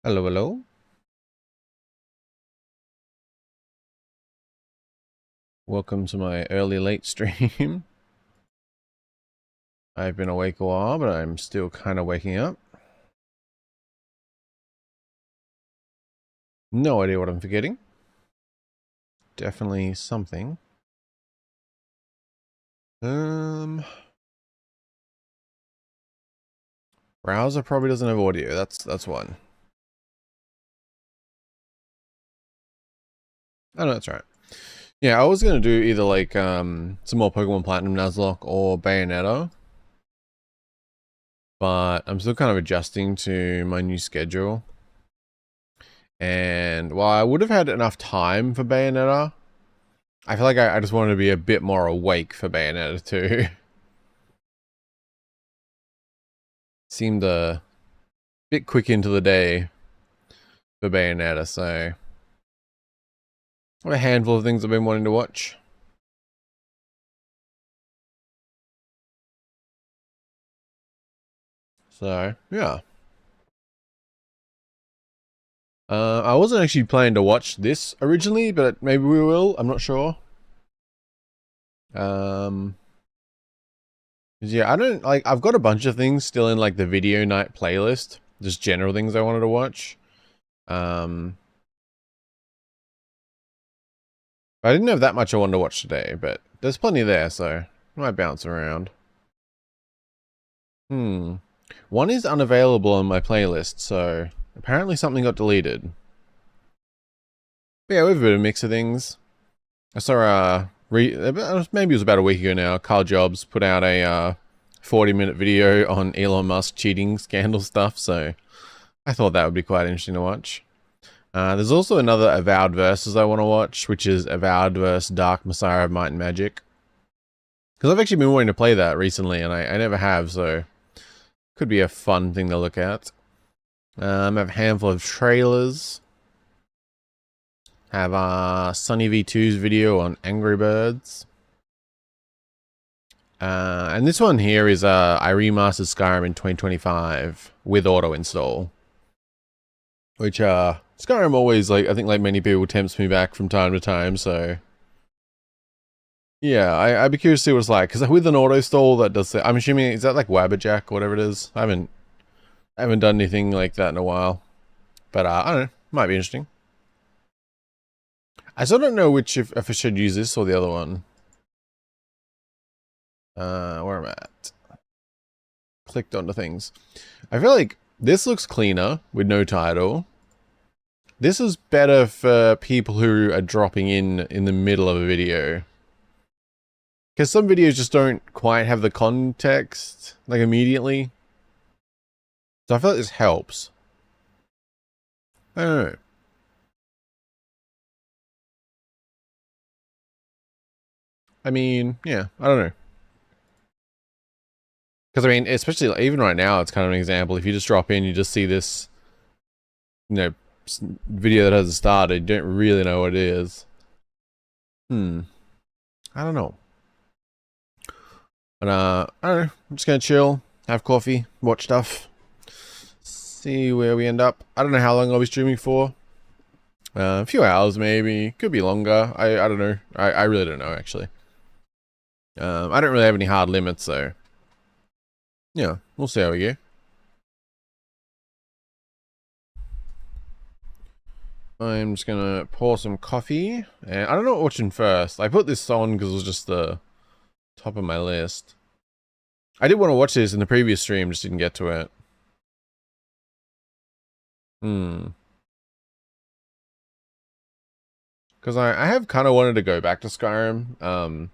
Hello, hello. Welcome to my early late stream. I've been awake a while, but I'm still kind of waking up. No idea what I'm forgetting. Definitely something. Browser probably doesn't have audio. That's one. Oh no, that's right. Yeah, I was gonna do either like some more Pokemon Platinum Nuzlocke or Bayonetta. But I'm still kind of adjusting to my new schedule. And while I would have had enough time for Bayonetta, I feel like I just wanted to be a bit more awake for Bayonetta too. Seemed a bit quick into the day for Bayonetta, so I have a handful of things I've been wanting to watch. So, yeah. I wasn't actually planning to watch this originally, but maybe we will. I'm not sure. Yeah, I don't like. I've got a bunch of things still in like the video night playlist, just general things I wanted to watch. I didn't have that much I wanted to watch today, but there's plenty there, so I might bounce around. One is unavailable on my playlist, so apparently something got deleted. But yeah, we have a bit of a mix of things. I saw maybe it was about a week ago now, Carl Jobs put out a 40-minute video on Elon Musk cheating scandal stuff, so I thought that would be quite interesting to watch. There's also another Avowed versus I want to watch, which is Avowed versus Dark Messiah of Might and Magic. Because I've actually been wanting to play that recently, and I never have, so could be a fun thing to look at. I have a handful of trailers. Have Sunny V2's video on Angry Birds. And this one here is I remastered Skyrim in 2025 with auto install. Which Skyrim always, like, I think like many people, tempts me back from time to time, so yeah, I'd be curious to see what it's like, because with an auto install that does, I'm assuming, is that like Wabberjack or whatever it is? I haven't done anything like that in a while, but I don't know, might be interesting. I still don't know which, if I should use this or the other one. Where am I at? Clicked onto things. I feel like this looks cleaner with no title. This is better for people who are dropping in the middle of a video. Because some videos just don't quite have the context, like, immediately. So I feel like this helps. I don't know. I mean, yeah, I don't know. Because, I mean, especially like, even right now, it's kind of an example. If you just drop in, you just see this, you know, video that hasn't started, you don't really know what it is. I don't know. But, I don't know. I'm just gonna chill, have coffee, watch stuff, see where we end up. I don't know how long I'll be streaming for. A few hours maybe. Could be longer. I don't know. I really don't know, actually. I don't really have any hard limits, so yeah, we'll see how we go. I'm just gonna pour some coffee, and I don't know what watching first. I put this on because it was just the top of my list. I did want to watch this in the previous stream, just didn't get to it. Because I have kind of wanted to go back to Skyrim.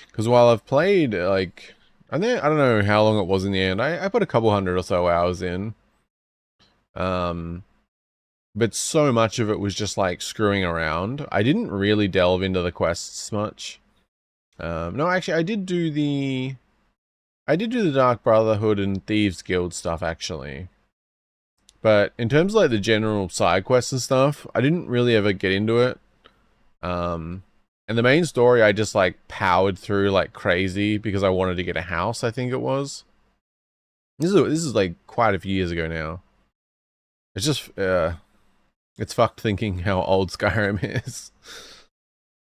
Because while I've played, like, I don't know how long it was in the end. I put a couple hundred or so hours in. But so much of it was just like screwing around. I didn't really delve into the quests much. No, actually, I did do the Dark Brotherhood and Thieves Guild stuff, actually. But in terms of like the general side quests and stuff, I didn't really ever get into it. And the main story, I just like powered through like crazy because I wanted to get a house, I think it was. This is like quite a few years ago now. It's just, it's fucked thinking how old Skyrim is.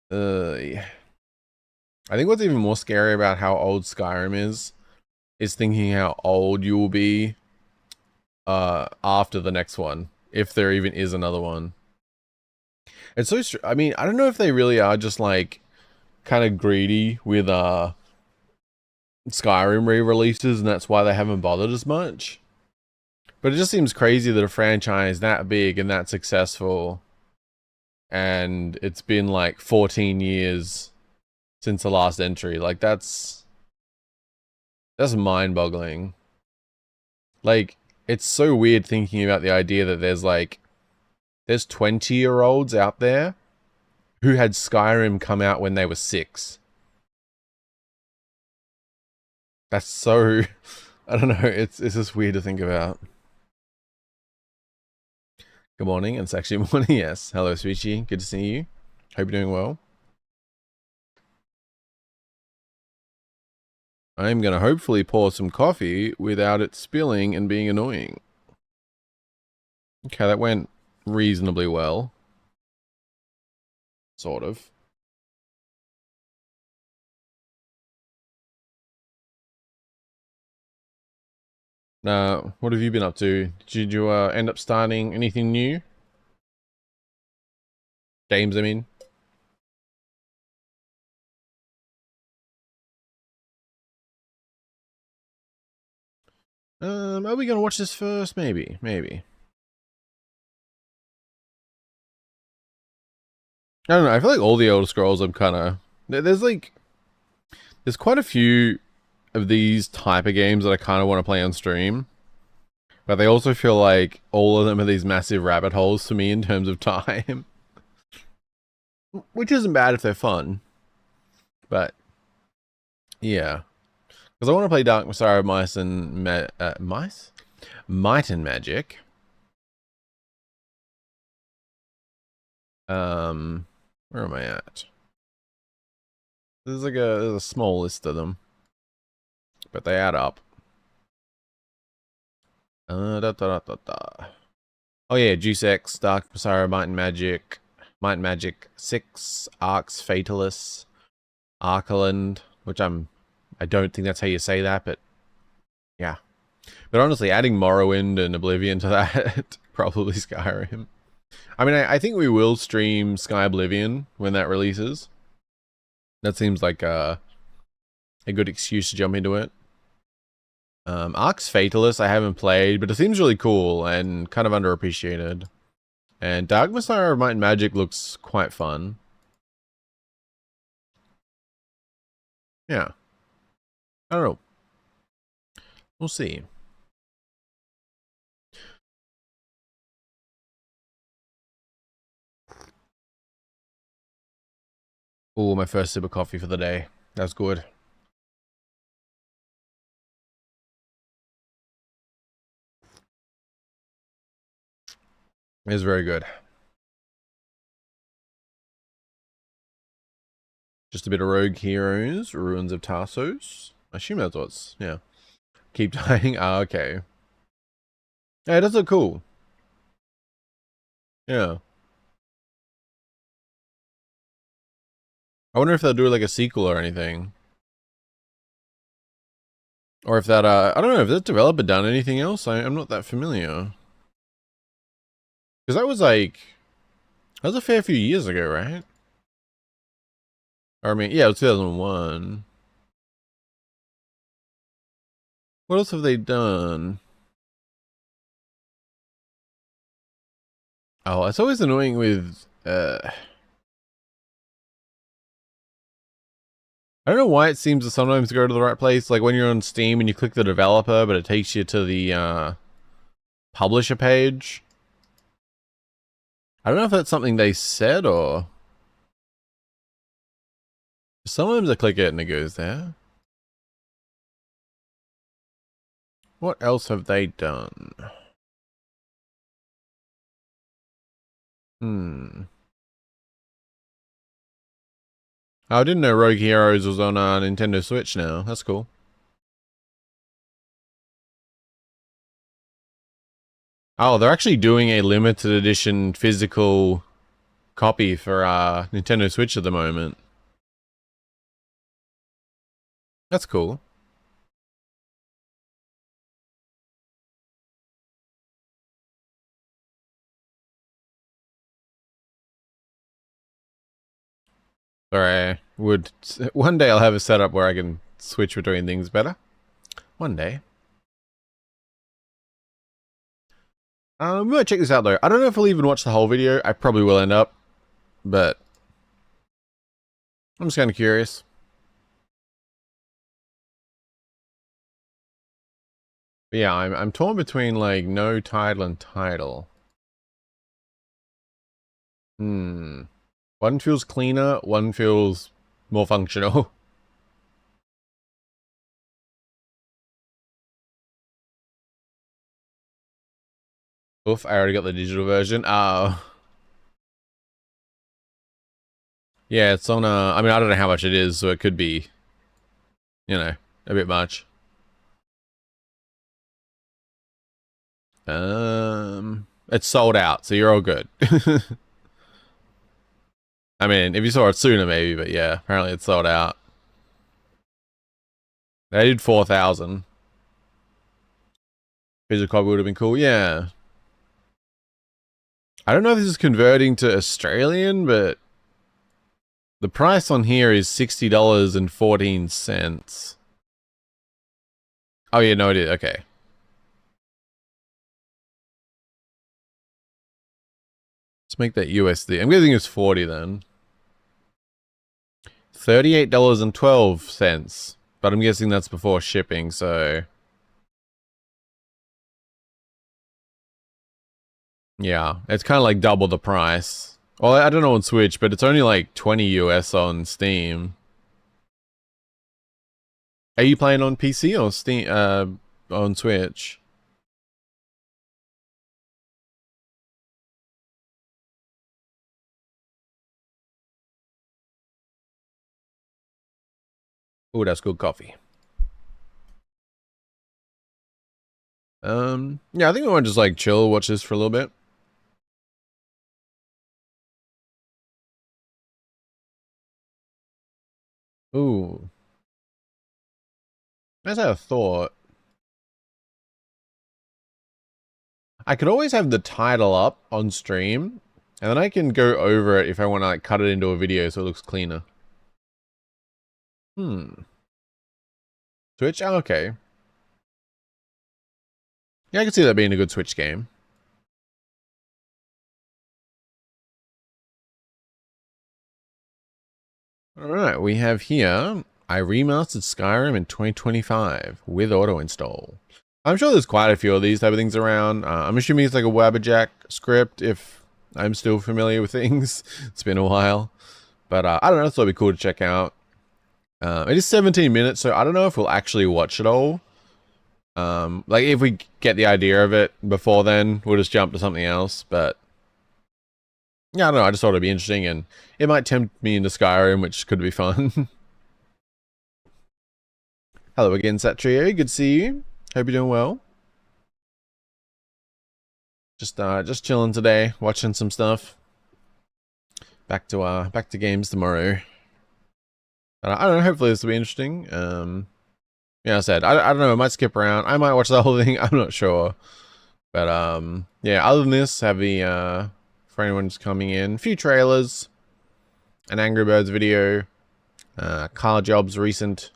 Yeah. I think what's even more scary about how old Skyrim is thinking how old you will be after the next one, if there even is another one. It's so I mean, I don't know if they really are just like kind of greedy with Skyrim re-releases, and that's why they haven't bothered as much. But it just seems crazy that a franchise that big and that successful, and it's been like 14 years since the last entry. Like that's mind-boggling. Like, it's so weird thinking about the idea that there's 20-year-olds out there who had Skyrim come out when they were 6. That's so, I don't know, it's just weird to think about. Good morning, it's actually morning, yes. Hello, Switchy, good to see you. Hope you're doing well. I'm going to hopefully pour some coffee without it spilling and being annoying. Okay, that went reasonably well. Sort of. What have you been up to? Did you end up starting anything new? Games, I mean. Are we gonna watch this first? Maybe. I don't know. I feel like all the Elder Scrolls I'm kind of... There's quite a few of these type of games that I kind of want to play on stream. But they also feel like all of them are these massive rabbit holes for me in terms of time. Which isn't bad if they're fun. But, yeah. Because I want to play Dark Messiah, Mice and... Mice? Might and Magic. Where am I at? There's there's a small list of them. But they add up. Oh yeah, Juice X, Dark Messiah, Might and Magic 6, Arcs, Fatalis, Arkaland, which I don't think that's how you say that, but yeah. But honestly, adding Morrowind and Oblivion to that, probably Skyrim. I mean, I think we will stream Sky Oblivion when that releases. That seems like a good excuse to jump into it. Arc's Fatalis I haven't played, but it seems really cool and kind of underappreciated. And Dark Messiah of Might and Magic looks quite fun. Yeah. I don't know. We'll see. Oh, my first sip of coffee for the day. That's good. It is very good. Just a bit of Rogue Heroes, Ruins of Tarsos. I assume that's what's, yeah. Keep dying. Ah, okay. Yeah, it does look cool. Yeah. I wonder if they'll do like a sequel or anything. Or if that, I don't know, if that developer done anything else? I'm not that familiar. Because that was like, that was a fair few years ago, right? Or I mean, yeah, it was 2001. What else have they done? Oh, it's always annoying with, I don't know why it seems to sometimes go to the right place. Like when you're on Steam and you click the developer, but it takes you to the publisher page. I don't know if that's something they said or... Sometimes I click it and it goes there. What else have they done? Oh, I didn't know Rogue Heroes was on Nintendo Switch now. That's cool. Oh, they're actually doing a limited edition physical copy for Nintendo Switch at the moment. That's cool. Sorry, one day I'll have a setup where I can switch between things better. One day. I'm gonna check this out though. I don't know if I'll even watch the whole video. I probably will end up, but I'm just kind of curious. But yeah, I'm torn between like no title and title. One feels cleaner, one feels more functional. Oof, I already got the digital version. Oh. Yeah, it's on I mean, I don't know how much it is, so it could be, you know, a bit much. It's sold out, so you're all good. I mean, if you saw it sooner, maybe, but yeah, apparently it's sold out. They did 4,000. Physical copy would have been cool, yeah. I don't know if this is converting to Australian, but the price on here is $60.14. Oh yeah, no, it is. Okay. Let's make that USD. I'm guessing it's 40 then. $38.12. But I'm guessing that's before shipping, so yeah, it's kind of like double the price. Well, I don't know on Switch, but it's only like 20 US on Steam. Are you playing on PC or Steam on Switch? Oh, that's good coffee. Yeah, I think I want to just like chill, watch this for a little bit. Ooh. As I thought. I could always have the title up on stream, and then I can go over it if I want to like cut it into a video so it looks cleaner. Switch? Oh, okay. Yeah, I can see that being a good Switch game. Alright, we have here, I remastered Skyrim in 2025 with auto install. I'm sure there's quite a few of these type of things around. I'm assuming it's like a Wabberjack script if I'm still familiar with things. It's been a while. But I don't know, it's probably cool to check out. It is 17 minutes, so I don't know if we'll actually watch it all. Like if we get the idea of it before then, we'll just jump to something else, but yeah, I don't know, I just thought it'd be interesting and it might tempt me into Skyrim, which could be fun. Hello again, Satrio, good to see you. Hope you're doing well. Just chilling today, watching some stuff. Back to games tomorrow. I don't know, hopefully this will be interesting. Yeah, I said, I don't know, I might skip around. I might watch the whole thing, I'm not sure. But, yeah, other than this, have the, for anyone just coming in, a few trailers, an Angry Birds video, Carl Jobs' recent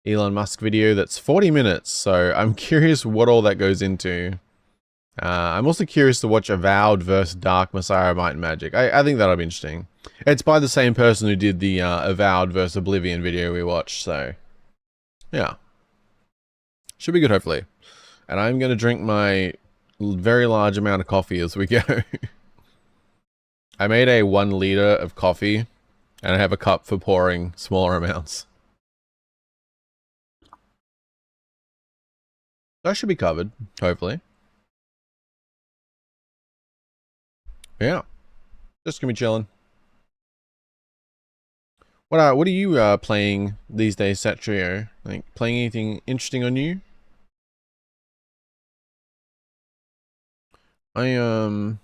Elon Musk video that's 40 minutes, so I'm curious what all that goes into. I'm also curious to watch Avowed versus Dark Messiah Might and Magic. I think that'll be interesting. It's by the same person who did the Avowed versus Oblivion video we watched, so yeah. Should be good, hopefully. And I'm going to drink my very large amount of coffee as we go. I made a 1 liter of coffee, and I have a cup for pouring smaller amounts. That should be covered, hopefully. Yeah. Just gonna be chilling. What are you playing these days, Satrio? Like playing anything interesting on you? I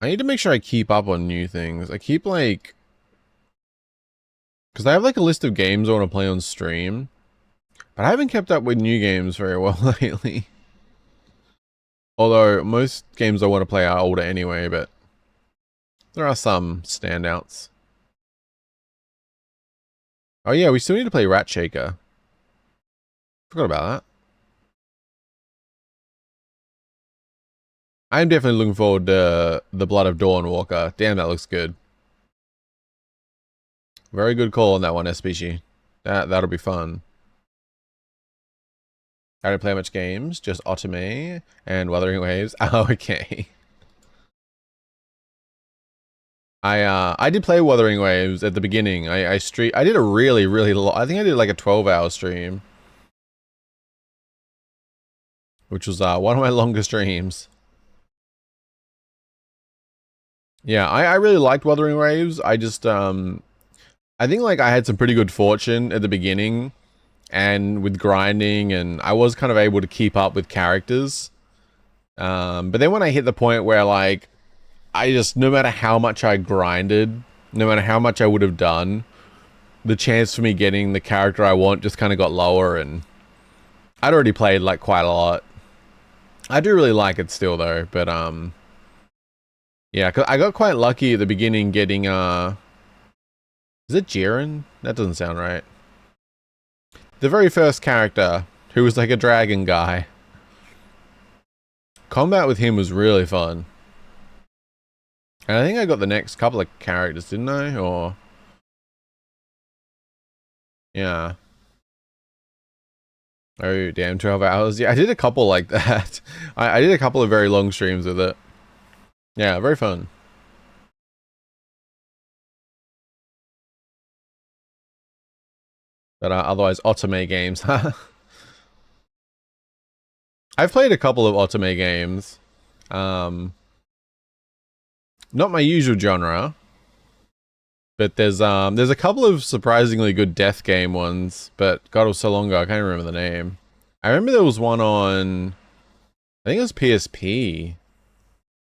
need to make sure I keep up on new things. I keep like, because I have like a list of games I want to play on stream, but I haven't kept up with new games very well lately. Although most games I want to play are older anyway, but there are some standouts. Oh yeah, we still need to play Rat Shaker. Forgot about that. I'm definitely looking forward to The Blood of Dawnwalker. Damn, that looks good. Very good call on that one, SPG. That'll be fun. I don't play much games, just Otome and Wuthering Waves. Oh, okay. I did play Wuthering Waves at the beginning. I did a really long, I think I did like a 12-hour stream, which was one of my longest streams. Yeah, I really liked Wuthering Waves. I just I think like I had some pretty good fortune at the beginning and with grinding, and I was kind of able to keep up with characters. But then when I hit the point where like I just, no matter how much I grinded, no matter how much I would have done, the chance for me getting the character I want just kind of got lower, and I'd already played like quite a lot. I do really like it still though, but yeah, 'cause I got quite lucky at the beginning getting is it Jiren? That doesn't sound right. The very first character, who was like a dragon guy. Combat with him was really fun. And I think I got the next couple of characters, didn't I? Or... yeah. Oh, damn, 12 hours. Yeah, I did a couple like that. I did a couple of very long streams with it. Yeah, very fun. But otherwise, Otome games. I've played a couple of Otome games. Not my usual genre, but there's a couple of surprisingly good death game ones, but God, it was so long ago, I can't remember the name. I remember there was one on, I think it was PSP. It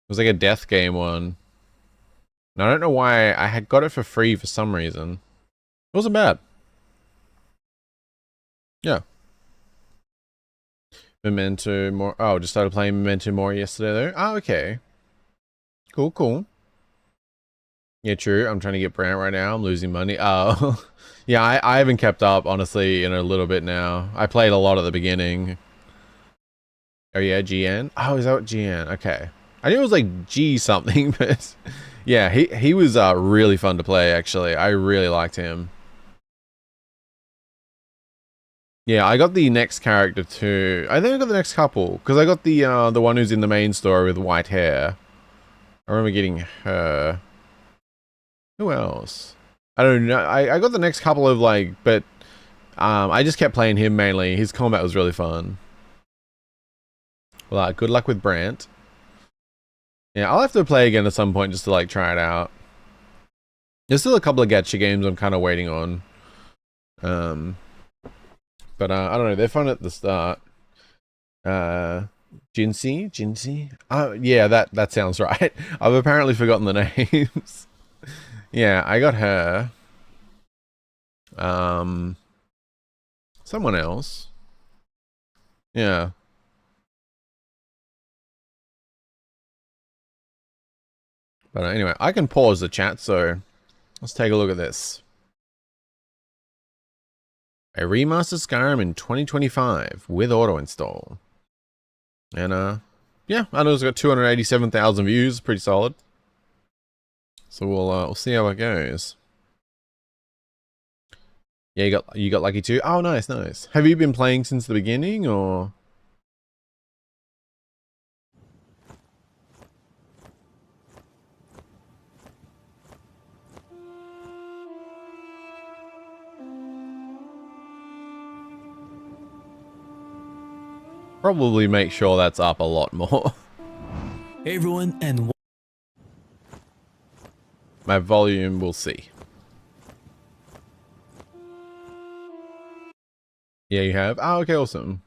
was like a death game one. And I don't know why I had got it for free for some reason. It wasn't bad. Yeah. Memento more. Oh, just started playing Memento more yesterday though. Oh, okay. Cool, cool. Yeah, true. I'm trying to get Brant right now. I'm losing money. Oh, yeah. I haven't kept up honestly in a little bit now. I played a lot at the beginning. Oh yeah, GN. Oh, is that what GN? Okay. I knew it was like G something, but yeah, he was really fun to play actually. I really liked him. Yeah, I got the next character too. I think I got the next couple because I got the one who's in the main story with white hair. I remember getting her. Who else? I don't know. I got the next couple of like, but I just kept playing him mainly. His combat was really fun. Well, good luck with Brant. Yeah, I'll have to play again at some point just to like try it out. There's still a couple of gacha games I'm kind of waiting on. But I don't know. They're fun at the start. Jinsei. Yeah, that sounds right. I've apparently forgotten the names. Yeah, I got her. Someone else. Yeah. But anyway, I can pause the chat, so let's take a look at this. A remastered Skyrim in 2025 with auto install. And yeah, I know it's got 287,000 views, pretty solid. So we'll see how it goes. Yeah, you got lucky too. Oh, nice. Have you been playing since the beginning, or? Probably make sure that's up a lot more. Hey everyone, and My volume, we'll see. Yeah, you have? Oh, okay, awesome.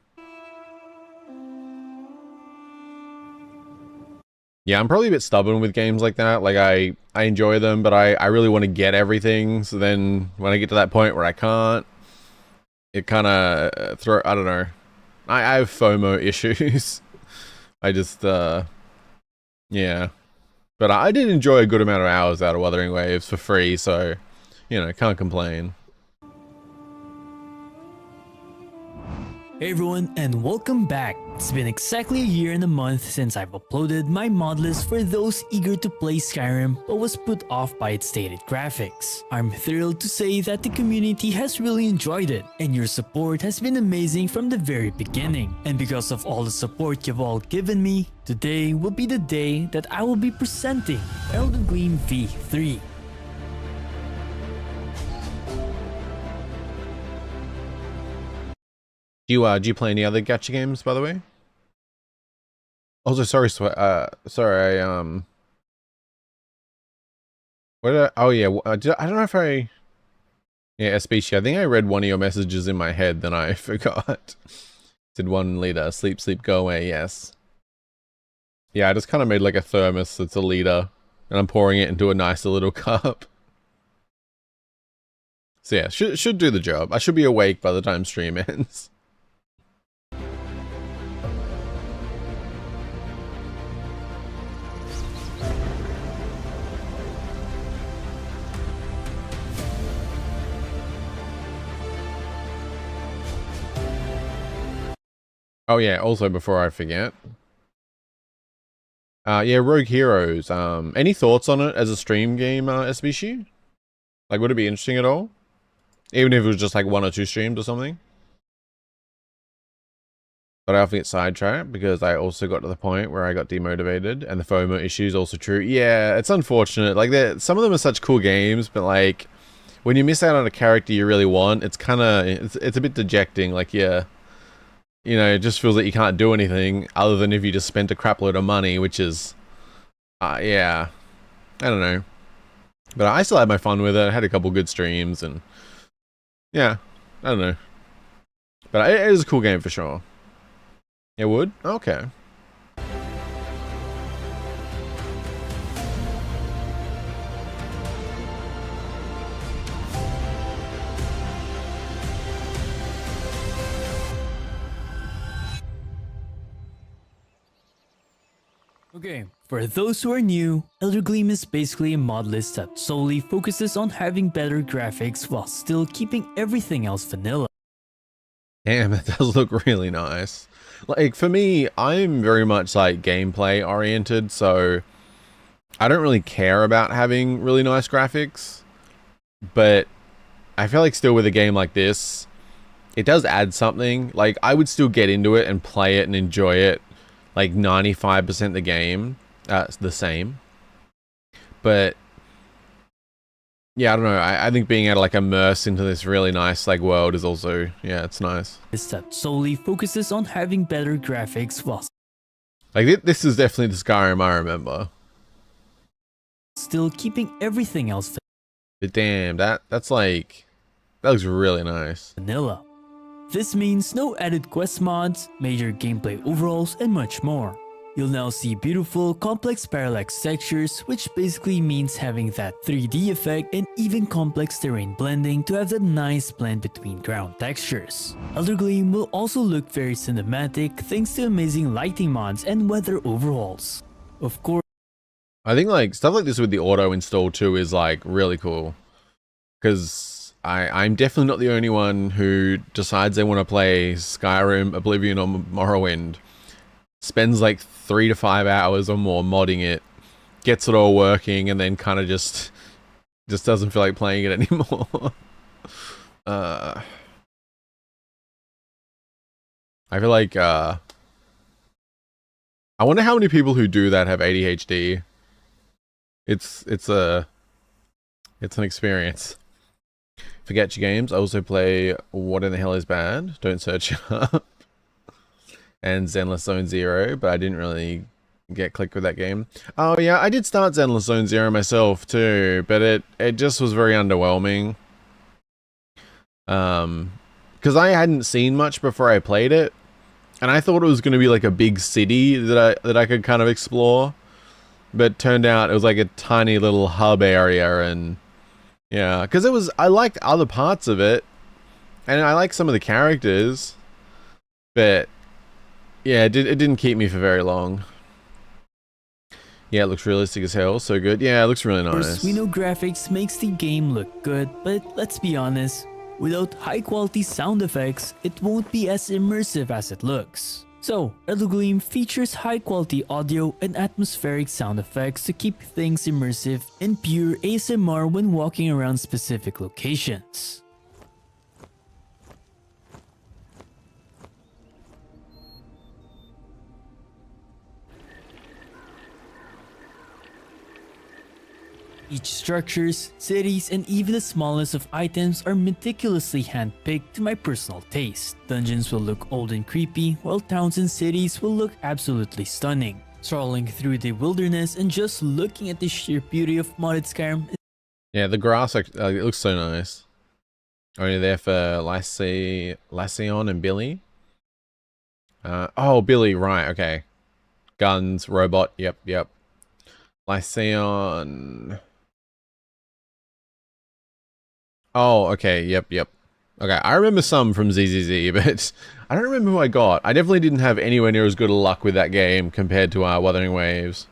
Yeah, I'm probably a bit stubborn with games like that. Like I enjoy them, but I really want to get everything. So then when I get to that point where I can't, it kind of I don't know. I have FOMO issues. I just yeah. But I did enjoy a good amount of hours out of Wuthering Waves for free, so you know, can't complain. Hey everyone, and welcome back. It's been exactly a year and a month since I've uploaded my mod list for those eager to play Skyrim but was put off by its dated graphics. I'm thrilled to say that the community has really enjoyed it, and your support has been amazing from the very beginning. And because of all the support you've all given me, today will be the day that I will be presenting Elden Gleam V3. Do you play any other gacha games, by the way? Also, sorry, sorry, what did oh yeah, I don't know if yeah, SBC, I think I read one of your messages in my head, then I forgot. Did 1 liter, sleep, sleep, go away, yes. Yeah, I just kind of made like a thermos that's a liter, and I'm pouring it into a nicer little cup. So yeah, should do the job. I should be awake by the time stream ends. Oh yeah, also before I forget. Yeah, Rogue Heroes. Any thoughts on it as a stream game, SBC? Like, would it be interesting at all? Even if it was just like 1 or 2 streams or something? But I often get sidetracked because I also got to the point where I got demotivated, and the FOMO issue is also true. Yeah, it's unfortunate. Like, some of them are such cool games, but like, when you miss out on a character you really want, it's kind of, it's a bit dejecting. Like, yeah. You know, it just feels like you can't do anything other than if you just spent a crap load of money, which is, yeah, I don't know. But I still had my fun with it. I had a couple good streams, and yeah, I don't know. But it is a cool game for sure. It would? Okay. Okay, for those who are new, Elder Gleam is basically a mod list that solely focuses on having better graphics while still keeping everything else vanilla. Damn, it does look really nice. Like, for me, I'm very much like gameplay oriented, so I don't really care about having really nice graphics. But I feel like still with a game like this, it does add something. Like, I would still get into it and play it and enjoy it. Like 95% of the game, the same. But yeah, I don't know. I think being able to like immerse into this really nice like world is also, yeah, it's nice. That solely focuses on having better graphics while like this is definitely the Skyrim I remember. Still keeping everything else But damn, that's like, that looks really nice. vanilla. This means no added quest mods, major gameplay overhauls, and much more. You'll now see beautiful, complex parallax textures, which basically means having that 3D effect and even complex terrain blending to have that nice blend between ground textures. Elder Gleam will also look very cinematic thanks to amazing lighting mods and weather overhauls. Of course, I think like stuff like this with the auto install too is like really cool, because I'm definitely not the only one who decides they want to play Skyrim, Oblivion, or Morrowind, spends like 3 to 5 hours or more modding it, gets it all working, and then kind of just doesn't feel like playing it anymore. I feel like I wonder how many people who do that have ADHD. It's an experience. Forget your games. I also play What in the Hell is Bad? Don't search it up. And Zenless Zone Zero, but I didn't really get clicked with that game. Oh yeah, I did start Zenless Zone Zero myself too, but it just was very underwhelming. Because I hadn't seen much before I played it, and I thought it was going to be like a big city that I could kind of explore. but turned out it was like a tiny little hub area, and yeah, because I liked other parts of it, and I like some of the characters, but yeah, it didn't keep me for very long. Yeah, it looks realistic as hell, so good. Yeah, it looks really nice. Of course, we know graphics makes the game look good, but let's be honest, without high quality sound effects, it won't be as immersive as it looks. So, Elder Gleam features high quality audio and atmospheric sound effects to keep things immersive and pure ASMR when walking around specific locations. Each structures, cities, and even the smallest of items are meticulously handpicked to my personal taste. Dungeons will look old and creepy, while towns and cities will look absolutely stunning. Strolling through the wilderness and just looking at the sheer beauty of modded Skyrim. Yeah, the grass, it looks so nice. Only there for Lycion and Billy. Oh, Billy, right, okay. Guns, robot, yep. Lycion... Oh, okay, yep. Okay, I remember some from ZZZ, but I don't remember who I got. I definitely didn't have anywhere near as good a luck with that game compared to Wuthering Waves.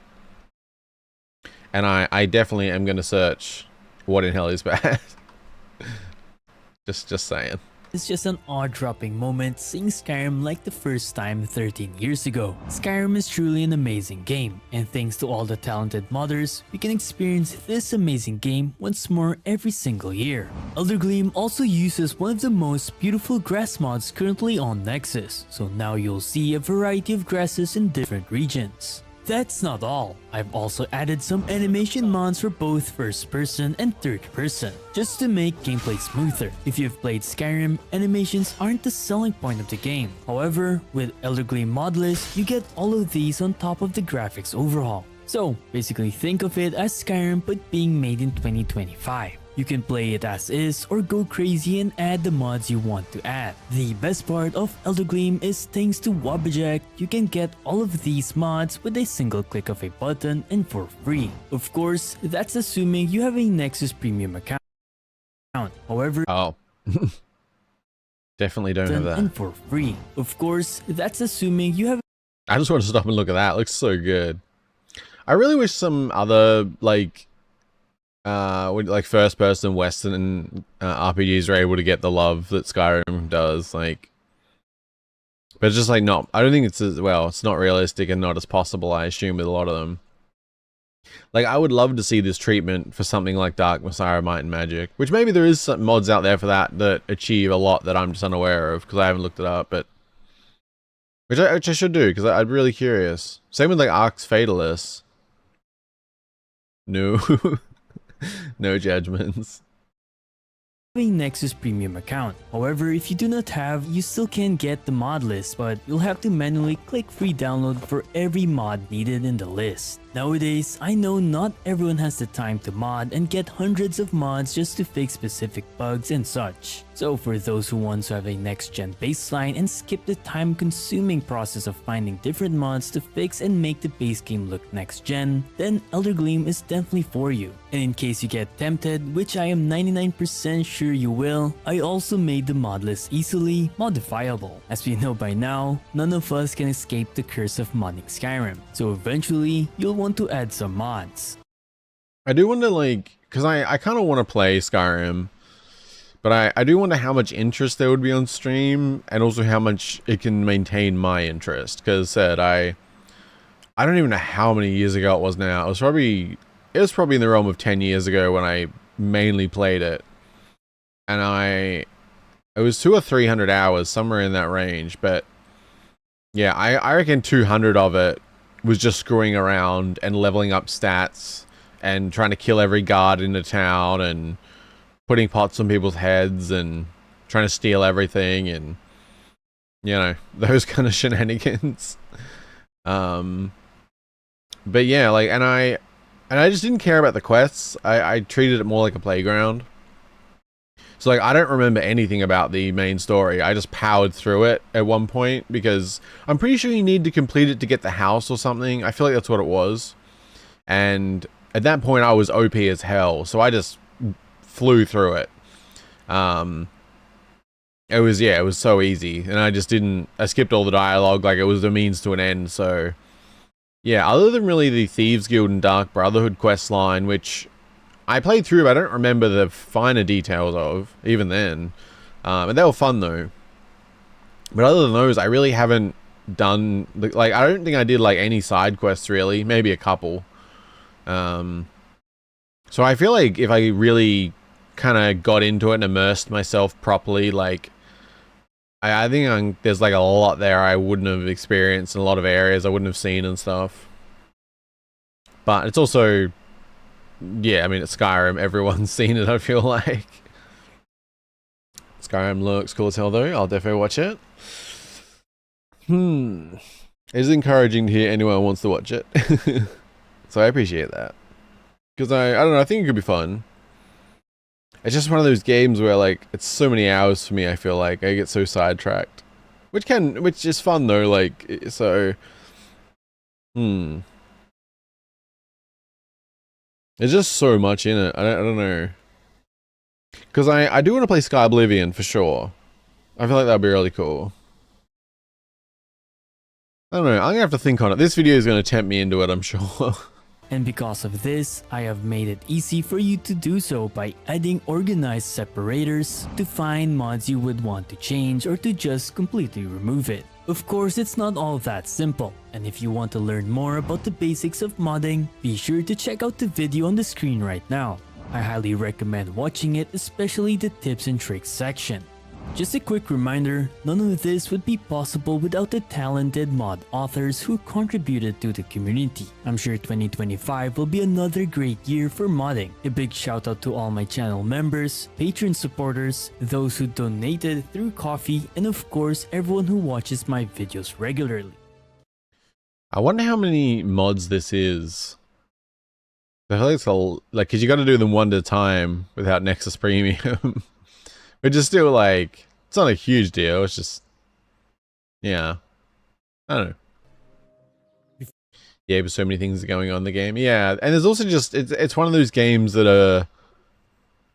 And I definitely am going to search what in hell is bad. just saying. It's just an awe-dropping moment seeing Skyrim like the first time 13 years ago. Skyrim is truly an amazing game, and thanks to all the talented modders, we can experience this amazing game once more every single year. Elder Gleam also uses one of the most beautiful grass mods currently on Nexus, so now you'll see a variety of grasses in different regions. That's not all. I've also added some animation mods for both first person and third person, just to make gameplay smoother. If you've played Skyrim, animations aren't the selling point of the game. However, with Elder Gleam Modless, you get all of these on top of the graphics overhaul. So basically think of it as Skyrim but being made in 2025. You can play it as is or go crazy and add the mods you want to add. The best part of Elder Gleam is thanks to Wobbajack, you can get all of these mods with a single click of a button and for free. Of course, that's assuming you have a Nexus Premium account. However, definitely don't have that. And for free. Of course, that's assuming you have. I just want to stop and look at that. It looks so good. I really wish some other like first person Western RPGs are able to get the love that Skyrim does, like, but it's just like not, I don't think it's as well, it's not realistic and not as possible, I assume, with a lot of them. Like, I would love to see this treatment for something like Dark Messiah, Might and Magic, which maybe there is some mods out there for that achieve a lot that I'm just unaware of because I haven't looked it up, but which I should do because I'm really curious. Same with like Arx Fatalis. No. No judgments. A Nexus Premium account. However, if you do not have, you still can get the mod list, but you'll have to manually click free download for every mod needed in the list. Nowadays, I know not everyone has the time to mod and get hundreds of mods just to fix specific bugs and such. So for those who want to have a next-gen baseline and skip the time-consuming process of finding different mods to fix and make the base game look next-gen, then Elder Gleam is definitely for you. And in case you get tempted, which I am 99% sure you will, I also made the mod list easily modifiable. As we know by now, none of us can escape the curse of modding Skyrim, so eventually you'll want to add some mods. I do wonder, like, because I kind of want to play Skyrim, but I do wonder how much interest there would be on stream, and also how much it can maintain my interest, because said I don't even know how many years ago it was now. It was probably in the realm of 10 years ago when I mainly played it. And it was 200 or 300 hours, somewhere in that range. But yeah, I reckon 200 of it was just screwing around and leveling up stats and trying to kill every guard in the town and putting pots on people's heads and trying to steal everything and, you know, those kind of shenanigans. But yeah, like, and I just didn't care about the quests. I treated it more like a playground. So like, I don't remember anything about the main story. I just powered through it at one point because I'm pretty sure you need to complete it to get the house or something. I feel like that's what it was. And at that point I was OP as hell, so I just flew through it. It was so easy, and I skipped all the dialogue like it was a means to an end. So yeah, other than really the Thieves Guild and Dark Brotherhood quest line, which I played through, but I don't remember the finer details of, even then. And they were fun though. But other than those, I really haven't done, like, I don't think I did like any side quests really, maybe a couple. So I feel like if I really kind of got into it and immersed myself properly, like, I think there's like a lot there I wouldn't have experienced in a lot of areas I wouldn't have seen and stuff. But it's also, yeah, I mean, it's Skyrim. Everyone's seen it, I feel like. Skyrim looks cool as hell though. I'll definitely watch it. It is encouraging to hear anyone wants to watch it. So I appreciate that. Because I don't know, I think it could be fun. It's just one of those games where, like, it's so many hours for me, I feel like. I get so sidetracked. Which is fun though, like, so... There's just so much in it, I don't know. Because I do want to play Sky Oblivion, for sure. I feel like that'd be really cool. I don't know, I'm gonna have to think on it. This video is gonna tempt me into it, I'm sure. And because of this, I have made it easy for you to do so by adding organized separators to find mods you would want to change or to just completely remove it. Of course, it's not all that simple, and if you want to learn more about the basics of modding, be sure to check out the video on the screen right now. I highly recommend watching it, especially the tips and tricks section. Just a quick reminder, none of this would be possible without the talented mod authors who contributed to the community. I'm sure 2025 will be another great year for modding. A big shout out to all my channel members, Patreon supporters, those who donated through Coffee, and of course everyone who watches my videos regularly. I wonder how many mods this is. I feel like it's like, cause you gotta do them one at a time without Nexus Premium. Which is still like, it's not a huge deal, it's just, yeah, I don't know. Yeah, but so many things are going on in the game. Yeah, and there's also just, it's one of those games that are,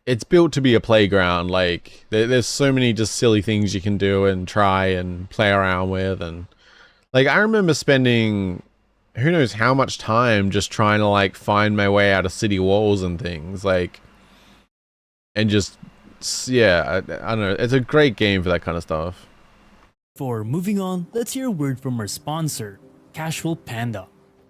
it's built to be a playground. Like, there's so many just silly things you can do and try and play around with. And like, I remember spending, who knows how much time just trying to like find my way out of city walls and things, like, and just, yeah, I don't know. It's a great game for that kind of stuff. For moving on, let's hear a word from our sponsor, Casual Panda.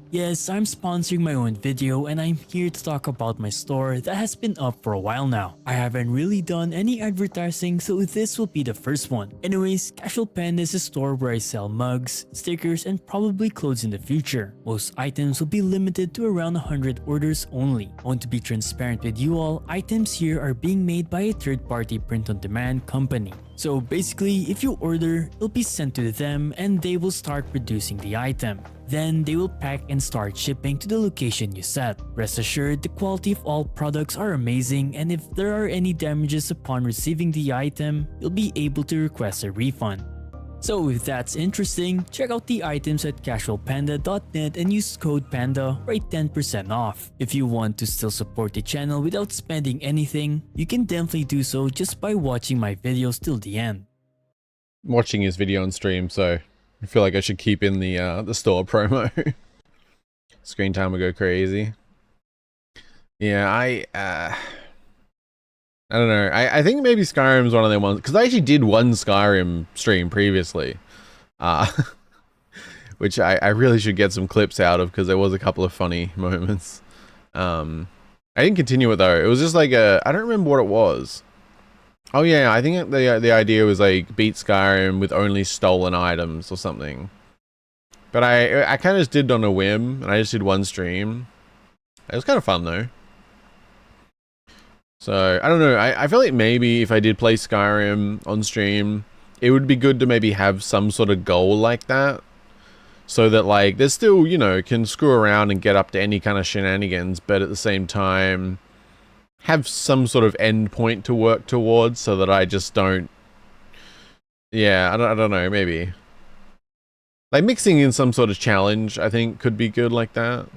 Yes, I'm sponsoring my own video and I'm here to talk about my store that has been up for a while now. I haven't really done any advertising, so this will be the first one. Anyways, Casual Panda is a store where I sell mugs, stickers, and probably clothes in the future. Most items will be limited to around 100 orders only. I want to be transparent with you all, items here are being made by a third-party print-on-demand company. So basically, if you order, it'll be sent to them and they will start producing the item. Then they will pack and start shipping to the location you set. Rest assured, the quality of all products are amazing, and if there are any damages upon receiving the item, you'll be able to request a refund. So if that's interesting, check out the items at casualpanda.net and use code PANDA for 10% off. If you want to still support the channel without spending anything, you can definitely do so just by watching my videos till the end. I'm watching his video on stream, so I feel like I should keep in the store promo. Screen time will go crazy. Yeah, I don't know. I think maybe Skyrim's one of them ones, because I actually did one Skyrim stream previously, which I really should get some clips out of, because there was a couple of funny moments. I didn't continue it though. It was just like I don't remember what it was. Oh yeah, I think the idea was like beat Skyrim with only stolen items or something. But I kind of just did it on a whim, and I just did one stream. It was kind of fun though. So, I don't know, I feel like maybe if I did play Skyrim on stream, it would be good to maybe have some sort of goal like that. So that, like, there's still, you know, can screw around and get up to any kind of shenanigans, but at the same time, have some sort of end point to work towards so that I just don't... Yeah, I don't know, maybe. Like, mixing in some sort of challenge, I think, could be good like that.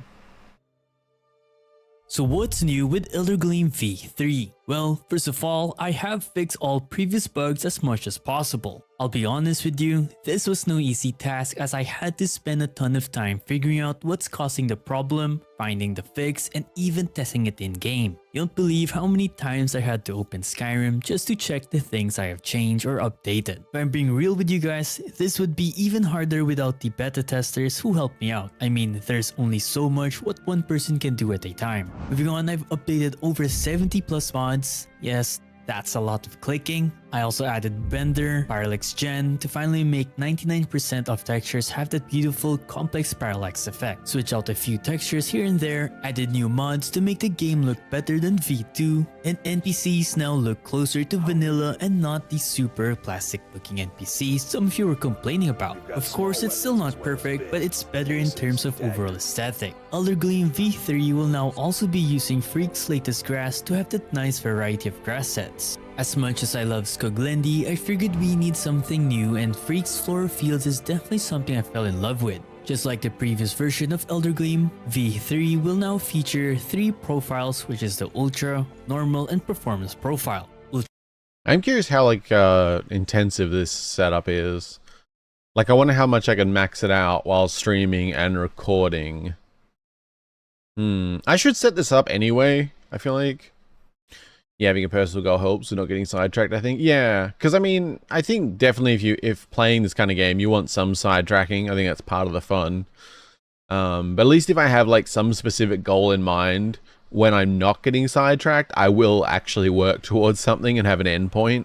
So what's new with Elder Gleam V3? Well, first of all, I have fixed all previous bugs as much as possible. I'll be honest with you, this was no easy task as I had to spend a ton of time figuring out what's causing the problem, finding the fix, and even testing it in-game. You don't believe how many times I had to open Skyrim just to check the things I have changed or updated. If I'm being real with you guys, this would be even harder without the beta testers who helped me out. I mean, there's only so much what one person can do at a time. Moving on, I've updated over 70 plus mods. Yes, that's a lot of clicking. I also added Bender, Parallax Gen to finally make 99% of textures have that beautiful complex parallax effect. Switch out a few textures here and there, added new mods to make the game look better than V2, and NPCs now look closer to vanilla and not the super plastic looking NPCs some of you were complaining about. Of course, it's still not perfect, but it's better in terms of overall aesthetic. Elder Gleam V3 will now also be using Freak's latest grass to have that nice variety of grass sets. As much as I love Skoglendi, I figured we need something new, and Freak's Floor Fields is definitely something I fell in love with. Just like the previous version of Elder Gleam, V3 will now feature 3 profiles, which is the Ultra, Normal, and Performance profile. I'm curious how intensive this setup is. Like, I wonder how much I can max it out while streaming and recording. I should set this up anyway, I feel like. Yeah, having a personal goal helps with not getting sidetracked, I think. Yeah, because I mean, I think definitely if playing this kind of game, you want some sidetracking. I think that's part of the fun. But at least if I have like some specific goal in mind, when I'm not getting sidetracked, I will actually work towards something and have an endpoint,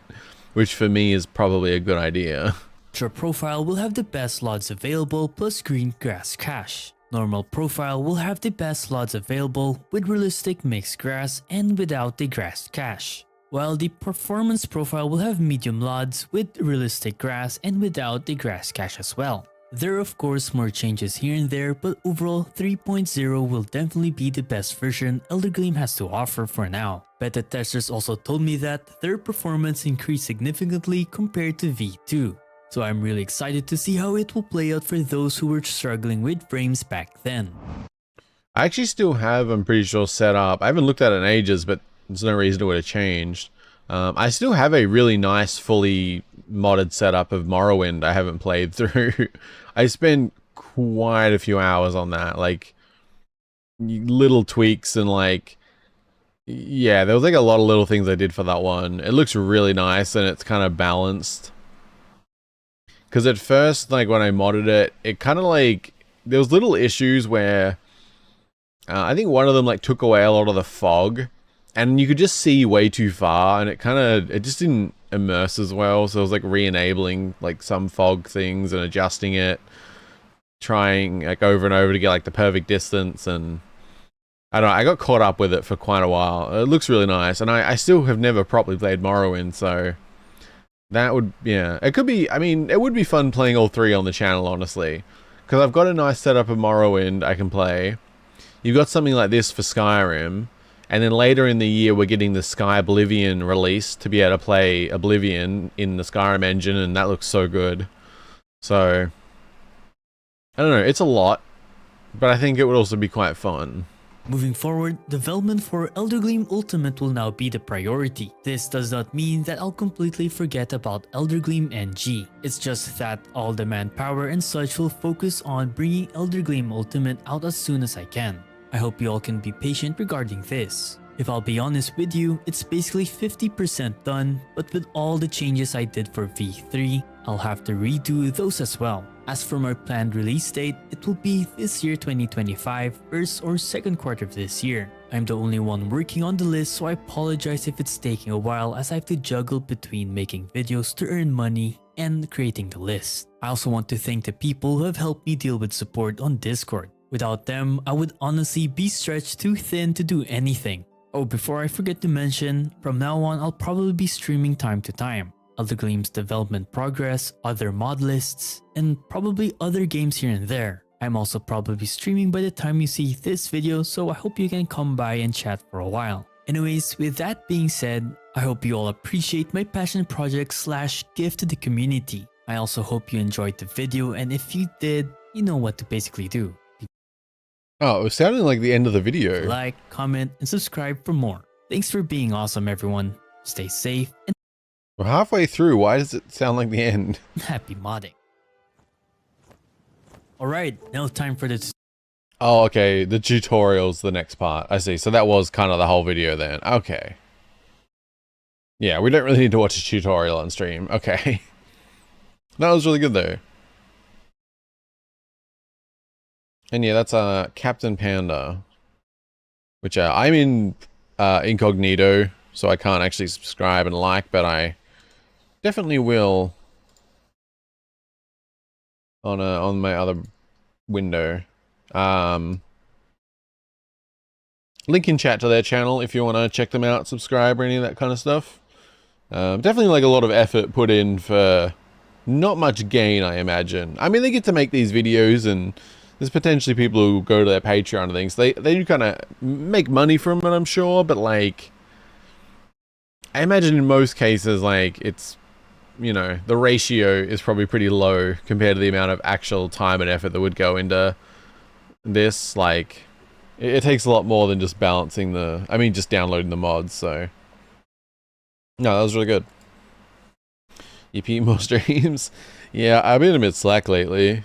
which for me is probably a good idea. Ultra profile will have the best slots available plus green grass cache. Normal profile will have the best slots available with realistic mixed grass and without the grass cache, while the performance profile will have medium lods with realistic grass and without the grass cache as well. There are of course more changes here and there, but overall 3.0 will definitely be the best version Elder Gleam has to offer for now. Beta testers also told me that their performance increased significantly compared to V2. So I'm really excited to see how it will play out for those who were struggling with frames back then. I actually still have, I'm pretty sure, set up. I haven't looked at it in ages, but there's no reason it would have changed. I still have a really nice, fully modded setup of Morrowind I haven't played through. I spent quite a few hours on that, like little tweaks and like, yeah, there was like a lot of little things I did for that one. It looks really nice and it's kind of balanced. Because at first, like, when I modded it, it kind of, like, there was little issues where I think one of them, like, took away a lot of the fog. And you could just see way too far, and it just didn't immerse as well. So it was, like, re-enabling, like, some fog things and adjusting it. Trying, like, over and over to get, like, the perfect distance. And I don't know, I got caught up with it for quite a while. It looks really nice. And I still have never properly played Morrowind, so... that would, yeah, it could be, I mean, it would be fun playing all 3 on the channel, honestly. Because I've got a nice setup of Morrowind I can play. You've got something like this for Skyrim. And then later in the year, we're getting the Sky Oblivion release to be able to play Oblivion in the Skyrim engine, and that looks so good. So, I don't know, it's a lot. But I think it would also be quite fun. Moving forward, development for Elder Gleam Ultimate will now be the priority. This does not mean that I'll completely forget about Elder Gleam NG. It's just that all the manpower and such will focus on bringing Elder Gleam Ultimate out as soon as I can. I hope you all can be patient regarding this. If I'll be honest with you, it's basically 50% done, but with all the changes I did for V3, I'll have to redo those as well. As for my planned release date, it will be this year 2025, first or second quarter of this year. I'm the only one working on the list, so I apologize if it's taking a while as I have to juggle between making videos to earn money and creating the list. I also want to thank the people who have helped me deal with support on Discord. Without them, I would honestly be stretched too thin to do anything. Oh, before I forget to mention, from now on I'll probably be streaming time to time. Elder Gleam's development progress, other mod lists, and probably other games here and there. I'm also probably streaming by the time you see this video, so I hope you can come by and chat for a while. Anyways, with that being said, I hope you all appreciate my passion project / gift to the community. I also hope you enjoyed the video, and if you did, you know what to basically do. Oh, it was sounding like the end of the video. Like, comment, and subscribe for more. Thanks for being awesome, everyone. Stay safe and We're halfway through. Why does it sound like the end? happy modding. Alright, now time for the Oh, okay. The tutorial's the next part. I see. So that was kind of the whole video then. Okay. Yeah, we don't really need to watch a tutorial on stream. Okay. That was really good though. And yeah, that's Captain Panda. Which I'm in incognito, so I can't actually subscribe and like, but I definitely will on my other window. Link in chat to their channel if you want to check them out, subscribe or any of that kind of stuff. Definitely like a lot of effort put in for not much gain, I imagine. I mean, they get to make these videos and there's potentially people who go to their Patreon and things. They do kind of make money from it, I'm sure, but like, I imagine in most cases, like, it's, you know, the ratio is probably pretty low compared to the amount of actual time and effort that would go into this. Like, it takes a lot more than just balancing the, I mean, just downloading the mods, so. No, that was really good. EP more streams. Yeah, I've been a bit slack lately.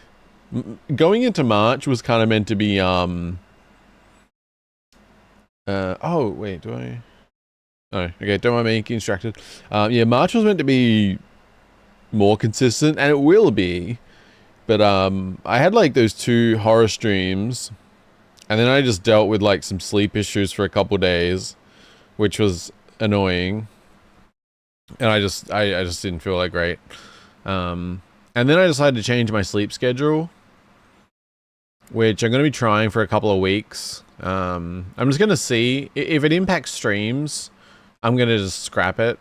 Going into March was kind of meant to be, oh, wait, do I? Oh, okay, don't mind me getting distracted. Yeah, March was meant to be more consistent, and it will be. But, I had, like, those 2 horror streams, and then I just dealt with, like, some sleep issues for a couple days, which was annoying. And I just didn't feel like great. And then I decided to change my sleep schedule, which I'm going to be trying for a couple of weeks. I'm just going to see if it impacts streams. I'm going to just scrap it,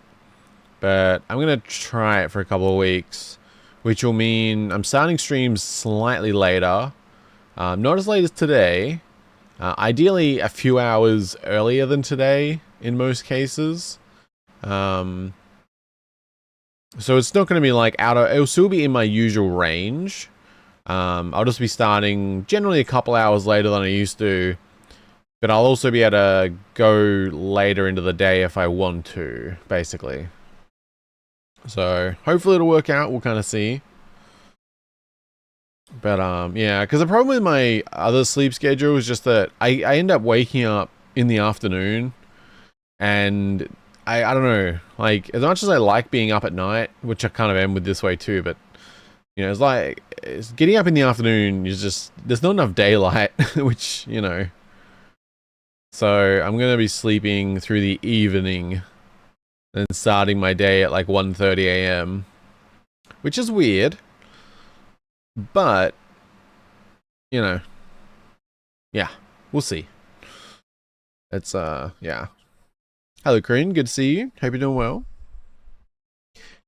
but I'm going to try it for a couple of weeks, which will mean I'm starting streams slightly later. Not as late as today. Ideally a few hours earlier than today in most cases. So it's not going to be like it'll still be in my usual range. I'll just be starting generally a couple hours later than I used to, but I'll also be able to go later into the day if I want to, basically. So hopefully it'll work out. We'll kind of see. But yeah, because the problem with my other sleep schedule is just that I end up waking up in the afternoon, and I don't know, like, as much as I like being up at night, which I kind of am with this way too, but, you know, it's like, getting up in the afternoon is just, there's not enough daylight, which, you know, so I'm going to be sleeping through the evening and starting my day at like 1:30 a.m., which is weird, but, you know, yeah, we'll see. It's, yeah. Hello, Corinne. Good to see you. Hope you're doing well.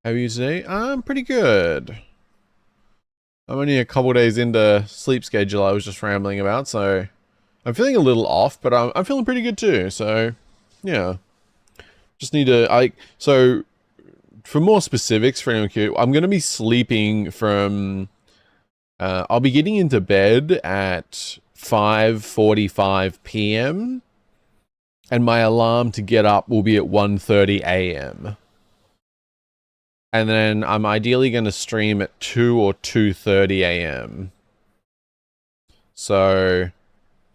How are you today? I'm pretty good. I'm only a couple days into sleep schedule I was just rambling about, so I'm feeling a little off, but I'm feeling pretty good too, so yeah. Just need to, so for more specifics for anyone curious, I'm going to be sleeping from, I'll be getting into bed at 5:45 p.m. and my alarm to get up will be at 1:30 a.m. And then I'm ideally going to stream at 2 or 2:30 a.m. So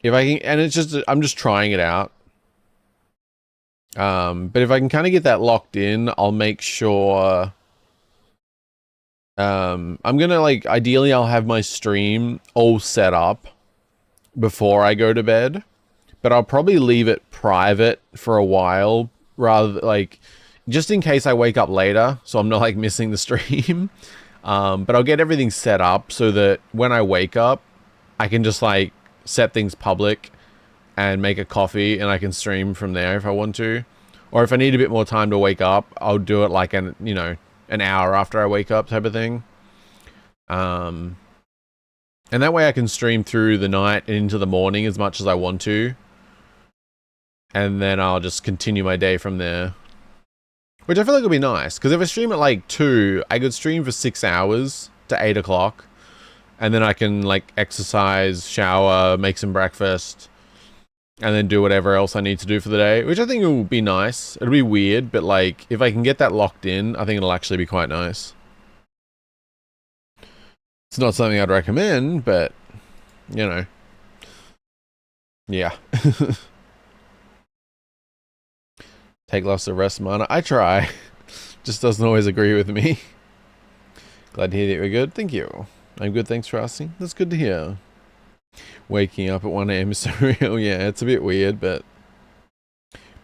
if I can, and it's just, I'm just trying it out. But if I can kind of get that locked in, I'll make sure, I'm going to, like, ideally I'll have my stream all set up before I go to bed. But I'll probably leave it private for a while, rather, like, just in case I wake up later, so I'm not, like, missing the stream. But I'll get everything set up so that when I wake up, I can just, like, set things public and make a coffee, and I can stream from there if I want to. Or if I need a bit more time to wake up, I'll do it, like, you know, an hour after I wake up type of thing. And that way I can stream through the night and into the morning as much as I want to. And then I'll just continue my day from there. Which I feel like would be nice. Because if I stream at like 2, I could stream for 6 hours to 8 o'clock. and then I can like exercise, shower, make some breakfast, and then do whatever else I need to do for the day, which I think will be nice. It'll be weird, but like if I can get that locked in, I think it'll actually be quite nice. It's not something I'd recommend, but you know, yeah. Take lots of rest, mana. I try. Just doesn't always agree with me. Glad to hear that you're good. Thank you. I'm good, thanks for asking. That's good to hear. Waking up at 1 AM is so real. Yeah, it's a bit weird, but...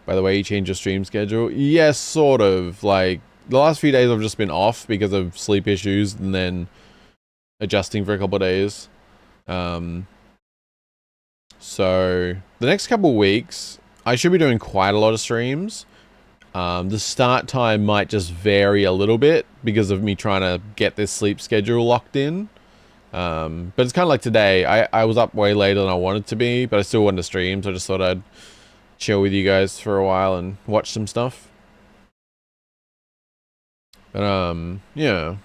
By the way, you changed your stream schedule? Yes, sort of. Like, the last few days I've just been off because of sleep issues and then adjusting for a couple of days. So, the next couple of weeks, I should be doing quite a lot of streams. The start time might just vary a little bit because of me trying to get this sleep schedule locked in. But it's kind of like today. I was up way later than I wanted to be, but I still wanted to stream, so I just thought I'd chill with you guys for a while and watch some stuff. But, yeah.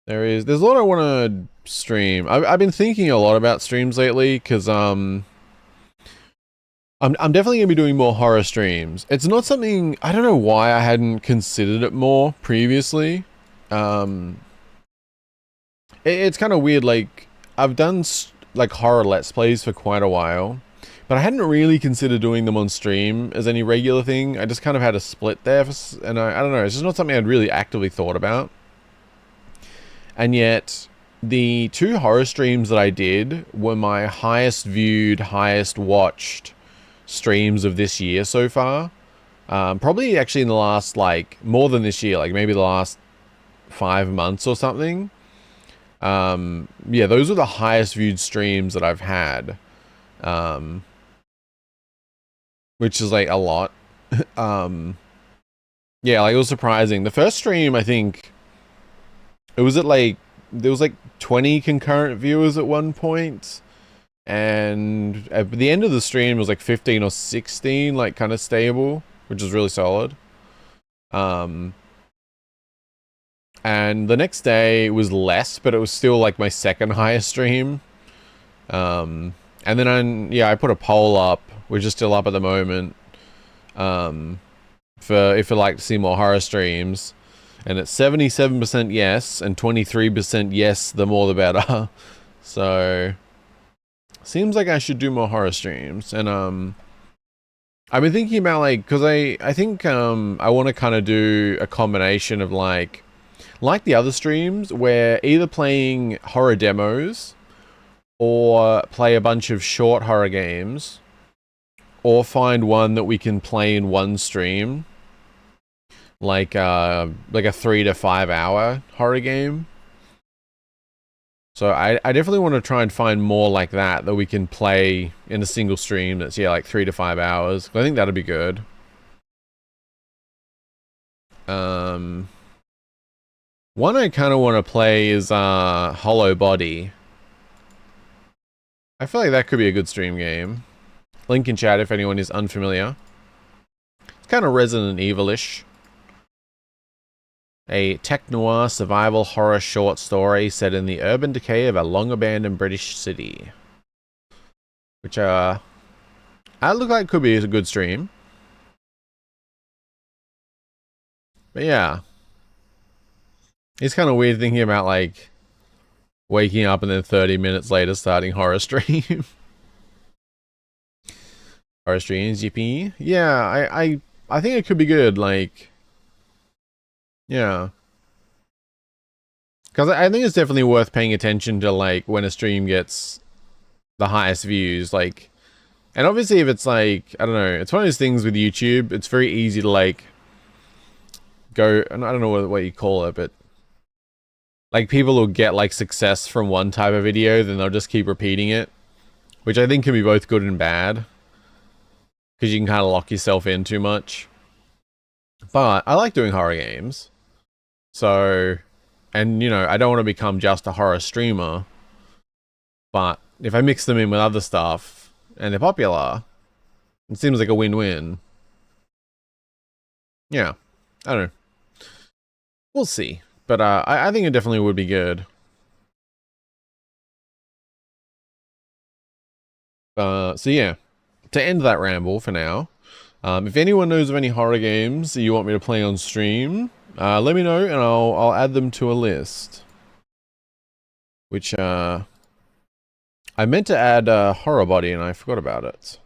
There's a lot I want to stream. I've been thinking a lot about streams lately, because, I'm definitely going to be doing more horror streams. It's not something... I don't know why I hadn't considered it more previously. It's kind of weird, like, I've done, like, horror Let's Plays for quite a while, but I hadn't really considered doing them on stream as any regular thing. I just kind of had a split there, and I don't know, it's just not something I'd really actively thought about. And yet, the 2 horror streams that I did were my highest viewed, highest watched streams of this year so far. Probably actually in the last, like, more than this year, like maybe the last 5 months or something. Yeah, those are the highest viewed streams that I've had. Which is like a lot. Yeah, like it was surprising. The first stream, I think, it was at like, there was like 20 concurrent viewers at one point. And at the end of the stream, it was like 15 or 16, like kind of stable, which is really solid. And the next day was less, but it was still like my second highest stream. And then I put a poll up, which is still up at the moment, for if you'd like to see more horror streams. And it's 77% yes, and 23% yes, the more the better. So, seems like I should do more horror streams. And, I've been thinking about, like, because I think, I want to kind of do a combination of, like the other streams, where either playing horror demos, or play a bunch of short horror games, or find one that we can play in one stream. Like a 3 to 5 hour horror game. So I definitely want to try and find more like that we can play in a single stream that's, yeah, like 3 to 5 hours. I think that'd be good. One I kind of want to play is Hollow Body. I feel like that could be a good stream game. Link in chat if anyone is unfamiliar. It's kind of Resident Evil-ish. A tech-noir survival horror short story set in the urban decay of a long-abandoned British city. Which, I look like could be a good stream. But yeah. It's kind of weird thinking about, like, waking up and then 30 minutes later starting horror stream. Horror streams, yippee. Yeah, I think it could be good, like... Yeah. Because I think it's definitely worth paying attention to, like, when a stream gets the highest views, like... And obviously if it's, like, I don't know, it's one of those things with YouTube, it's very easy to, like, go... I don't know what you call it, but... Like, people will get, like, success from one type of video, then they'll just keep repeating it. Which I think can be both good and bad. Because you can kind of lock yourself in too much. But I like doing horror games. So, and you know, I don't want to become just a horror streamer. But if I mix them in with other stuff, and they're popular, it seems like a win-win. Yeah, I don't know. We'll see. But I think it definitely would be good. So yeah, to end that ramble for now, if anyone knows of any horror games that you want me to play on stream, let me know and I'll add them to a list. Which I meant to add Horror Body and I forgot about it.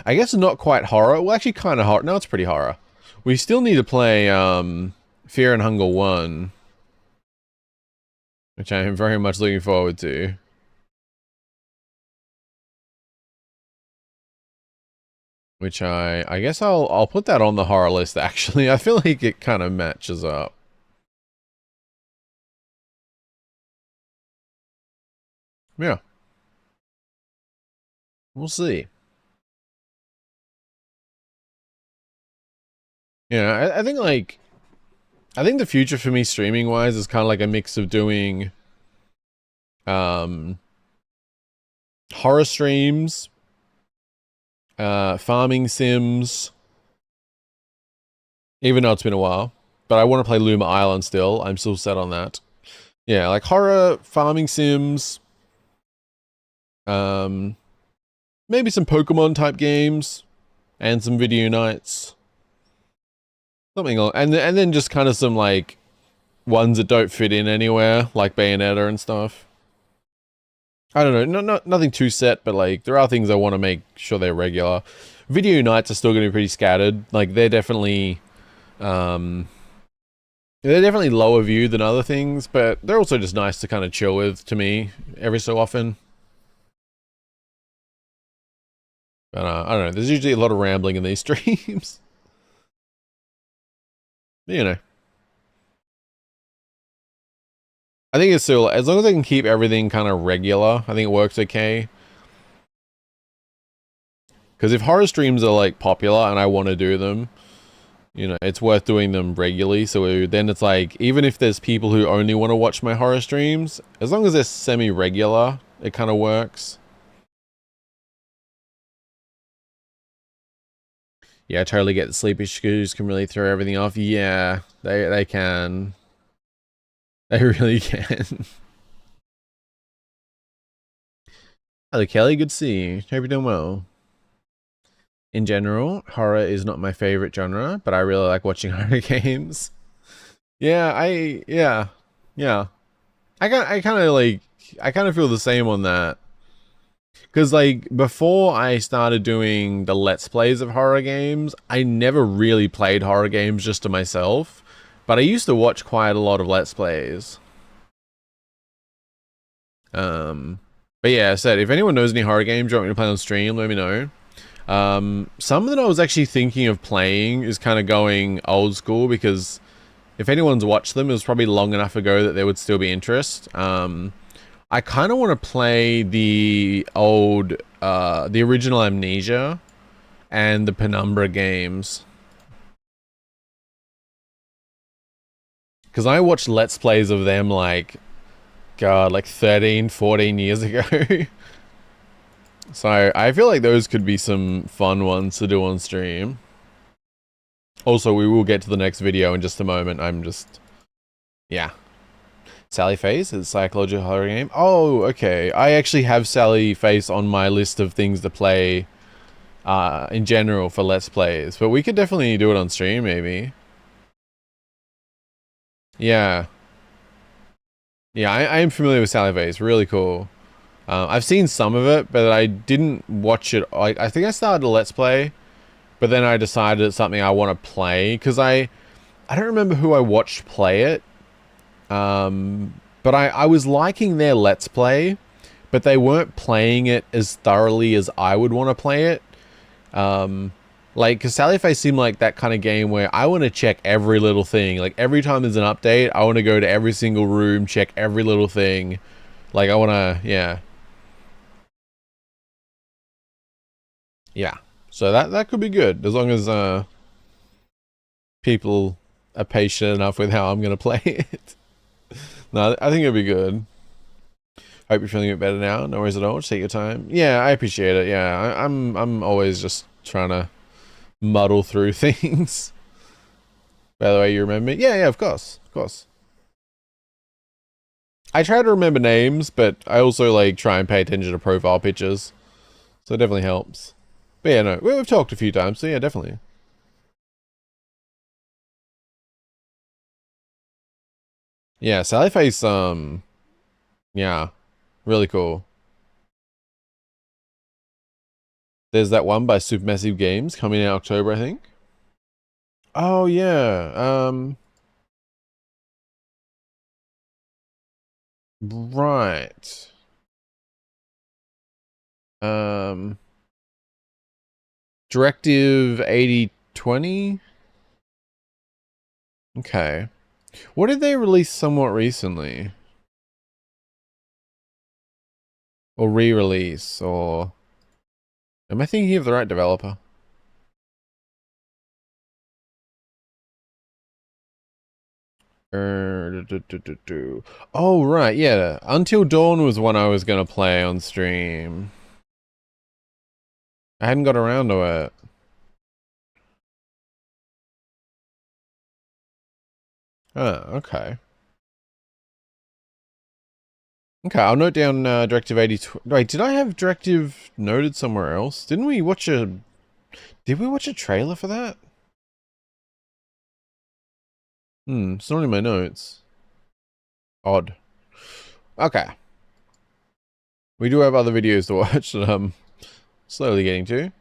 I guess not quite horror. Well, actually, kind of horror. No, it's pretty horror. We still need to play Fear and Hunger 1, which I am very much looking forward to. Which I guess I'll put that on the horror list. Actually, I feel like it kind of matches up. Yeah, we'll see. Yeah, I think like, I think the future for me streaming wise is kind of like a mix of doing horror streams, farming sims, even though it's been a while, but I want to play Luma Island still. I'm still set on that. Yeah, like horror, farming sims, maybe some Pokemon type games, and some video nights. Something like, and then just kind of some like ones that don't fit in anywhere, like Bayonetta and stuff. I don't know, nothing too set, but like there are things I want to make sure they're regular. Video nights are still going to be pretty scattered. Like they're definitely lower view than other things, but they're also just nice to kind of chill with to me every so often. But I don't know, there's usually a lot of rambling in these streams. You know. I think it's still, as long as I can keep everything kind of regular, I think it works okay. Because if horror streams are like popular and I want to do them, you know, it's worth doing them regularly. So then it's like, even if there's people who only want to watch my horror streams, as long as they're semi-regular, it kind of works. Yeah, I totally get the sleep issues can really throw everything off. Yeah, they can. They really can. Hello, Kelly. Good to see you. Hope you're doing well. In general, horror is not my favorite genre, but I really like watching horror games. Yeah, yeah. I kind of feel the same on that. Because, like, before I started doing the Let's Plays of horror games, I never really played horror games just to myself. But I used to watch quite a lot of Let's Plays. But yeah, I said, if anyone knows any horror games you want me to play on stream, let me know. Some that I was actually thinking of playing is kind of going old school, because if anyone's watched them, it was probably long enough ago that there would still be interest. I kind of want to play the old, the original Amnesia and the Penumbra games. Because I watched Let's Plays of them like, God, like 13, 14 years ago. So I feel like those could be some fun ones to do on stream. Also, we will get to the next video in just a moment. Yeah. Sally Face is a psychological horror game. Oh, okay. I actually have Sally Face on my list of things to play in general for Let's Plays. But we could definitely do it on stream, maybe. Yeah. Yeah, I am familiar with Sally Face. Really cool. I've seen some of it, but I didn't watch it. I think I started a Let's Play, but then I decided it's something I want to play, because I don't remember who I watched play it. But I was liking their Let's Play, but they weren't playing it as thoroughly as I would want to play it. Like, because Sally Face seemed like that kind of game where I want to check every little thing. Like, every time there's an update, I want to go to every single room, check every little thing. Like, I want to, yeah. Yeah. So that could be good, as long as, people are patient enough with how I'm going to play it. No, I think it'll be good. Hope you're feeling a bit better now. No worries at all. Just take your time. Yeah, I appreciate it. Yeah, I'm always just trying to muddle through things. By the way, you remember me? Yeah, of course. Of course. I try to remember names, but I also like try and pay attention to profile pictures. So it definitely helps. But yeah, no, we've talked a few times, so yeah, definitely. Yeah, Sallyface, yeah, really cool. There's that one by Supermassive Games coming in October, I think. Oh yeah, right. Directive 8020. Okay. What did they release somewhat recently? Or re-release, or... Am I thinking of the right developer? Oh, right, yeah. Until Dawn was one I was gonna play on stream. I hadn't got around to it. Oh, okay. Okay, I'll note down Directive 80... Wait, did I have Directive noted somewhere else? Didn't we watch a... Did we watch a trailer for that? It's not in my notes. Odd. Okay. We do have other videos to watch that I'm slowly getting to.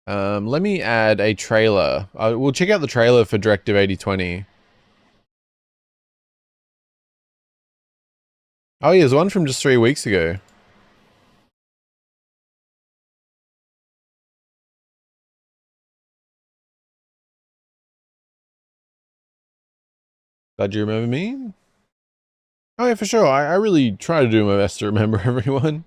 Let me add a trailer. We'll check out the trailer for Directive 8020. Oh yeah, there's one from just 3 weeks ago. Glad you remember me. Oh yeah, for sure. I really try to do my best to remember everyone.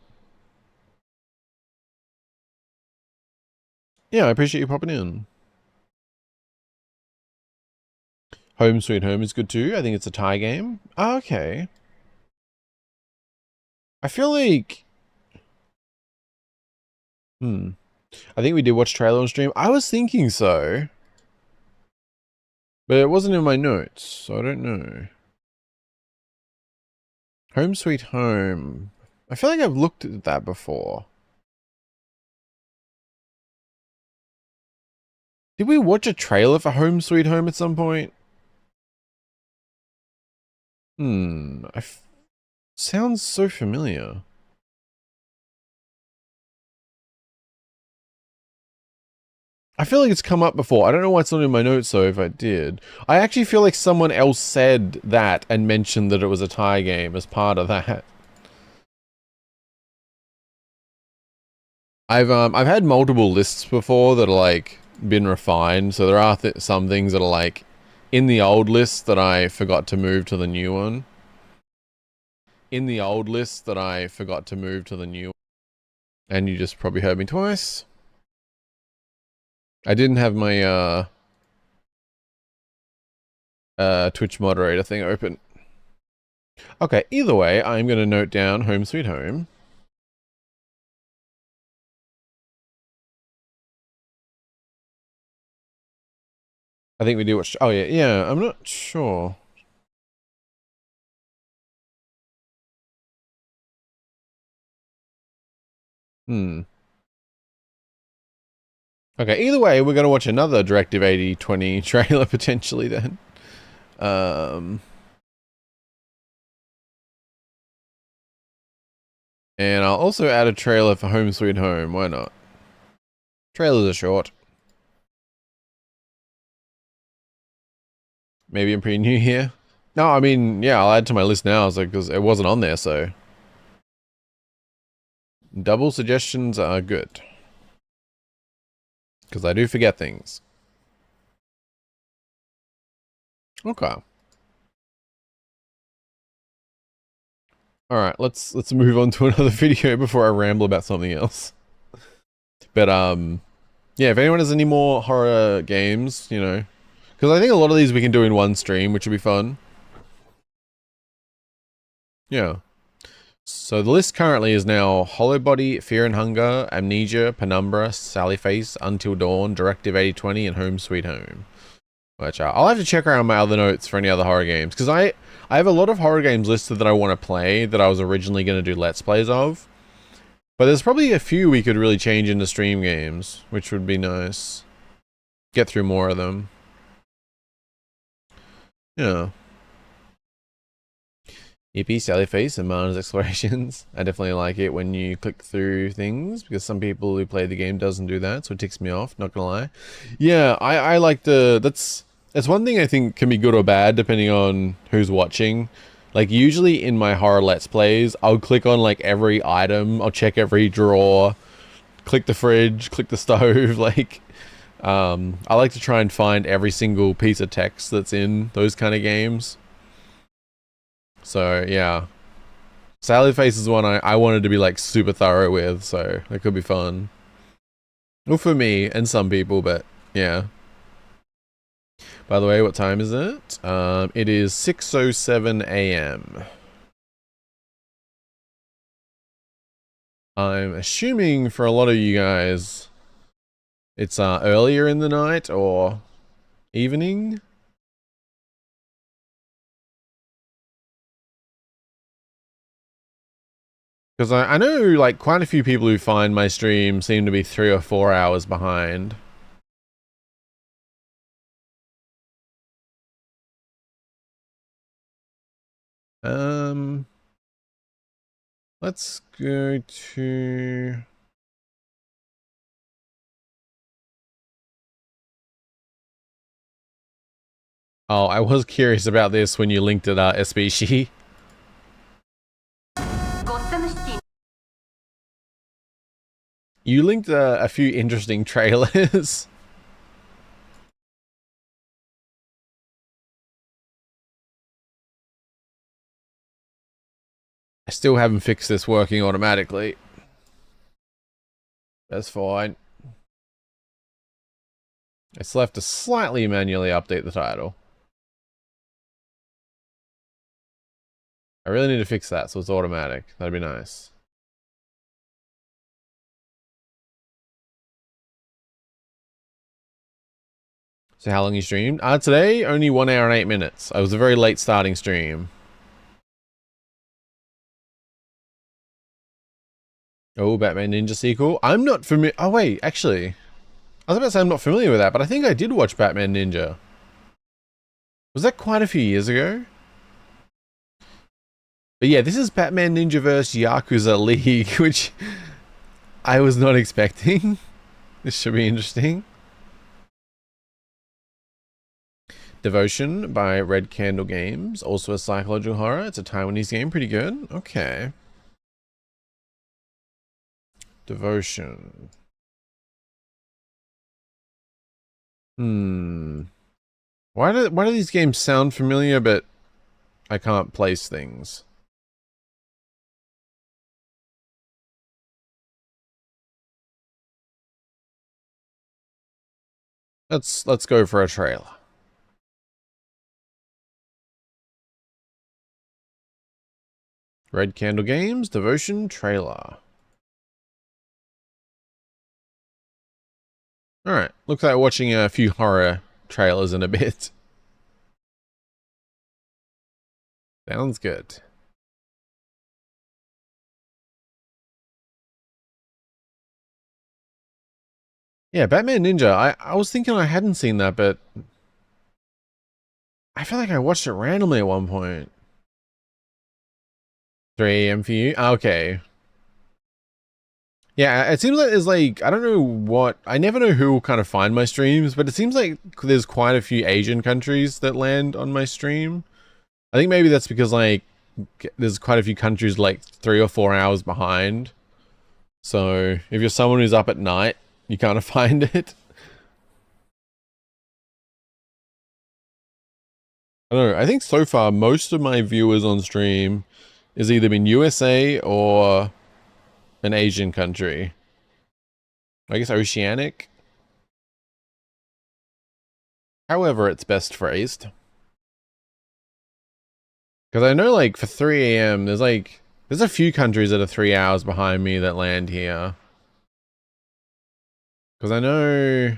Yeah, I appreciate you popping in. Home Sweet Home is good too. I think it's a tie game. Oh, okay. I feel like... I think we did watch trailer on stream. I was thinking so. But it wasn't in my notes, so I don't know. Home Sweet Home. I feel like I've looked at that before. Did we watch a trailer for Home Sweet Home at some point? Sounds so familiar. I feel like it's come up before. I don't know why it's not in my notes though, if I did. I actually feel like someone else said that and mentioned that it was a tie game as part of that. I've had multiple lists before that are like been refined, so there are some things that are like in the old list that I forgot to move to the new one. In the old list that I forgot to move to the new one. And you just probably heard me twice. I didn't have my Twitch moderator thing open. Okay, either way, I'm going to note down Home Sweet Home. I think we do watch... Oh, yeah, I'm not sure. Okay, either way, we're going to watch another Directive 8020 trailer potentially then. And I'll also add a trailer for Home Sweet Home. Why not? Trailers are short. Maybe I'm pretty new here. No, I mean, yeah, I'll add to my list now, because it wasn't on there, so. Double suggestions are good. Because I do forget things. Okay. Alright, let's move on to another video before I ramble about something else. But, yeah, if anyone has any more horror games, you know, because I think a lot of these we can do in one stream, which would be fun. Yeah. So the list currently is now Hollow Body, Fear and Hunger, Amnesia, Penumbra, Sally Face, Until Dawn, Directive 8020, and Home Sweet Home. Which I'll have to check around my other notes for any other horror games, because I have a lot of horror games listed that I want to play that I was originally going to do Let's Plays of. But there's probably a few we could really change into stream games, which would be nice. Get through more of them. Yeah. Yippee, Sally Face, and Mana's Explorations. I definitely like it when you click through things, because some people who play the game doesn't do that, so it ticks me off, not gonna lie. Yeah, I like the... That's one thing I think can be good or bad, depending on who's watching. Like, usually in my horror Let's Plays, I'll click on, like, every item, I'll check every drawer, click the fridge, click the stove, like... I like to try and find every single piece of text that's in those kind of games. So, yeah. Sally Face is one I wanted to be, like, super thorough with, so it could be fun. Well, for me, and some people, but, yeah. By the way, what time is it? It is 6:07 a.m. I'm assuming for a lot of you guys, it's earlier in the night or evening. Because I know, like, quite a few people who find my stream seem to be 3 or 4 hours behind. Let's go to... Oh, I was curious about this when you linked it, SBC. You linked a few interesting trailers. I still haven't fixed this working automatically. That's fine. I still have to slightly manually update the title. I really need to fix that so it's automatic. That'd be nice. So how long you streamed? Today, only 1 hour and 8 minutes. I was a very late starting stream. Oh, Batman Ninja sequel. I'm not familiar. Oh, wait, actually. I was about to say I'm not familiar with that, but I think I did watch Batman Ninja. Was that quite a few years ago? But yeah, this is Batman Ninja vs. Yakuza League, which I was not expecting. This should be interesting. Devotion by Red Candle Games. Also a psychological horror. It's a Taiwanese game. Pretty good. Okay. Devotion. Why do these games sound familiar, but I can't place things? Let's go for a trailer. Red Candle Games, Devotion, trailer. Alright, looks like watching a few horror trailers in a bit. Sounds good. Yeah, Batman Ninja, I was thinking I hadn't seen that, but I feel like I watched it randomly at one point. 3 a.m. for you? Okay. Yeah, it seems like there's like, I don't know what, I never know who will kind of find my streams, but it seems like there's quite a few Asian countries that land on my stream. I think maybe that's because like, there's quite a few countries like 3 or 4 hours behind. So if you're someone who's up at night, you kind of find it. I don't know, I think so far most of my viewers on stream is either been USA or an Asian country. I guess Oceanic. However it's best phrased. Because I know like for 3 a.m. there's There's a few countries that are 3 hours behind me that land here. Because I know...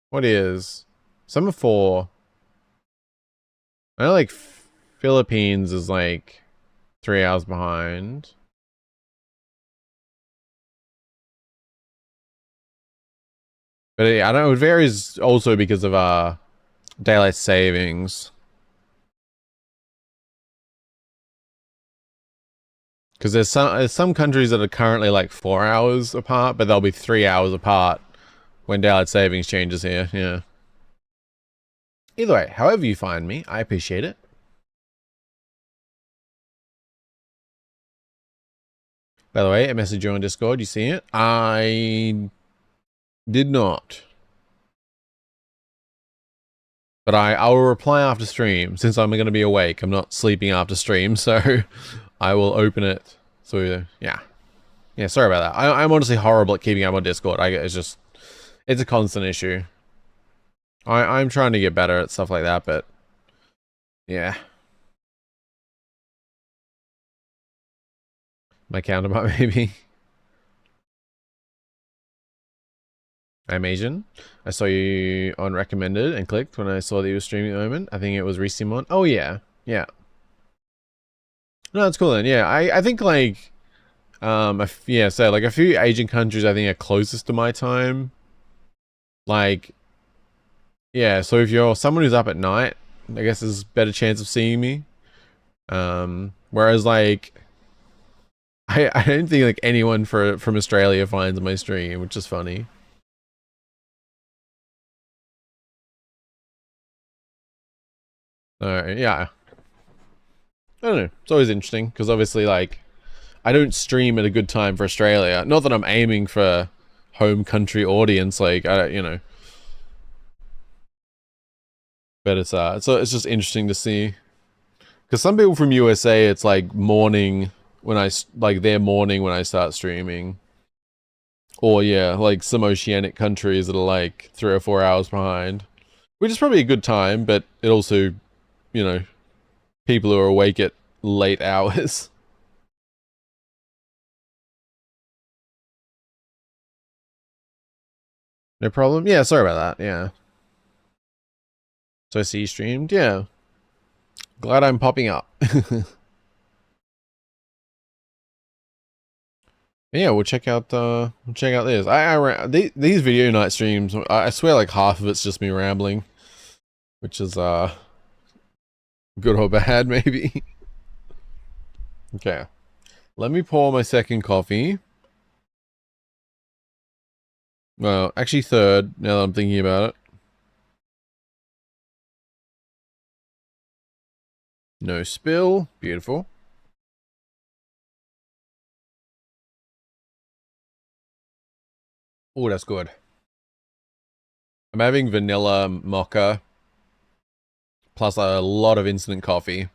what is? Some are 4. I know, like, Philippines is, like, 3 hours behind. But yeah, I don't know, it varies also because of, daylight savings. Because there's some countries that are currently like 4 hours apart, but they'll be 3 hours apart when daylight savings changes here. Yeah. Either way, however you find me, I appreciate it. By the way, I messaged you on Discord. You see it? I did not. But I will reply after stream, since I'm going to be awake. I'm not sleeping after stream, so I will open it. So, yeah. Yeah, sorry about that. I'm honestly horrible at keeping up on Discord. It's a constant issue. I'm trying to get better at stuff like that, but yeah. My counterpart, maybe. I'm Asian. I saw you on recommended and clicked when I saw that you were streaming at the moment. I think it was Recimon. Oh yeah, yeah. No, that's cool then. Yeah, I think like, yeah, so like a few Asian countries I think are closest to my time. Like, yeah, so if you're someone who's up at night, I guess there's a better chance of seeing me. Whereas like, I don't think like anyone from Australia finds my stream, which is funny. Yeah. I don't know. It's always interesting because obviously, like, I don't stream at a good time for Australia. Not that I'm aiming for home country audience, like you know. But it's just interesting to see because some people from USA, it's like morning when their morning when I start streaming, or yeah, like some oceanic countries that are like 3 or 4 hours behind, which is probably a good time, but it also, you know, people who are awake at late hours. No problem. Yeah, sorry about that. Yeah. So I see you streamed. Yeah. Glad I'm popping up. Yeah, we'll check out this. These video night streams, I swear like half of it's just me rambling, which is good or bad maybe. Okay. Let me pour my second coffee. Well, actually third, now that I'm thinking about it. No spill. Beautiful. Oh, that's good. I'm having vanilla mocha plus a lot of instant coffee.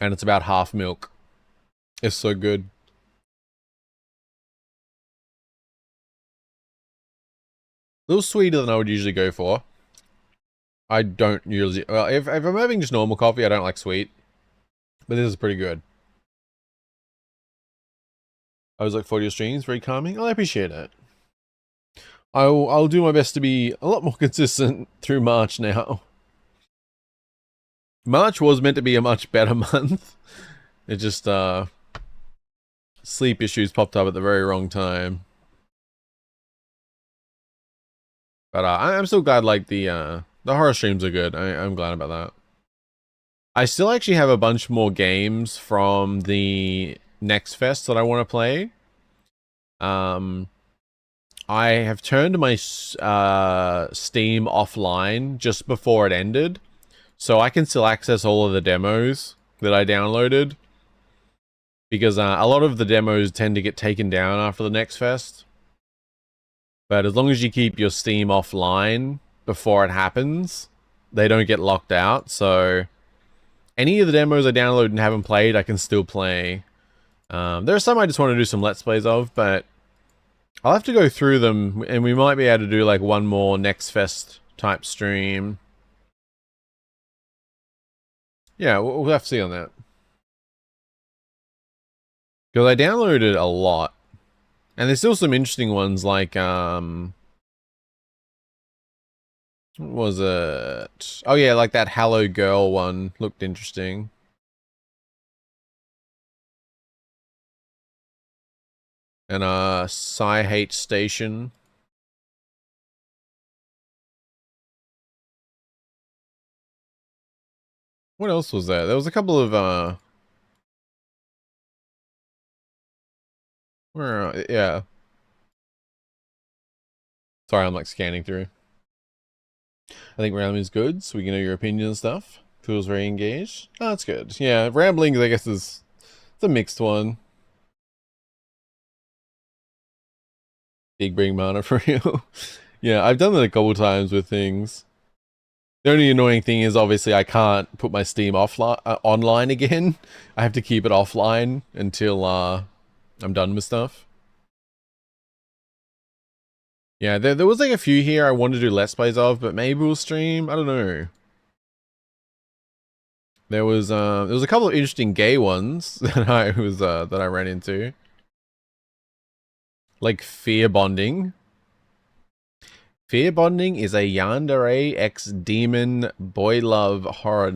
And it's about half milk. It's so good. A little sweeter than I would usually go for. I don't usually... Well, if I'm having just normal coffee, I don't like sweet. But this is pretty good. I was like 40 streams, very calming. Oh, I appreciate it. I'll do my best to be a lot more consistent through March now. March was meant to be a much better month. It just, sleep issues popped up at the very wrong time. But I'm still glad, like, the horror streams are good. I'm glad about that. I still actually have a bunch more games from the next fest that I want to play. I have turned my Steam offline just before it ended, so I can still access all of the demos that I downloaded. Because a lot of the demos tend to get taken down after the next fest. But as long as you keep your Steam offline before it happens, they don't get locked out. So any of the demos I download and haven't played, I can still play. There are some I just want to do some Let's Plays of, but I'll have to go through them, and we might be able to do like one more next fest type stream. Yeah, we'll have to see on that. Because I downloaded a lot. And there's still some interesting ones like, what was it? Oh yeah, like that Hello Girl one looked interesting. And Hate Station. What else was there? There was a couple of yeah. Sorry, I'm like scanning through. I think rambling is good, so we can know your opinion and stuff. Feels very engaged. Oh, that's good. Yeah, rambling, I guess, it's a mixed one. Big bring mana for you. Yeah, I've done that a couple times with things. The only annoying thing is obviously I can't put my Steam offline online again. I have to keep it offline until I'm done with stuff. Yeah, there was like a few here I wanted to do Let's Plays of, but maybe we'll stream. I don't know. There was a couple of interesting gay ones that I ran into. Like fear bonding. Fear bonding is a yandere x demon boy love horror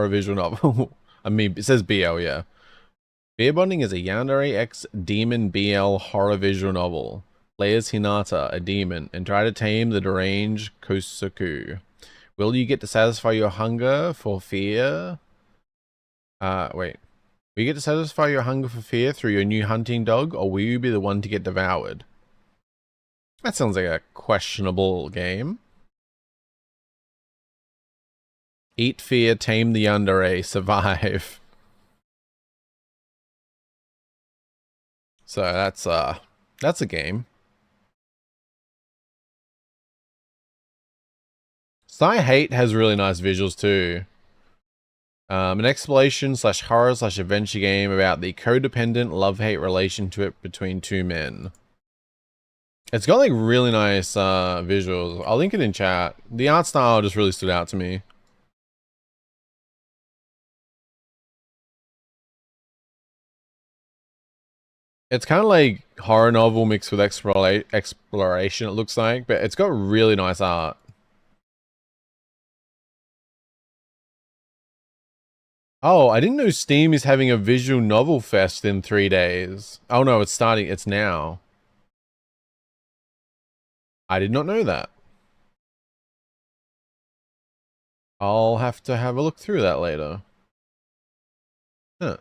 visual novel. I mean, it says BL, yeah. Fear bonding is a yandere x demon BL horror visual novel. Play as Hinata, a demon, and try to tame the deranged Kosuku. Will you get to satisfy your hunger for fear? Wait. Will you get to satisfy your hunger for fear through your new hunting dog, or will you be the one to get devoured? That sounds like a questionable game. Eat fear, tame the yandere, survive. So that's a game. Hate has really nice visuals too. An exploration / horror / adventure game about the codependent love-hate relationship between two men. It's got like really nice visuals. I'll link it in chat. The art style just really stood out to me. It's kind of like horror novel mixed with exploration, it looks like, but it's got really nice art. Oh, I didn't know Steam is having a visual novel fest in 3 days. Oh no, it's starting, it's now. I did not know that. I'll have to have a look through that later. Huh.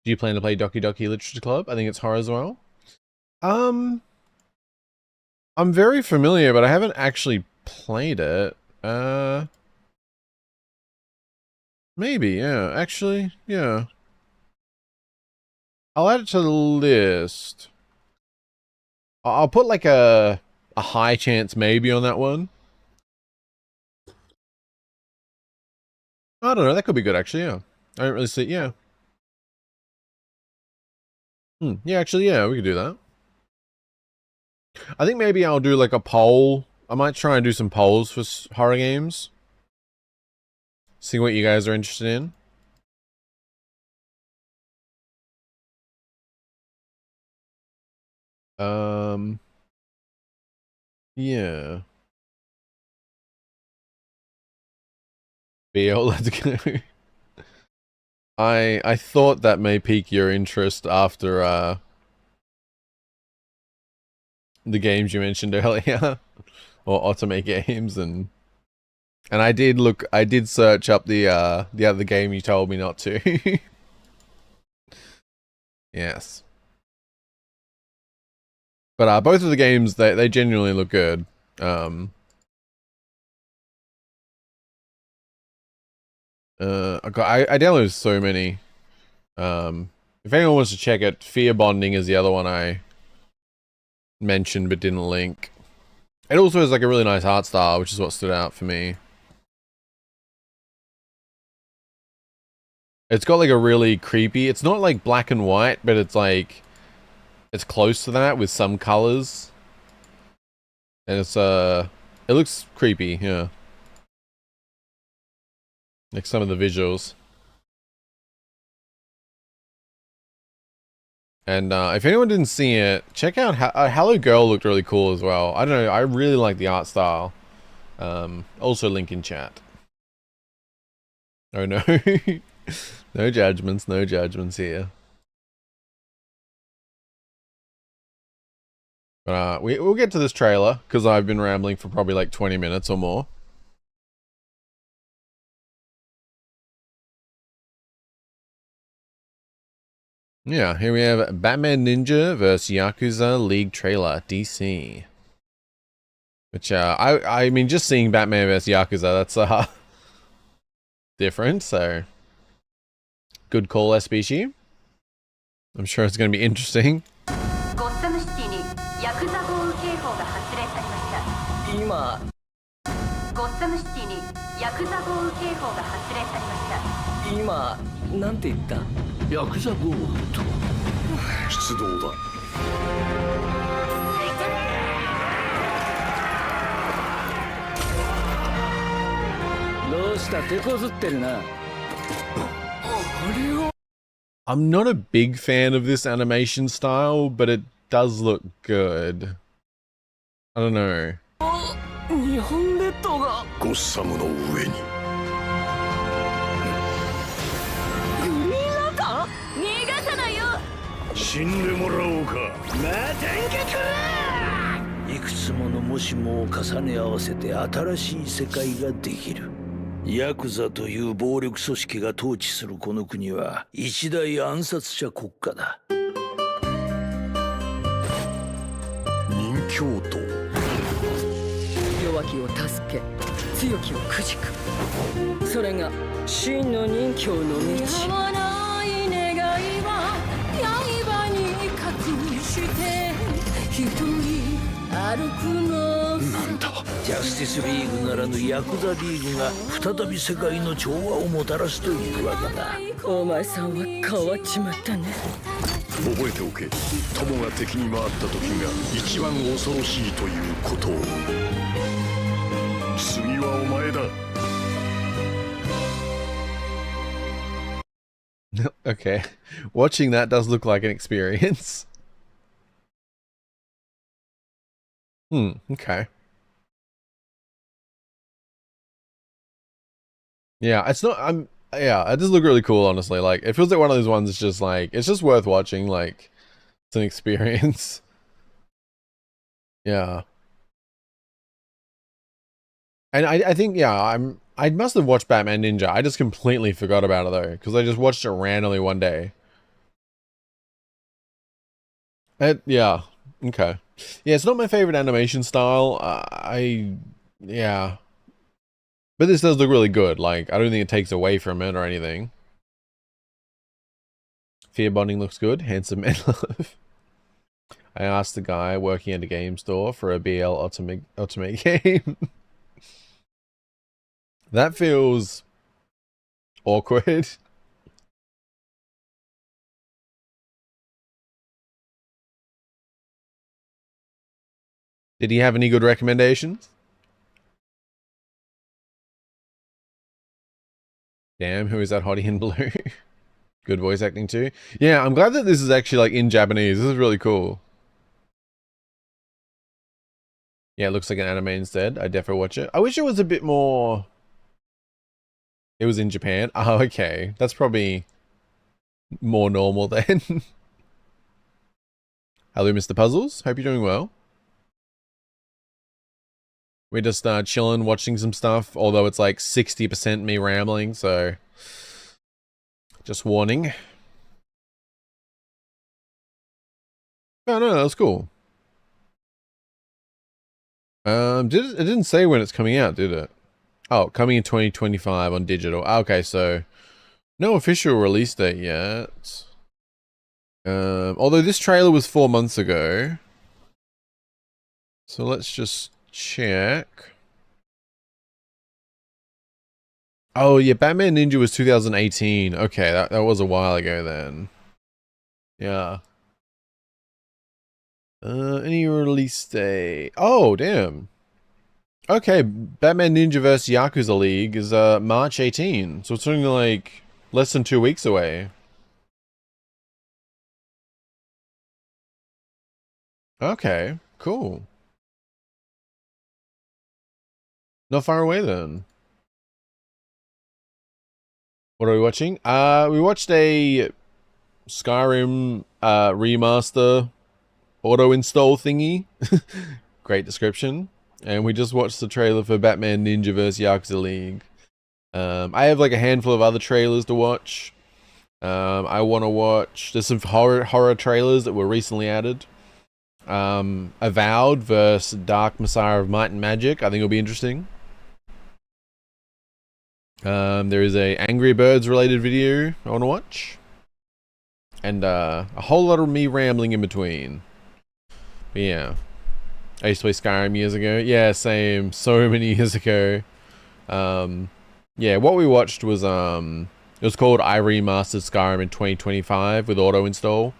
Do you plan to play Doki Doki Literature Club? I think it's horror as well. I'm very familiar, but I haven't actually played it. Maybe, yeah. Actually, yeah. I'll add it to the list. I'll put like a high chance maybe on that one. I don't know, that could be good actually, yeah. I don't really see, yeah. Yeah, actually, yeah, we could do that. I think maybe I'll do like a poll. I might try and do some polls for horror games. See what you guys are interested in. Yeah. BL, let's go. I thought that may pique your interest after the games you mentioned earlier, or Otome games, and I did search up the other game you told me not to. Yes. But both of the games they genuinely look good. I downloaded so many. If anyone wants to check it, Fear Bonding is the other one I mentioned but didn't link. It also has like a really nice art style, which is what stood out for me. It's got like a really creepy, it's not like black and white, but it's like, it's close to that with some colors. And it's it looks creepy, yeah. Like some of the visuals. And if anyone didn't see it, check out Hello Girl looked really cool as well. I don't know, I really like the art style. Also link in chat. Oh no. No judgments here. We'll get to this trailer, because I've been rambling for probably like 20 minutes or more. Yeah, here we have Batman Ninja vs. Yakuza League trailer, DC. Which, I mean, just seeing Batman vs. Yakuza, that's, different, so... Good call, SBG. I'm sure it's going to be interesting. I'm not a big fan of this animation style, but it does look good. I don't know. Yakuza という暴力組織が統治するこの国は一大暗殺者国家だ。人教徒。弱きを助け、強きをくじく。それが真の人教の道。やまない願いは刃に隠して一人歩くの。なんだ。ジャスティスリーグならぬヤクザリーグが再び世界の調和をもたらすというわけだ。お前さんは変わっちまったね。覚えておけ。友が敵に回った時が一番恐ろしいということを。次はお前だ。Okay. Watching that does look like an experience. Okay. Yeah, it's not, yeah, it does look really cool, honestly. Like, it feels like one of those ones that's just like, it's just worth watching, like, it's an experience. Yeah. And I think, yeah, I must have watched Batman Ninja. I just completely forgot about it, though, because I just watched it randomly one day. Yeah, okay. Yeah, it's not my favorite animation style. Yeah. But this does look really good. Like, I don't think it takes away from it or anything. Fear bonding looks good. Handsome man love. I asked the guy working at a game store for a BL Ultimate game. That feels awkward. Did he have any good recommendations? Damn, who is that hottie in blue? Good voice acting too. Yeah, I'm glad that this is actually like in Japanese. This is really cool. Yeah, it looks like an anime instead. I'd definitely watch it. I wish it was a bit more... It was in Japan? Oh, okay. That's probably more normal then. Hello, Mr. Puzzles. Hope you're doing well. We're just chilling, watching some stuff, although it's like 60% me rambling, so just warning. Oh no, that was cool. It didn't say when it's coming out, did it? Oh, coming in 2025 on digital. Okay, so no official release date yet. Although this trailer was 4 months ago. So let's just check. Oh yeah, Batman Ninja was 2018. Okay, that was a while ago then. Yeah. Any release day? Oh, damn. Okay, Batman Ninja vs. Yakuza League is March 18, so it's only like less than 2 weeks away. Okay, cool. Not far away then. What are we watching? We watched a Skyrim remaster auto install thingy. Great description. And we just watched the trailer for Batman Ninja vs. Yakuza League. I have like a handful of other trailers to watch. I want to watch. There's some horror trailers that were recently added. Avowed versus Dark Messiah of Might and Magic. I think it'll be interesting. There is a Angry Birds related video I want to watch. And a whole lot of me rambling in between. But yeah. I used to play Skyrim years ago. Yeah, same. So many years ago. Yeah, what we watched was it was called I Remastered Skyrim in 2025 with auto install.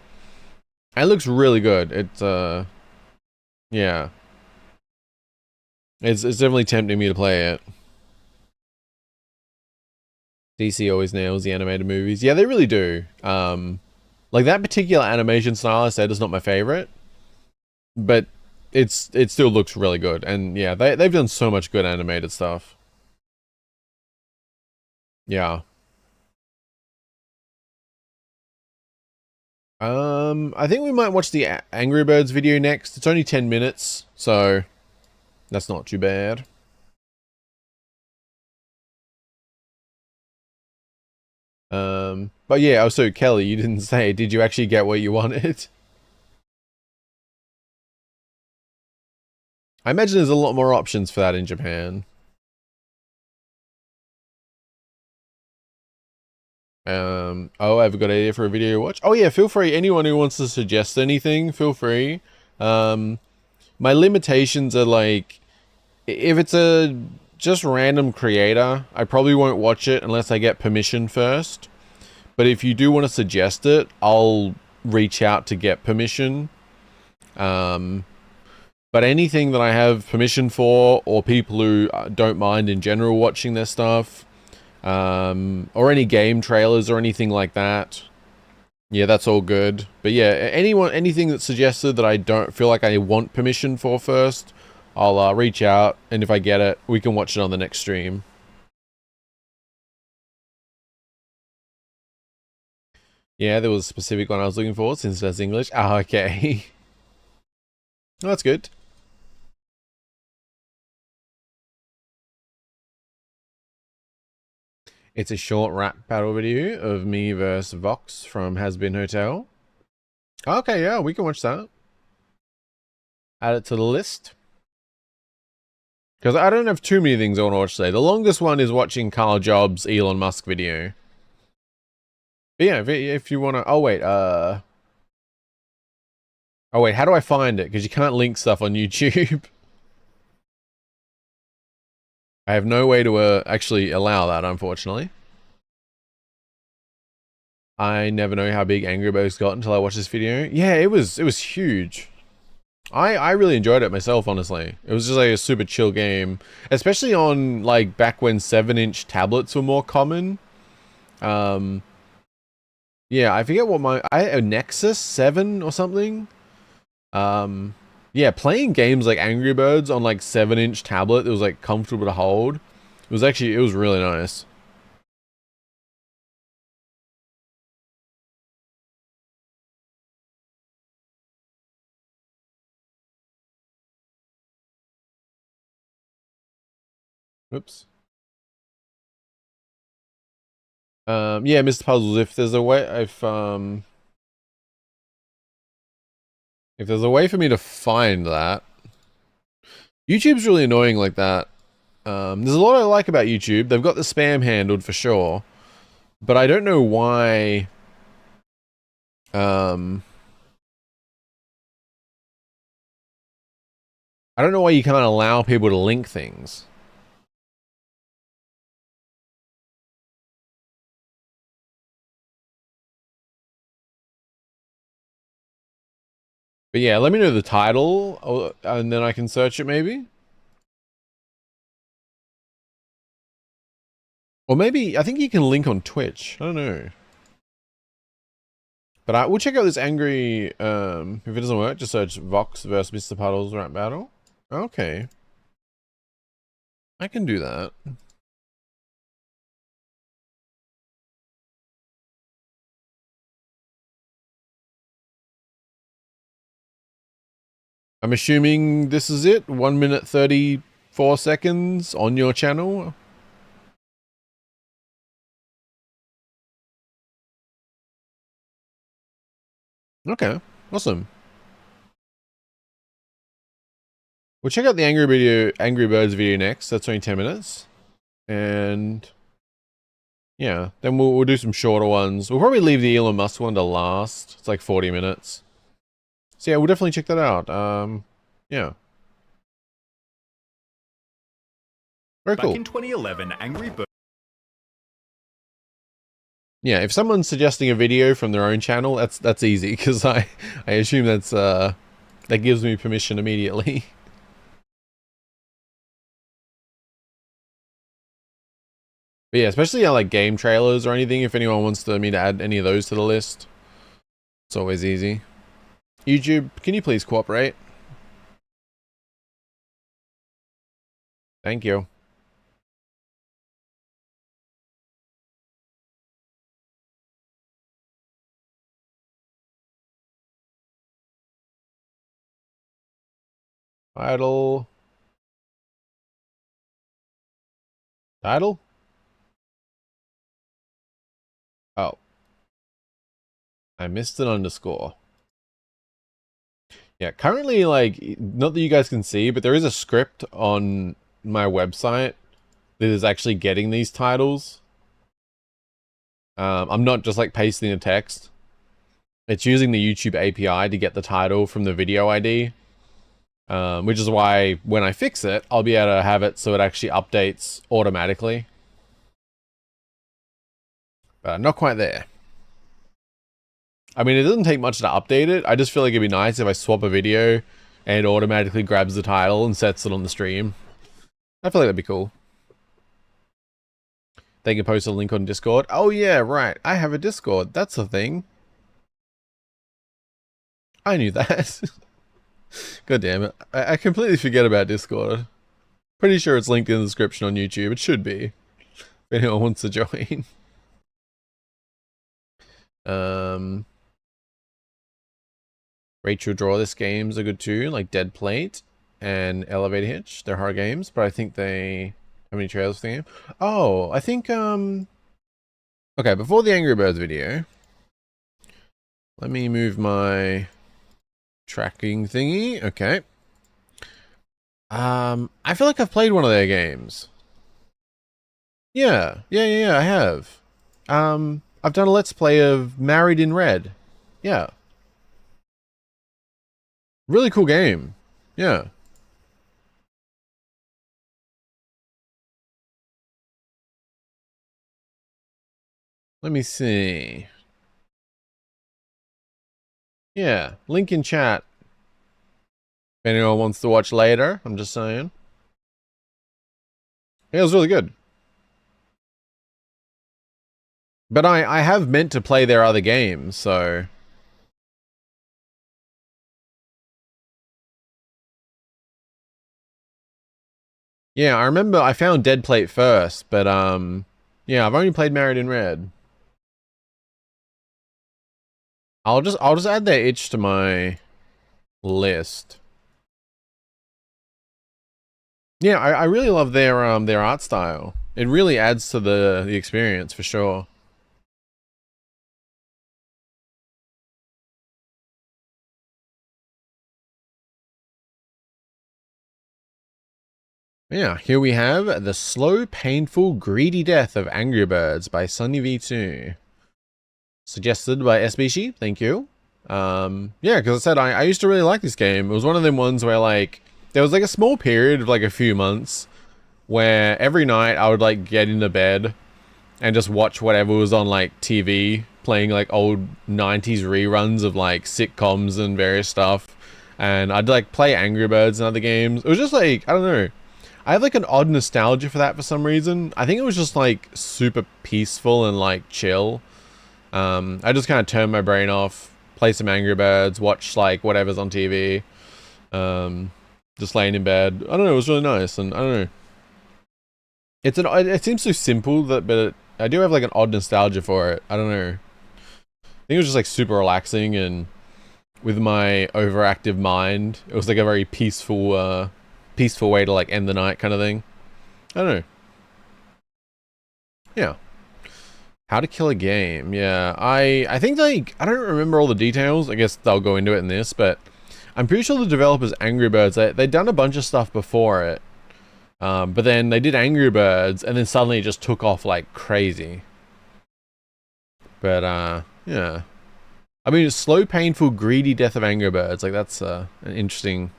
And it looks really good. It's yeah. It's definitely tempting me to play it. DC always nails the animated movies. Yeah, they really do. Like that particular animation style I said is not my favorite, but it still looks really good. And yeah, they've done so much good animated stuff. Yeah. I think we might watch the Angry Birds video next. It's only 10 minutes, so that's not too bad. But yeah, also Kelly, you didn't say, did you actually get what you wanted? I imagine there's a lot more options for that in Japan. Oh, I've got an idea for a video to watch. Oh yeah, feel free. Anyone who wants to suggest anything, feel free. My limitations are like, if it's a just random creator, I probably won't watch it unless I get permission first. But if you do want to suggest it, I'll reach out to get permission. But anything that I have permission for, or people who don't mind in general watching their stuff, or any game trailers or anything like that, yeah, that's all good. But yeah, anything that's suggested that I don't feel like I want permission for first, I'll reach out, and if I get it, we can watch it on the next stream. Yeah, there was a specific one I was looking for since that's English. Oh, okay. Oh, that's good. It's a short rap battle video of me versus Vox from Has Been Hotel. Okay, yeah, we can watch that. Add it to the list. Because I don't have too many things I want to watch today. The longest one is watching Carl Jobs' Elon Musk video. But yeah, if you want to... Oh, wait. Oh, wait. How do I find it? Because you can't link stuff on YouTube. I have no way to actually allow that, unfortunately. I never know how big Angry Birds got until I watched this video. Yeah, it was huge. I really enjoyed it myself, honestly. It was just like a super chill game. Especially on, like, back when 7-inch tablets were more common. Yeah, I forget what a Nexus 7 or something. Yeah, playing games like Angry Birds on, like, 7-inch tablet that was, like, comfortable to hold. It was really nice. Oops. Yeah, Mr. Puzzles, if there's a way, if there's a way for me to find that. YouTube's really annoying like that. There's a lot I like about YouTube. They've got the spam handled for sure. But I don't know why... I don't know why you can't allow people to link things. But yeah, let me know the title, and then I can search it maybe. Or maybe, I think you can link on Twitch. I don't know. But we'll check out this angry, if it doesn't work, just search Vox versus Mr. Puddles rap battle. Okay. I can do that. I'm assuming this is it. 1 minute 34 seconds on your channel. Okay, awesome. We'll check out the Angry Birds video next. That's only 10 minutes. And yeah, then we'll do some shorter ones. We'll probably leave the Elon Musk one to last. It's like 40 minutes. So yeah, we'll definitely check that out. Yeah. Very cool. Back in 2011, Angry Birds. Yeah, if someone's suggesting a video from their own channel, that's easy, because I assume that's that gives me permission immediately. But yeah, especially like game trailers or anything, if anyone wants me to add any of those to the list, it's always easy. YouTube, can you please cooperate? Thank you. Title. Title? Oh. I missed an underscore. Yeah, currently, like, not that you guys can see, but there is a script on my website that is actually getting these titles. I'm not just, like, pasting a text. It's using the YouTube API to get the title from the video ID. Which is why, when I fix it, I'll be able to have it so it actually updates automatically. But I'm not quite there. I mean, it doesn't take much to update it. I just feel like it'd be nice if I swap a video and it automatically grabs the title and sets it on the stream. I feel like that'd be cool. They can post a link on Discord. Oh yeah, right. I have a Discord. That's a thing. I knew that. God damn it. I completely forget about Discord. Pretty sure it's linked in the description on YouTube. It should be. If anyone wants to join. Rachel Draw This games are good too, like Dead Plate and Elevator Hitch. They're horror games, but I think they have any trailers for the game. Oh, I think okay, before the Angry Birds video, let me move my tracking thingy. Okay. I feel like I've played one of their games. Yeah, I have. I've done a Let's Play of Married in Red. Yeah. Really cool game. Yeah. Let me see. Yeah, link in chat. If anyone wants to watch later, I'm just saying. Yeah, it was really good. But I have meant to play their other games, so... Yeah, I remember I found Dead Plate first, but yeah, I've only played Married in Red. I'll just add their itch to my list. Yeah, I really love their art style. It really adds to the experience for sure. Yeah, here we have The Slow, Painful, Greedy Death of Angry Birds by SunnyV2. Suggested by SBC, thank you. Yeah, because I said I used to really like this game. It was one of them ones where, like, there was like a small period of like a few months where every night I would like get into bed and just watch whatever was on like TV, playing like old 90s reruns of like sitcoms and various stuff. and I'd like play Angry Birds and other games. It was just like, I don't know, I have like an odd nostalgia for that for some reason. I think it was just like super peaceful and like chill. I just kind of turned my brain off, play some Angry Birds, watch like whatever's on TV, just laying in bed. I don't know, it was really nice, and I don't know. It seems so simple but I do have like an odd nostalgia for it. I don't know. I think it was just like super relaxing, and with my overactive mind, it was like a very peaceful way to like end the night kind of thing. I don't know. Yeah. How to kill a game. Yeah, I think like, I don't remember all the details. I guess they'll go into it in this, but I'm pretty sure the developers Angry Birds, they'd done a bunch of stuff before it. But then they did Angry Birds, and then suddenly it just took off like crazy. But yeah. I mean, slow, painful, greedy death of Angry Birds. Like, that's an interesting...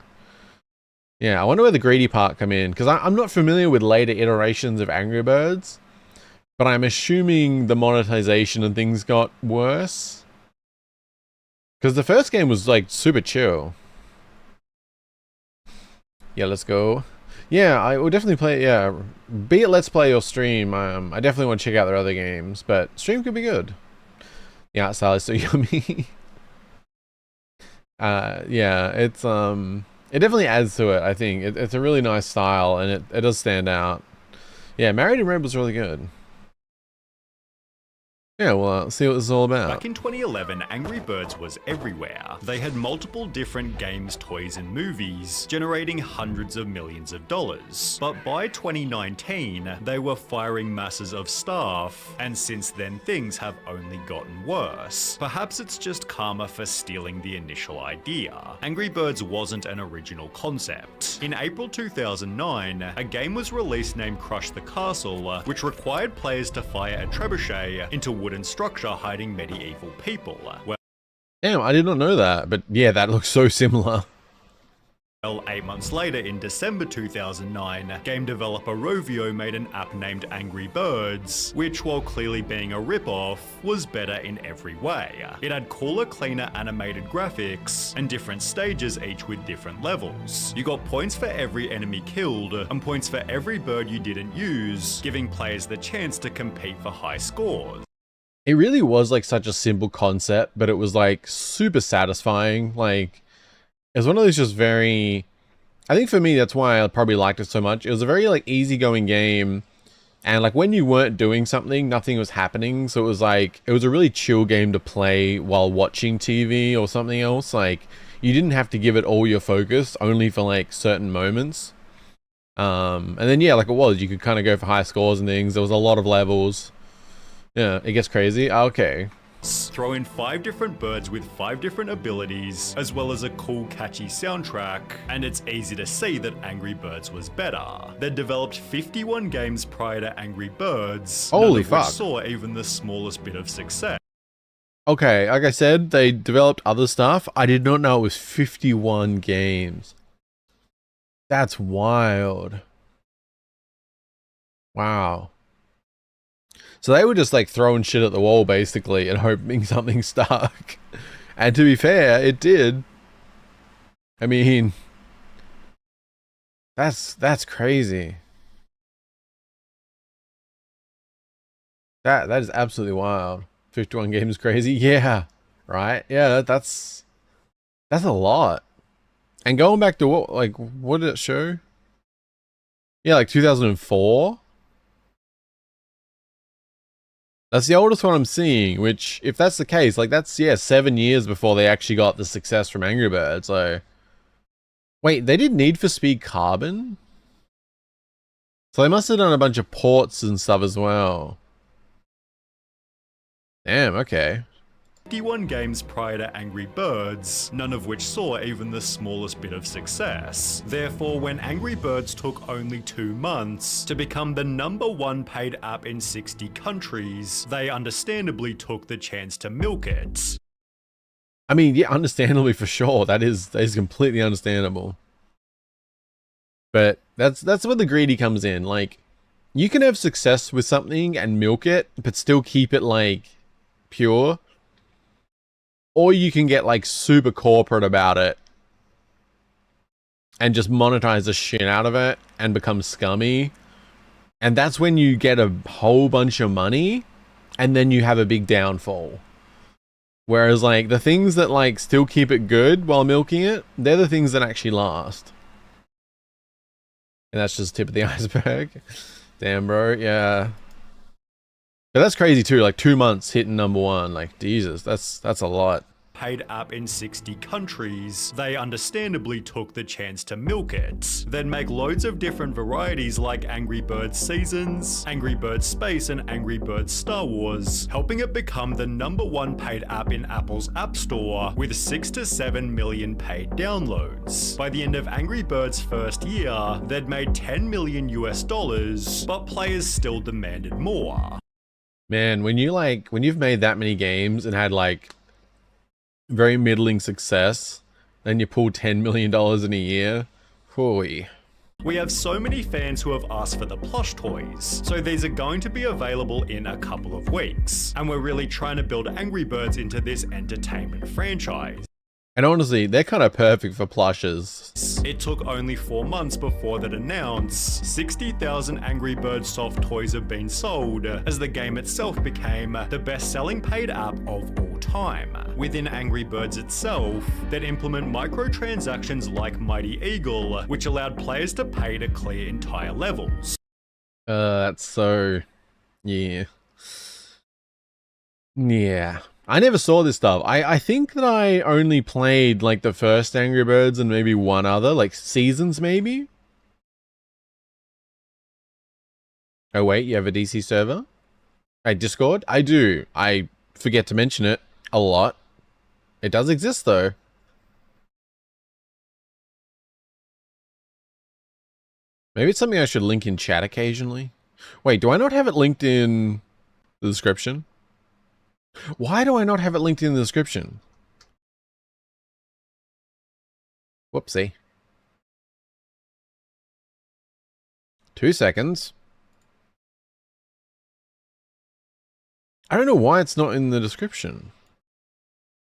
Yeah, I wonder where the greedy part come in, because I'm not familiar with later iterations of Angry Birds, but I'm assuming the monetization and things got worse. Because the first game was like super chill. Yeah, let's go. Yeah, I will definitely play, yeah, be it Let's Play or stream, I definitely want to check out their other games, but stream could be good. Yeah, style is so yummy. Yeah, it's, it definitely adds to it, I think. It's a really nice style, and it does stand out. Yeah, Married in Red was really good. Yeah, well, let's see what this is all about. Back in 2011, Angry Birds was everywhere. They had multiple different games, toys, and movies, generating hundreds of millions of dollars. But by 2019, they were firing masses of staff, and since then things have only gotten worse. Perhaps it's just karma for stealing the initial idea. Angry Birds wasn't an original concept. In April 2009, a game was released named Crush the Castle, which required players to fire a trebuchet into wooden structure hiding medieval people. Damn, I did not know that, but yeah, that looks so similar. Well, 8 months later, in December 2009, game developer Rovio made an app named Angry Birds, which, while clearly being a rip-off, was better in every way. It had cooler, cleaner animated graphics, and different stages, each with different levels. You got points for every enemy killed, and points for every bird you didn't use, giving players the chance to compete for high scores. It really was like such a simple concept, but it was like super satisfying. Like, it was one of those just very, I think for me, that's why I probably liked it so much. It was a very like easygoing game, and like when you weren't doing something, nothing was happening. So it was like, it was a really chill game to play while watching TV or something else. Like, you didn't have to give it all your focus, only for like certain moments. And then yeah, like it was, you could kind of go for high scores and things. There was a lot of levels. Yeah, it gets crazy. Okay. Throw in 5 different birds with 5 different abilities, as well as a cool, catchy soundtrack, and it's easy to see that Angry Birds was better. They developed 51 games prior to Angry Birds, holy none of fuck, which saw even the smallest bit of success. Okay, like I said, they developed other stuff. I did not know it was 51 games. That's wild. Wow. So they were just like throwing shit at the wall basically and hoping something stuck. And to be fair, it did. I mean, that's crazy. That is absolutely wild. 51 games crazy. Yeah. Right? Yeah, that's a lot. And going back to what did it show? Yeah, like 2004. That's the oldest one I'm seeing, which, if that's the case, like, that's, yeah, 7 years before they actually got the success from Angry Birds, so... Wait, they did Need for Speed Carbon? So they must have done a bunch of ports and stuff as well. Damn, okay. 51 games prior to Angry Birds, none of which saw even the smallest bit of success. Therefore, when Angry Birds took only 2 months to become the #1 paid app in 60 countries, they understandably took the chance to milk it. I mean, yeah, understandably for sure. That is completely understandable. But that's where the greedy comes in. Like, you can have success with something and milk it, but still keep it, like, pure. Or you can get like super corporate about it and just monetize the shit out of it and become scummy. And that's when you get a whole bunch of money and then you have a big downfall. Whereas like the things that like still keep it good while milking it, they're the things that actually last. And that's just the tip of the iceberg. Damn, bro. Yeah. But that's crazy too. Like 2 months hitting #1. Like, Jesus, that's a lot. Paid app in 60 countries, they understandably took the chance to milk it, then make loads of different varieties like Angry Birds Seasons, Angry Birds Space, and Angry Birds Star Wars, helping it become the #1 paid app in Apple's App Store with 6 to 7 million paid downloads. By the end of Angry Birds' first year, they'd made $10 million US, but players still demanded more. Man, when you've made that many games and had like very middling success, and you pull $10 million in a year, hooey. We have so many fans who have asked for the plush toys, so these are going to be available in a couple of weeks, and we're really trying to build Angry Birds into this entertainment franchise. And honestly, they're kind of perfect for plushes. It took only 4 months before that announced 60,000 Angry Birds soft toys have been sold, as the game itself became the best-selling paid app of all time. Within Angry Birds itself, that implement microtransactions like Mighty Eagle, which allowed players to pay to clear entire levels. That's so... yeah. Yeah. I never saw this stuff. I think that I only played like the first Angry Birds and maybe one other, like Seasons maybe? Oh wait, you have a DC server? Hey, Discord? I do. I forget to mention it a lot. It does exist though. Maybe it's something I should link in chat occasionally. Wait, do I not have it linked in the description? Why do I not have it linked in the description? Whoopsie. 2 seconds. I don't know why it's not in the description.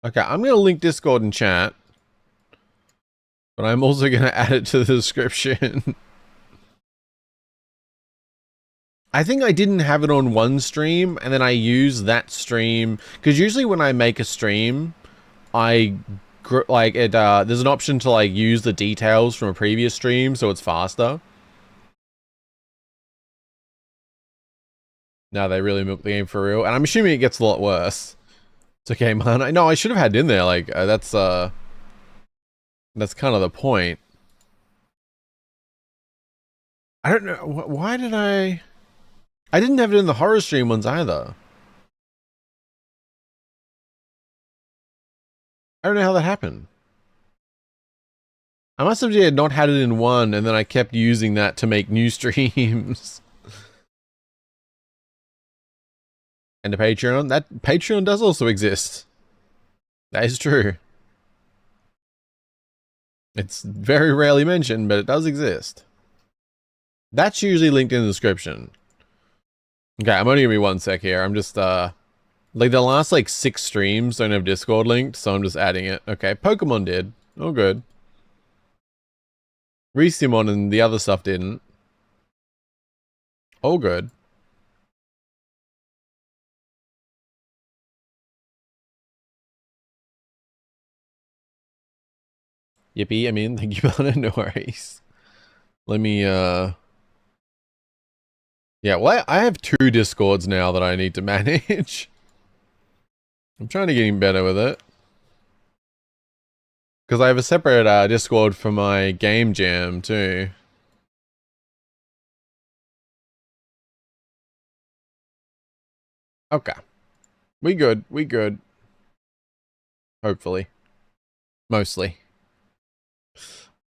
Okay, I'm going to link Discord in chat. But I'm also going to add it to the description. I think I didn't have it on one stream, and then I use that stream, because usually when I make a stream, there's an option to like use the details from a previous stream, so it's faster. Now they really milk the game for real, and I'm assuming it gets a lot worse. It's okay, man. No, I should have had it in there. Like that's kind of the point. I don't know why did I didn't have it in the horror stream ones either. I don't know how that happened. I must have not had it in one, and then I kept using that to make new streams. And the Patreon, that Patreon does also exist. That is true. It's very rarely mentioned, but it does exist. That's usually linked in the description. Okay, I'm only gonna be 1 sec here. I'm just, like the last like 6 streams don't have Discord linked, so I'm just adding it. Okay, Pokemon did. Oh, good. Resimon and the other stuff didn't. Oh, good. Yippee, I mean, thank you, Bana, no worries. Let me, yeah, well, I have 2 Discords now that I need to manage. I'm trying to get even better with it. Because I have a separate Discord for my game jam, too. Okay. We good. We good. Hopefully. Mostly.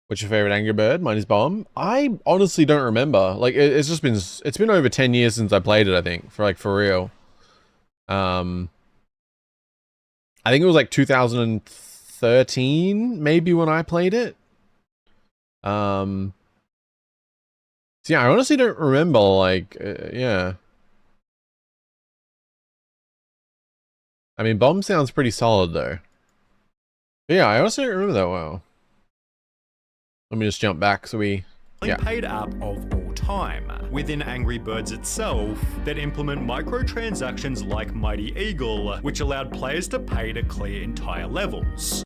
What's your favorite Angry Bird? Mine is Bomb. I honestly don't remember. Like, it's been over 10 years since I played it, I think. For real. I think it was like 2013, maybe, when I played it. So yeah, I honestly don't remember, like, yeah. I mean, Bomb sounds pretty solid, though. But yeah, I honestly don't remember that well. Let me just jump back so we... Yeah. Paid app of all time, within Angry Birds itself, that implement microtransactions like Mighty Eagle, which allowed players to pay to clear entire levels.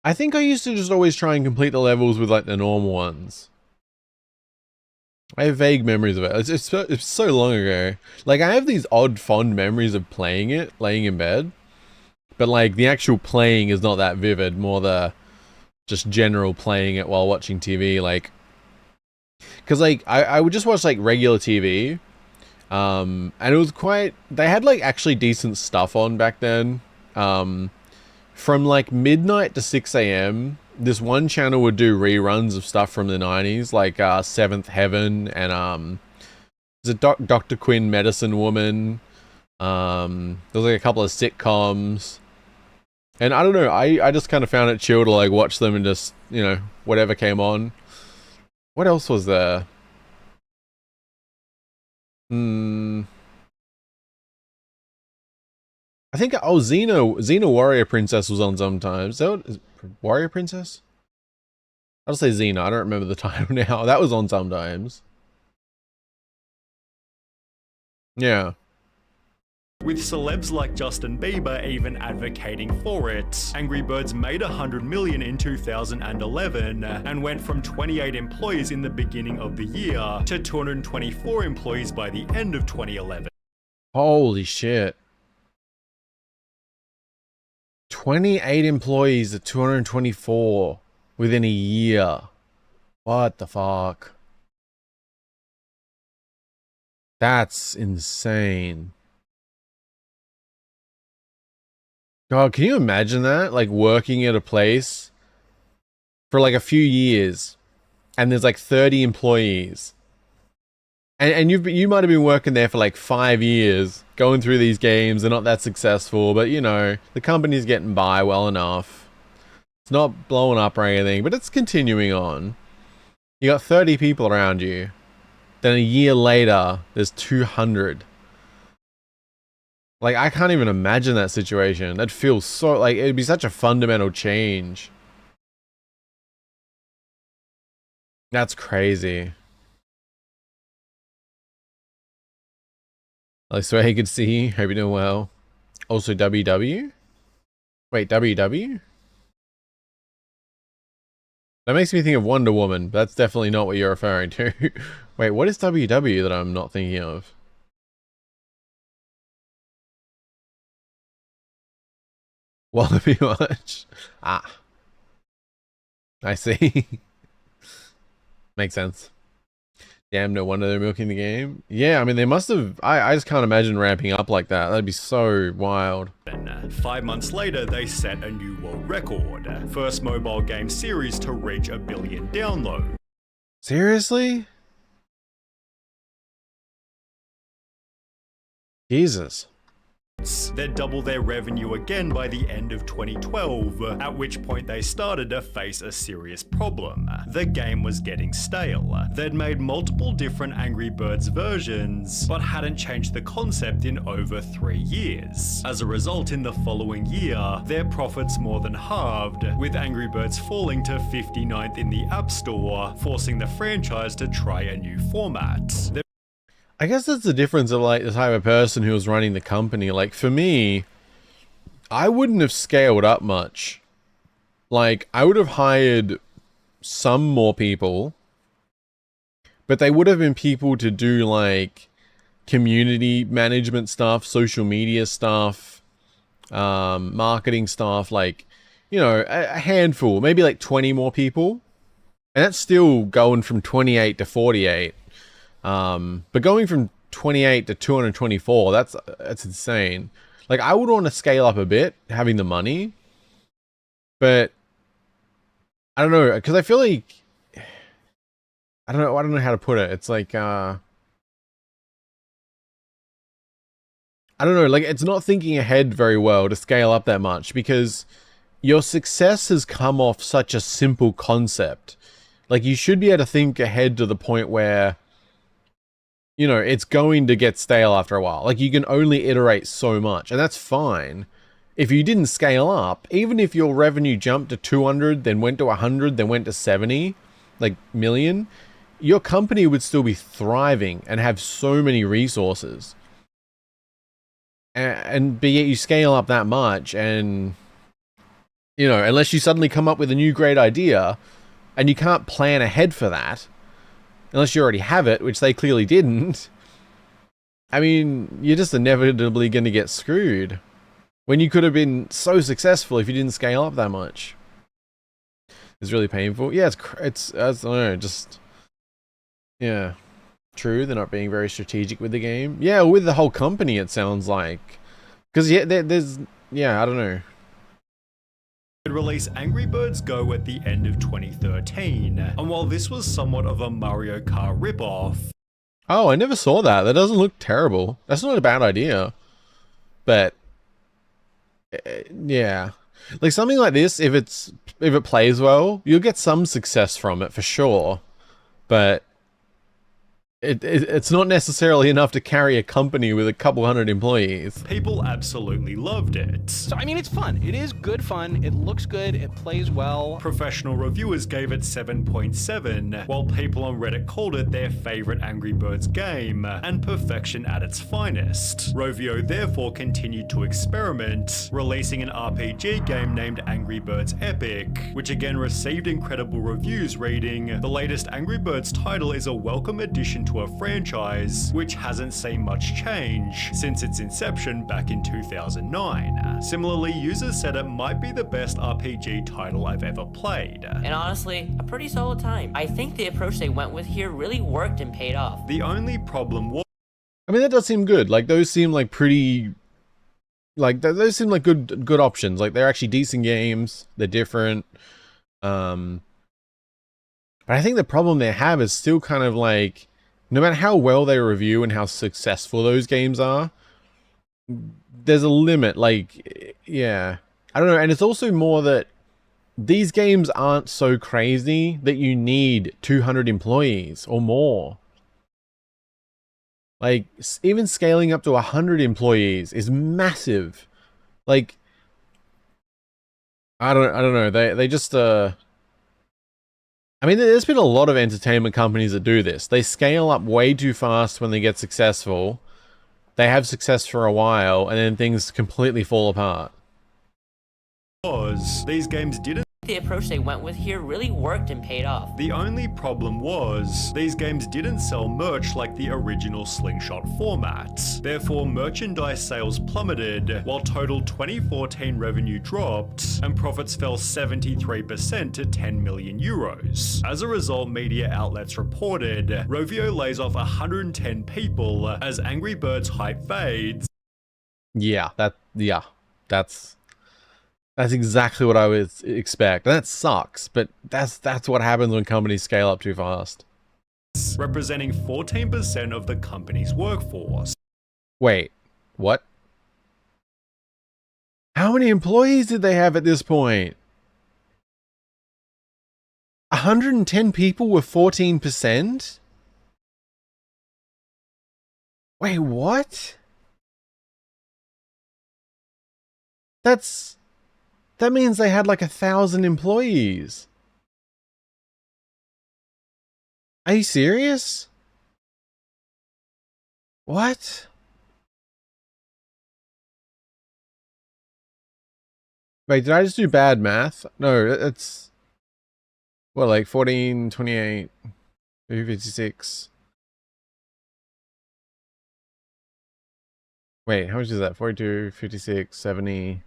I think I used to just always try and complete the levels with like the normal ones. I have vague memories of it. It's so long ago. Like I have these odd fond memories of playing it, laying in bed. But like the actual playing is not that vivid, more the just general playing it while watching TV, like... Because, like, I would just watch, like, regular TV. And it was quite... They had, like, actually decent stuff on back then. From, like, midnight to 6 a.m., this one channel would do reruns of stuff from the 90s. Like, Seventh Heaven and, there's a Dr. Quinn Medicine Woman. There was, like, a couple of sitcoms. And I don't know, I just kind of found it chill to, like, watch them and just, you know, whatever came on. What else was there? I think, oh, Xena Warrior Princess was on sometimes. Warrior Princess? I'll say Xena, I don't remember the title now. That was on sometimes. Yeah. With celebs like Justin Bieber even advocating for it. Angry Birds made $100 million in 2011 and went from 28 employees in the beginning of the year to 224 employees by the end of 2011. Holy shit. 28 employees to 224 within a year. What the fuck? That's insane. God, can you imagine that? Like working at a place for like a few years and there's like 30 employees. And you might have been working there for like 5 years, going through these games. They're not that successful, but you know, the company's getting by well enough. It's not blowing up or anything, but it's continuing on. You got 30 people around you. Then a year later, there's 200. Like, I can't even imagine that situation. That feels so, like, it'd be such a fundamental change. That's crazy. I swear he could see you. Hope you're doing well. Also, WW? Wait, WW? That makes me think of Wonder Woman. That's definitely not what you're referring to. Wait, what is WW that I'm not thinking of? Wallaby Watch. Ah. I see. Makes sense. Damn, no wonder they're milking the game. Yeah, I mean, they must have... I just can't imagine ramping up like that. That'd be so wild. 5 months later, they set a new world record. First mobile game series to reach 1 billion downloads. Seriously? Jesus. They'd double their revenue again by the end of 2012, at which point they started to face a serious problem. The game was getting stale. They'd made multiple different Angry Birds versions, but hadn't changed the concept in over 3 years. As a result, in the following year, their profits more than halved, with Angry Birds falling to 59th in the App Store, forcing the franchise to try a new format. I guess that's the difference of like the type of person who was running the company. Like for me, I wouldn't have scaled up much. Like I would have hired some more people, but they would have been people to do like community management stuff, social media stuff, marketing stuff, like, you know, a handful, maybe like 20 more people. And that's still going from 28 to 48. But going from 28 to 224, that's insane. Like I would want to scale up a bit, having the money, but I don't know, because I feel like I don't know how to put it. It's like I don't know, like it's not thinking ahead very well to scale up that much, because your success has come off such a simple concept. Like you should be able to think ahead to the point where, you know, it's going to get stale after a while. Like you can only iterate so much, and that's fine. If you didn't scale up, even if your revenue jumped to 200, then went to 100, then went to 70, like million, your company would still be thriving and have so many resources. And but yet you scale up that much, and you know, unless you suddenly come up with a new great idea, and you can't plan ahead for that, unless you already have it, which they clearly didn't. I mean, you're just inevitably going to get screwed when you could have been so successful if you didn't scale up that much. It's really painful. Yeah, it's I don't know, just yeah. True, they're not being very strategic with the game. Yeah, with the whole company, it sounds like. Because, yeah, there's... Yeah, I don't know. Release Angry Birds Go at the end of 2013, and while this was somewhat of a Mario Kart ripoff... Oh, I never saw that. That doesn't look terrible. That's not a bad idea. But... yeah. Like, something like this, if it plays well, you'll get some success from it, for sure. But... It's not necessarily enough to carry a company with a couple hundred employees. People absolutely loved it. So, I mean, it's fun. It is good fun. It looks good. It plays well. Professional reviewers gave it 7.7, while people on Reddit called it their favorite Angry Birds game, and perfection at its finest. Rovio therefore continued to experiment, releasing an RPG game named Angry Birds Epic, which again received incredible reviews reading, "The latest Angry Birds title is a welcome addition to a franchise, which hasn't seen much change since its inception back in 2009. Similarly, users said it might be the best RPG title I've ever played. And honestly, a pretty solid time. I think the approach they went with here really worked and paid off. The only problem was... I mean, that does seem good. Like, those seem like pretty... Like, those seem like good options. Like, they're actually decent games. They're different. But I think the problem they have is still kind of like... No matter how well they review and how successful those games are, there's a limit. Like, yeah. I don't know. And it's also more that these games aren't so crazy that you need 200 employees or more. Like, even scaling up to 100 employees is massive. Like, I don't know. They just, I mean, there's been a lot of entertainment companies that do this. They scale up way too fast when they get successful. They have success for a while, and then things completely fall apart. These games didn't... The approach they went with here really worked and paid off. The only problem was, these games didn't sell merch like the original Slingshot format. Therefore, merchandise sales plummeted, while total 2014 revenue dropped, and profits fell 73% to 10 million euros. As a result, media outlets reported, Rovio lays off 110 people as Angry Birds hype fades. Yeah, that's exactly what I would expect. And that sucks, but that's what happens when companies scale up too fast. Representing 14% of the company's workforce. Wait, what? How many employees did they have at this point? 110 people with 14%? Wait, what? That means they had like 1,000 employees. Are you serious? What? Wait, did I just do bad math? No, it's... What, like 14, 28, 56... Wait, how much is that? 42, 56, 70,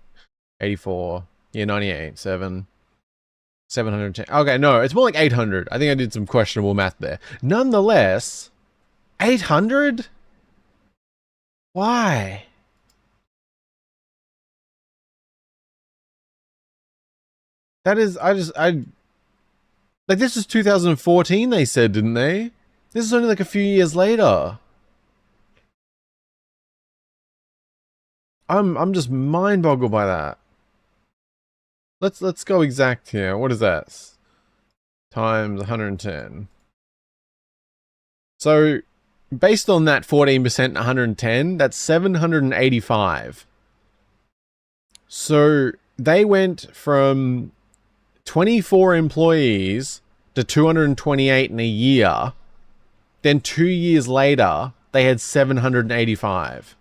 84... Yeah, 98, 710. Okay, no, it's more like 800. I think I did some questionable math there. Nonetheless, 800? Why? That is, like, this is 2014, they said, didn't they? This is only like a few years later. I'm just mind boggled by that. Let's go exact here. What is that? Times 110. So, based on that 14% 110, that's 785. So, they went from 24 employees to 228 in a year. Then 2 years later, they had 785.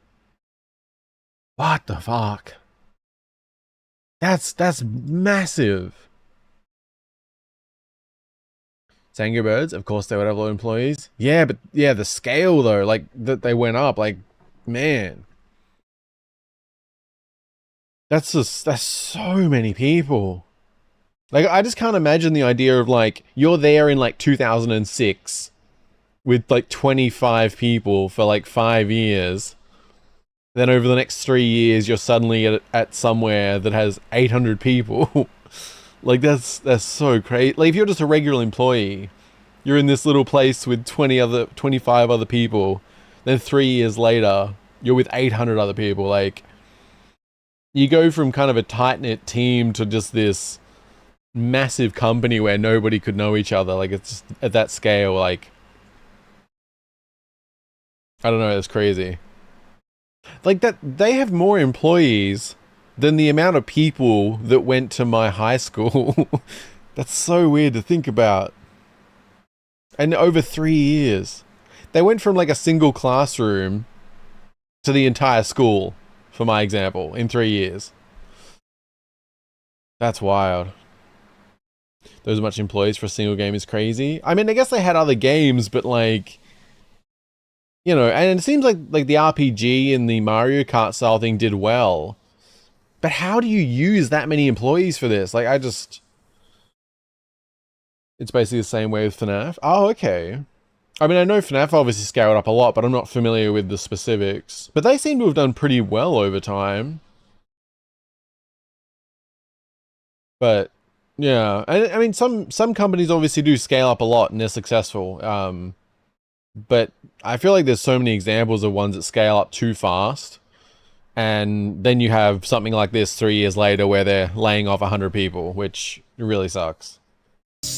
What the fuck? That's massive. Angry Birds, of course they would have low employees. Yeah, but yeah, the scale though, like that they went up, like, man. That's so many people. Like, I just can't imagine the idea of like, you're there in like 2006 with like 25 people for like 5 years. Then over the next 3 years, you're suddenly at somewhere that has 800 people. Like, that's so crazy. Like, if you're just a regular employee, you're in this little place with 25 other people. Then 3 years later, you're with 800 other people. Like, you go from kind of a tight-knit team to just this massive company where nobody could know each other. Like, it's just at that scale, like, I don't know, it's crazy. Like, that they have more employees than the amount of people that went to my high school. That's so weird to think about. And over 3 years. They went from like a single classroom to the entire school, for my example, in 3 years. That's wild. Those much employees for a single game is crazy. I mean, I guess they had other games, but like, you know, and it seems like the RPG and the Mario Kart style thing did well. But how do you use that many employees for this? Like, it's basically the same way with FNAF. Oh, okay. I mean, I know FNAF obviously scaled up a lot, but I'm not familiar with the specifics. But they seem to have done pretty well over time. But, yeah. I mean, some companies obviously do scale up a lot and they're successful. But I feel like there's so many examples of ones that scale up too fast. And then you have something like this 3 years later where they're laying off 100 people, which really sucks.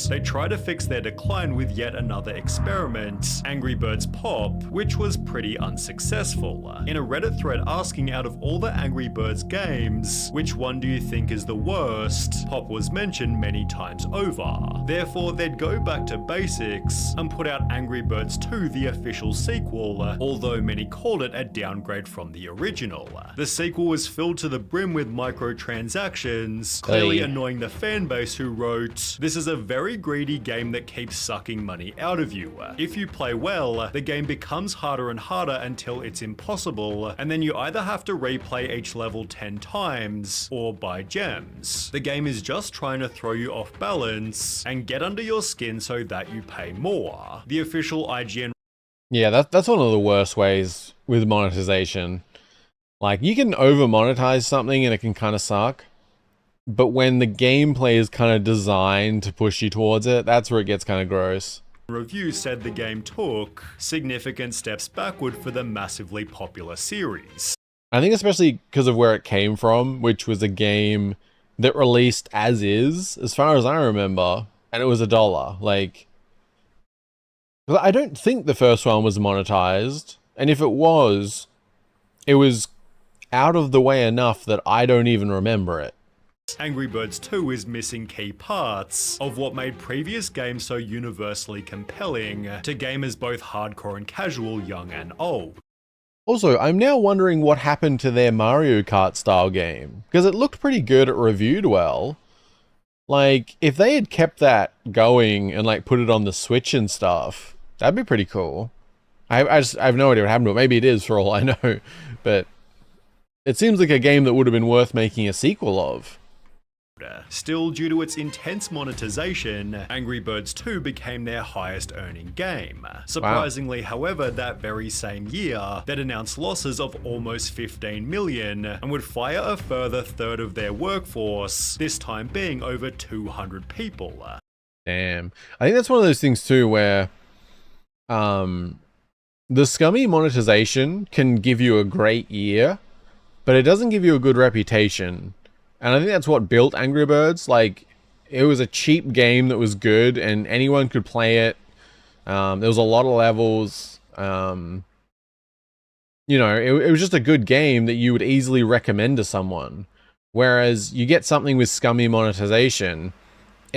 They try to fix their decline with yet another experiment, Angry Birds Pop, which was pretty unsuccessful. In a Reddit thread asking out of all the Angry Birds games, which one do you think is the worst, Pop was mentioned many times over. Therefore, they'd go back to basics and put out Angry Birds 2, the official sequel, although many called it a downgrade from the original. The sequel was filled to the brim with microtransactions, clearly annoying the fanbase who wrote, "This is a very greedy game that keeps sucking money out of you. If you play well, the game becomes harder and harder until it's impossible, and then you either have to replay each level 10 times or buy gems. The game is just trying to throw you off balance and get under your skin so that you pay more." The official IGN. Yeah, that's one of the worst ways with monetization. Like, you can over monetize something and it can kind of suck. But when the gameplay is kind of designed to push you towards it, that's where it gets kind of gross. Review said the game took significant steps backward for the massively popular series. I think especially because of where it came from, which was a game that released as is, as far as I remember, and it was $1. Like, I don't think the first one was monetized, and if it was out of the way enough that I don't even remember it. Angry Birds 2 is missing key parts of what made previous games so universally compelling to gamers both hardcore and casual, young and old. Also, I'm now wondering what happened to their Mario Kart style game, because it looked pretty good, it reviewed well. Like, if they had kept that going and like put it on the Switch and stuff, that'd be pretty cool. I have no idea what happened to it. Maybe it is for all I know, but it seems like a game that would have been worth making a sequel of. Still, due to its intense monetization, Angry Birds 2 became their highest earning game. Surprisingly, however, that very same year, they'd announced losses of almost 15 million and would fire a further third of their workforce, this time being over 200 people. Damn. I think that's one of those things too where the scummy monetization can give you a great year, but it doesn't give you a good reputation. And I think that's what built Angry Birds. Like, it was a cheap game that was good and anyone could play it. There was a lot of levels. You know, it was just a good game that you would easily recommend to someone. Whereas you get something with scummy monetization,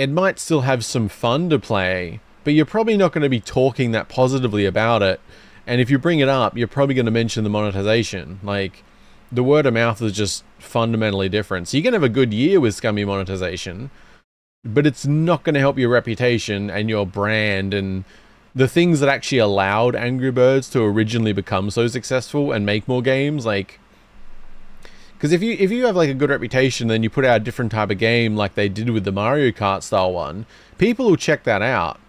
it might still have some fun to play, but you're probably not going to be talking that positively about it. And if you bring it up, you're probably going to mention the monetization. Like, the word of mouth is just fundamentally different. So you can have a good year with scummy monetization, but it's not going to help your reputation and your brand and the things that actually allowed Angry Birds to originally become so successful and make more games. Like, because if you have like a good reputation, then you put out a different type of game like they did with the Mario Kart style one, people will check that out.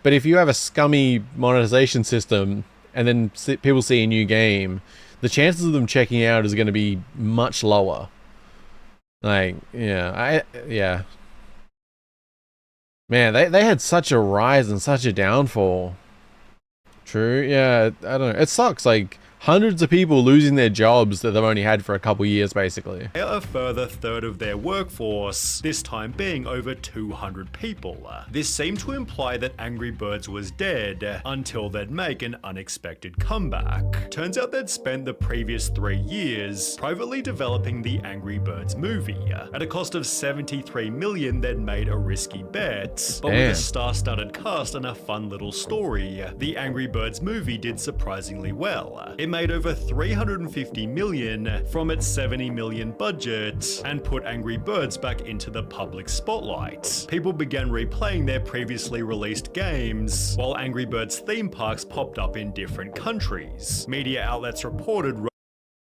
But if you have a scummy monetization system and then people see a new game, the chances of them checking out is going to be much lower. Like, yeah, Man, they had such a rise and such a downfall. True, yeah, I don't know. It sucks, like, hundreds of people losing their jobs that they've only had for a couple years, basically. A further third of their workforce, this time being over 200 people. This seemed to imply that Angry Birds was dead until they'd make an unexpected comeback. Turns out they'd spent the previous 3 years privately developing the Angry Birds movie. At a cost of $73 million, they'd made a risky bet, but with a star-studded cast and a fun little story, the Angry Birds movie did surprisingly well. It made over $350 million from its $70 million budget and put Angry Birds back into the public spotlight. People began replaying their previously released games, while Angry Birds theme parks popped up in different countries. Media outlets reported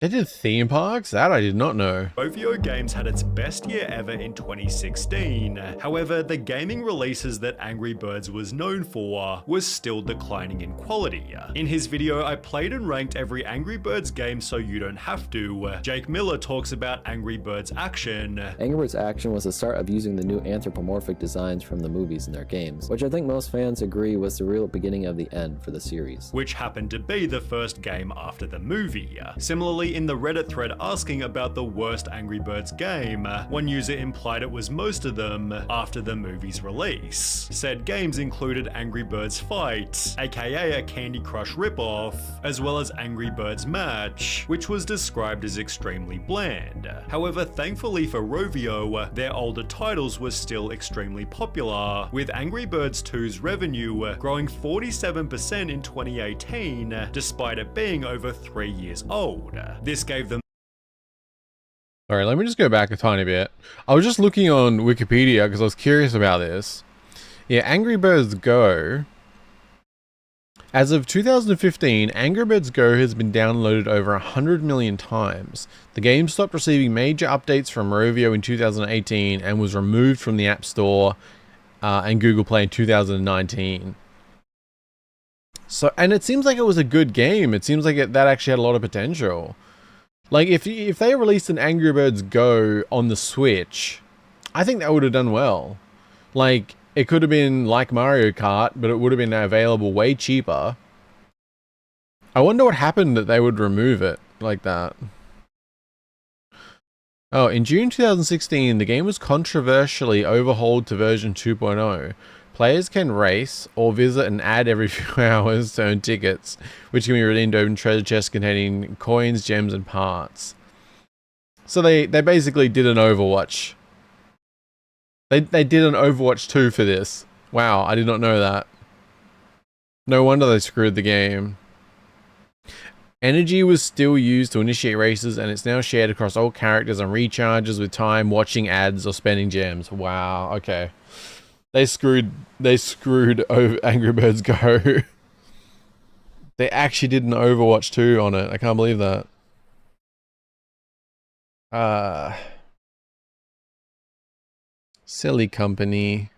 They did theme parks? That I did not know. Rovio Games had its best year ever in 2016. However, the gaming releases that Angry Birds was known for was still declining in quality. In his video, I played and ranked every Angry Birds game so you don't have to, Jake Miller talks about Angry Birds Action. Angry Birds Action was the start of using the new anthropomorphic designs from the movies in their games, which I think most fans agree was the real beginning of the end for the series. Which happened to be the first game after the movie. Similarly, in the Reddit thread asking about the worst Angry Birds game, one user implied it was most of them after the movie's release. Said games included Angry Birds Fight, aka a Candy Crush ripoff, as well as Angry Birds Match, which was described as extremely bland. However, thankfully for Rovio, their older titles were still extremely popular, with Angry Birds 2's revenue growing 47% in 2018, despite it being over 3 years old. This gave them. Alright, let me just go back a tiny bit. I was just looking on Wikipedia because I was curious about this. Yeah, Angry Birds Go. As of 2015, Angry Birds Go has been downloaded over 100 million times. The game stopped receiving major updates from Rovio in 2018 and was removed from the App Store and Google Play in 2019. So, and it seems like it was a good game. It seems like that actually had a lot of potential. Like, if they released an Angry Birds Go on the Switch, I think that would have done well. Like, it could have been like Mario Kart, but it would have been available way cheaper. I wonder what happened that they would remove it like that. Oh, in June 2016, the game was controversially overhauled to version 2.0. Players can race or visit an ad every few hours to earn tickets, which can be redeemed to open treasure chests containing coins, gems, and parts. So they basically did an Overwatch. They did an Overwatch 2 for this. Wow, I did not know that. No wonder they screwed the game. Energy was still used to initiate races, and it's now shared across all characters and recharges with time, watching ads, or spending gems. Wow, okay. They screwed over Angry Birds Go. They actually did an Overwatch 2 on it. I can't believe that. Silly company.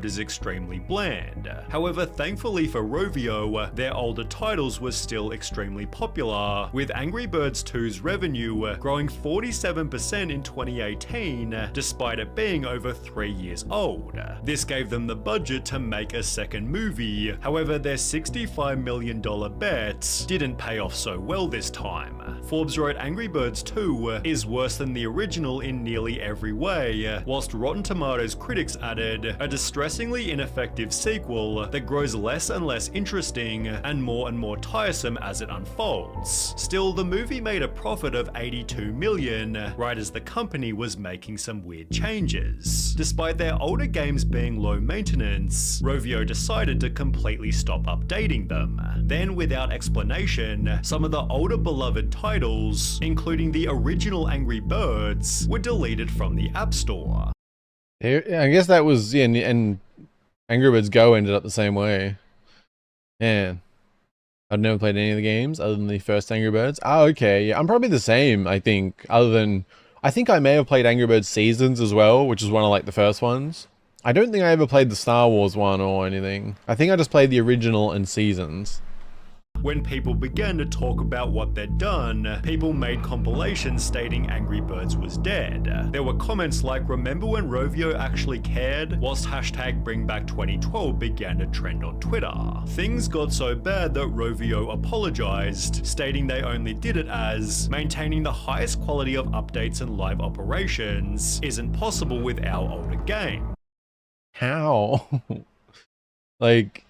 Is extremely bland. However, thankfully for Rovio, their older titles were still extremely popular, with Angry Birds 2's revenue growing 47% in 2018, despite it being over 3 years old. This gave them the budget to make a second movie. However, their $65 million bet didn't pay off so well this time. Forbes wrote Angry Birds 2 is worse than the original in nearly every way, whilst Rotten Tomatoes critics added, a distressingly ineffective sequel that grows less and less interesting and more tiresome as it unfolds. Still, the movie made a profit of $82 million, right as the company was making some weird changes. Despite their older games being low maintenance, Rovio decided to completely stop updating them. Then, without explanation, some of the older beloved titles, including the original Angry Birds, were deleted from the App Store. I guess that was, yeah, and Angry Birds Go ended up the same way. Man, I've never played any of the games other than the first Angry Birds. Oh, okay, yeah, I'm probably the same, I think, other than, I think I may have played Angry Birds Seasons as well, which is one of like the first ones. I don't think I ever played the Star Wars one or anything. I think I just played the original and Seasons. When people began to talk about what they'd done, people made compilations stating Angry Birds was dead. There were comments like, "Remember when Rovio actually cared?" whilst hashtag BringBack2012 began to trend on Twitter. Things got so bad that Rovio apologized, stating they only did it as maintaining the highest quality of updates and live operations isn't possible with our older game. How? Like...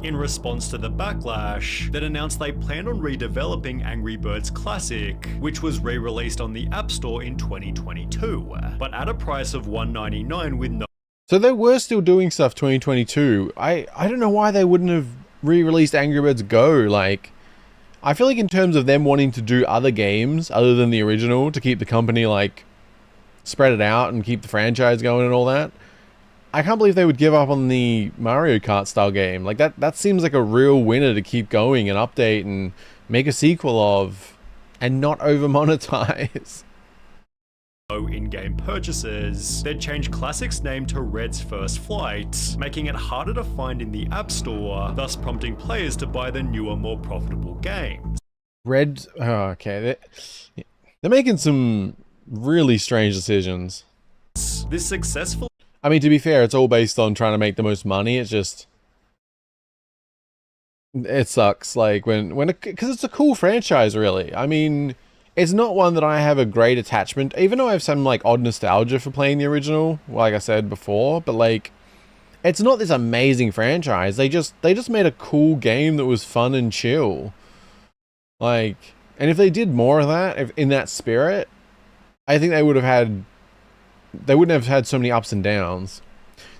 In response to the backlash that announced they planned on redeveloping Angry Birds Classic, which was re-released on the App Store in 2022, but at a price of $1.99 with no... So they were still doing stuff 2022. I don't know why they wouldn't have re-released Angry Birds Go. Like, I feel like in terms of them wanting to do other games other than the original to keep the company, like, spread it out and keep the franchise going and all that, I can't believe they would give up on the Mario Kart style game. Like that seems like a real winner to keep going and update and make a sequel of and not over monetize. In-game purchases, they'd changed Classic's name to Red's First Flight, making it harder to find in the App Store, thus prompting players to buy the newer, more profitable games. Red, oh, okay, they're making some really strange decisions. This successful... I mean, to be fair, it's all based on trying to make the most money. It's just, it sucks. Like because it's a cool franchise, really. I mean, it's not one that I have a great attachment, even though I have some like odd nostalgia for playing the original, like I said before. But like, it's not this amazing franchise. They just made a cool game that was fun and chill. Like, and if they did more of that, in that spirit, I think they would have had. They wouldn't have had so many ups and downs.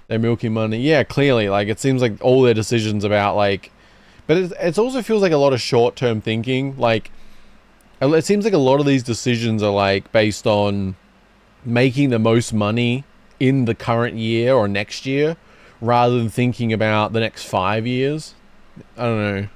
They're milking money. Yeah, clearly. Like, it seems like all their decisions about, like... But it also feels like a lot of short-term thinking. Like, it seems like a lot of these decisions are, like, based on making the most money in the current year or next year, rather than thinking about the next 5 years. I don't know.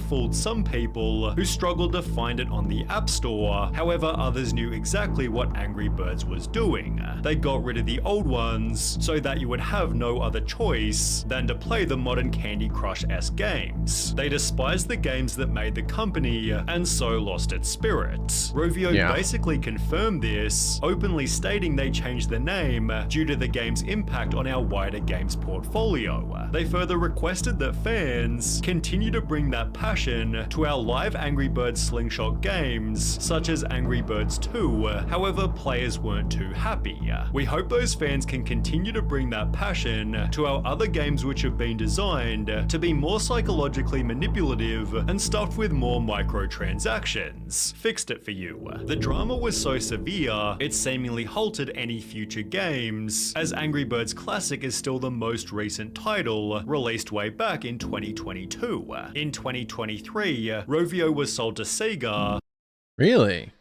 Fooled some people who struggled to find it on the App Store. However, others knew exactly what Angry Birds was doing. They got rid of the old ones so that you would have no other choice than to play the modern Candy Crush-esque games. They despised the games that made the company and so lost its spirit. Rovio basically confirmed this, openly stating they changed the name due to the game's impact on our wider games portfolio. They further requested that fans continue to bring that passion to our live Angry Birds Slingshot games, such as Angry Birds 2, however players weren't too happy. We hope those fans can continue to bring that passion to our other games which have been designed to be more psychologically manipulative and stuffed with more microtransactions. Fixed it for you. The drama was so severe, it seemingly halted any future games, as Angry Birds Classic is still the most recent title, released way back in 2022. In 2023, Rovio was sold to Sega. Really?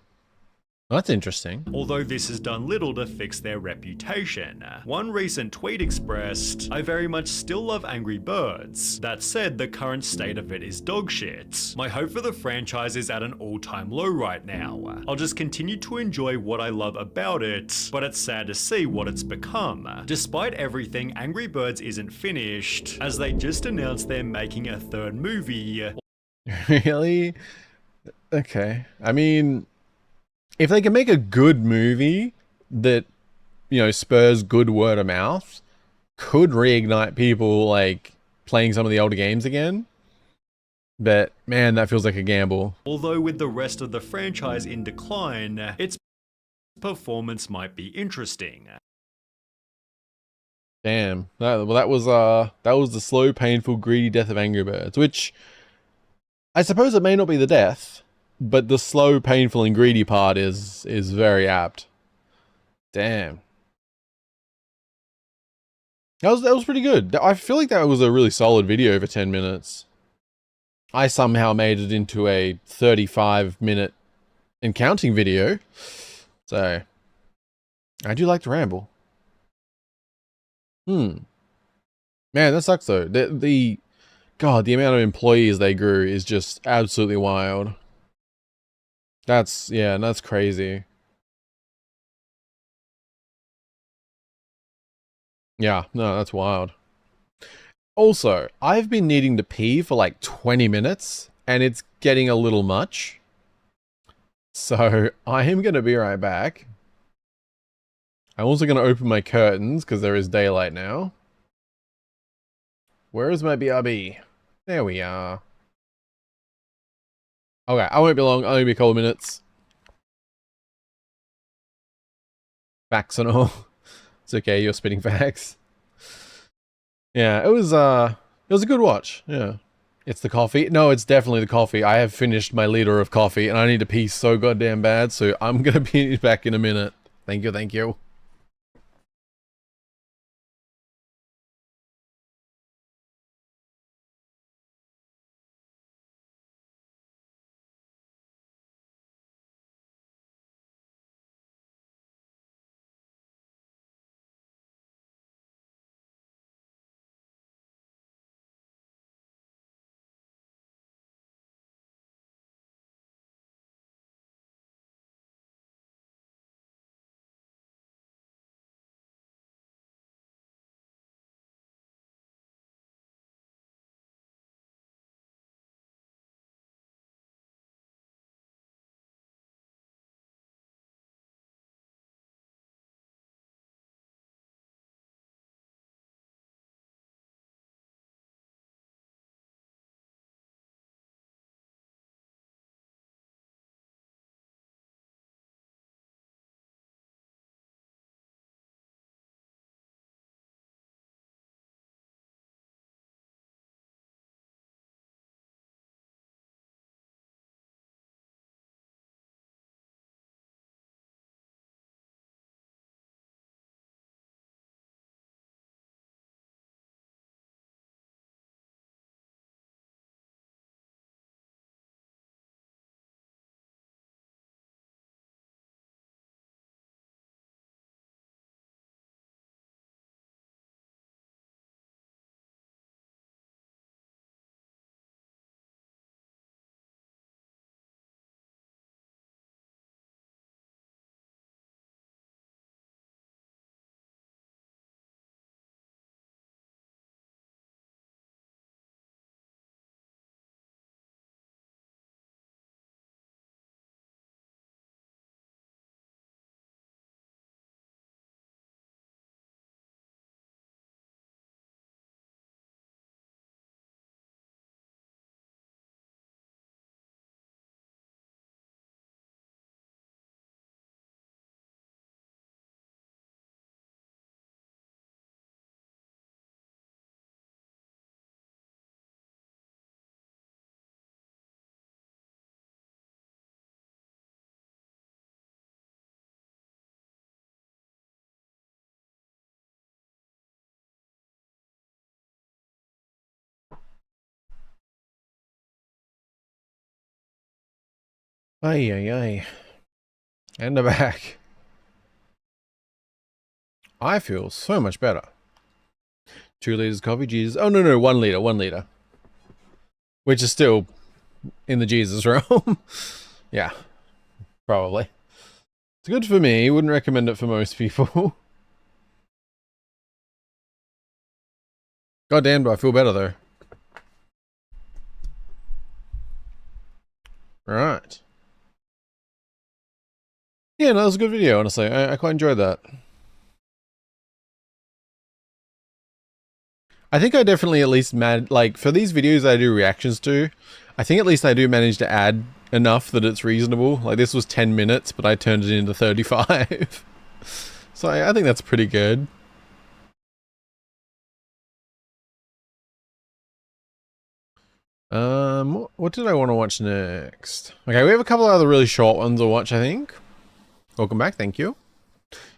Well, that's interesting. Although this has done little to fix their reputation. One recent tweet expressed, "I very much still love Angry Birds. That said, the current state of it is dog shit. My hope for the franchise is at an all-time low right now. I'll just continue to enjoy what I love about it, but it's sad to see what it's become. Despite everything, Angry Birds isn't finished, as they just announced they're making a third movie." Really? Okay. I mean, if they can make a good movie that, you know, spurs good word of mouth, could reignite people, like, playing some of the older games again. But, man, that feels like a gamble. Although with the rest of the franchise in decline, its performance might be interesting. Damn. That was the slow, painful, greedy death of Angry Birds, which I suppose it may not be the death, but the slow, painful, and greedy part is very apt. Damn. That was pretty good. I feel like that was a really solid video over 10 minutes. I somehow made it into a 35-minute and counting video. So, I do like to ramble. Man, that sucks though. God, the amount of employees they grew is just absolutely wild. That's crazy. Yeah, no, that's wild. Also, I've been needing to pee for like 20 minutes, and it's getting a little much. So, I am going to be right back. I'm also going to open my curtains, because there is daylight now. Where is my BRB? There we are. Okay, I won't be long, only be a couple of minutes. Facts and all. It's okay, you're spitting facts. Yeah, it was a good watch. Yeah. It's the coffee. No, it's definitely the coffee. I have finished my liter of coffee and I need to pee so goddamn bad, so I'm gonna be back in a minute. Thank you, thank you. Ay, ay, ay. And I'm back. I feel so much better. 2 liters of coffee, Jesus. Oh, no, 1 liter, 1 liter. Which is still in the Jesus realm. Yeah, probably. It's good for me. Wouldn't recommend it for most people. God damn, do I feel better though. Right. Yeah, no, that was a good video, honestly. I quite enjoyed that. I think I definitely at least like, for these videos I do reactions to, I think at least I do manage to add enough that it's reasonable. Like, this was 10 minutes, but I turned it into 35. So I think that's pretty good. What did I want to watch next? Okay, we have a couple of other really short ones to watch, I think. Welcome back, thank you.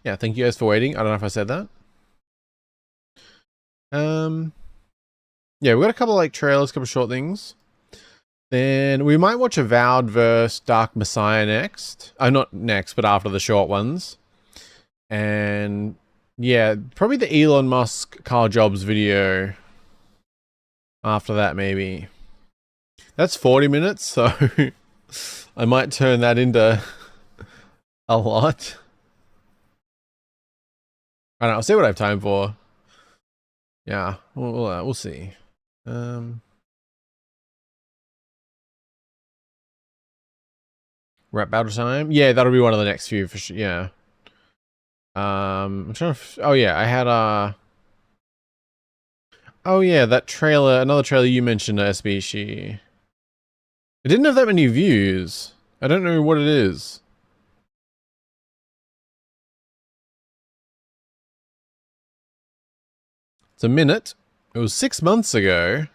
Yeah, thank you guys for waiting. I don't know if I said that. Yeah, we got a couple of, like, trailers, a couple of short things. Then we might watch Avowed versus Dark Messiah next. Not next, but after the short ones. And yeah, probably the Elon Musk Carl Jobs video after that, maybe. That's 40 minutes, so I might turn that into a lot. I don't know, I'll see what I have time for. Yeah, we'll see. Rap battle time? Yeah, that'll be one of the next few for sure. Yeah. I'm trying to. Oh yeah, I had oh yeah, that trailer. Another trailer you mentioned, SBC. It didn't have that many views. I don't know what it is. It's a minute. It was 6 months ago,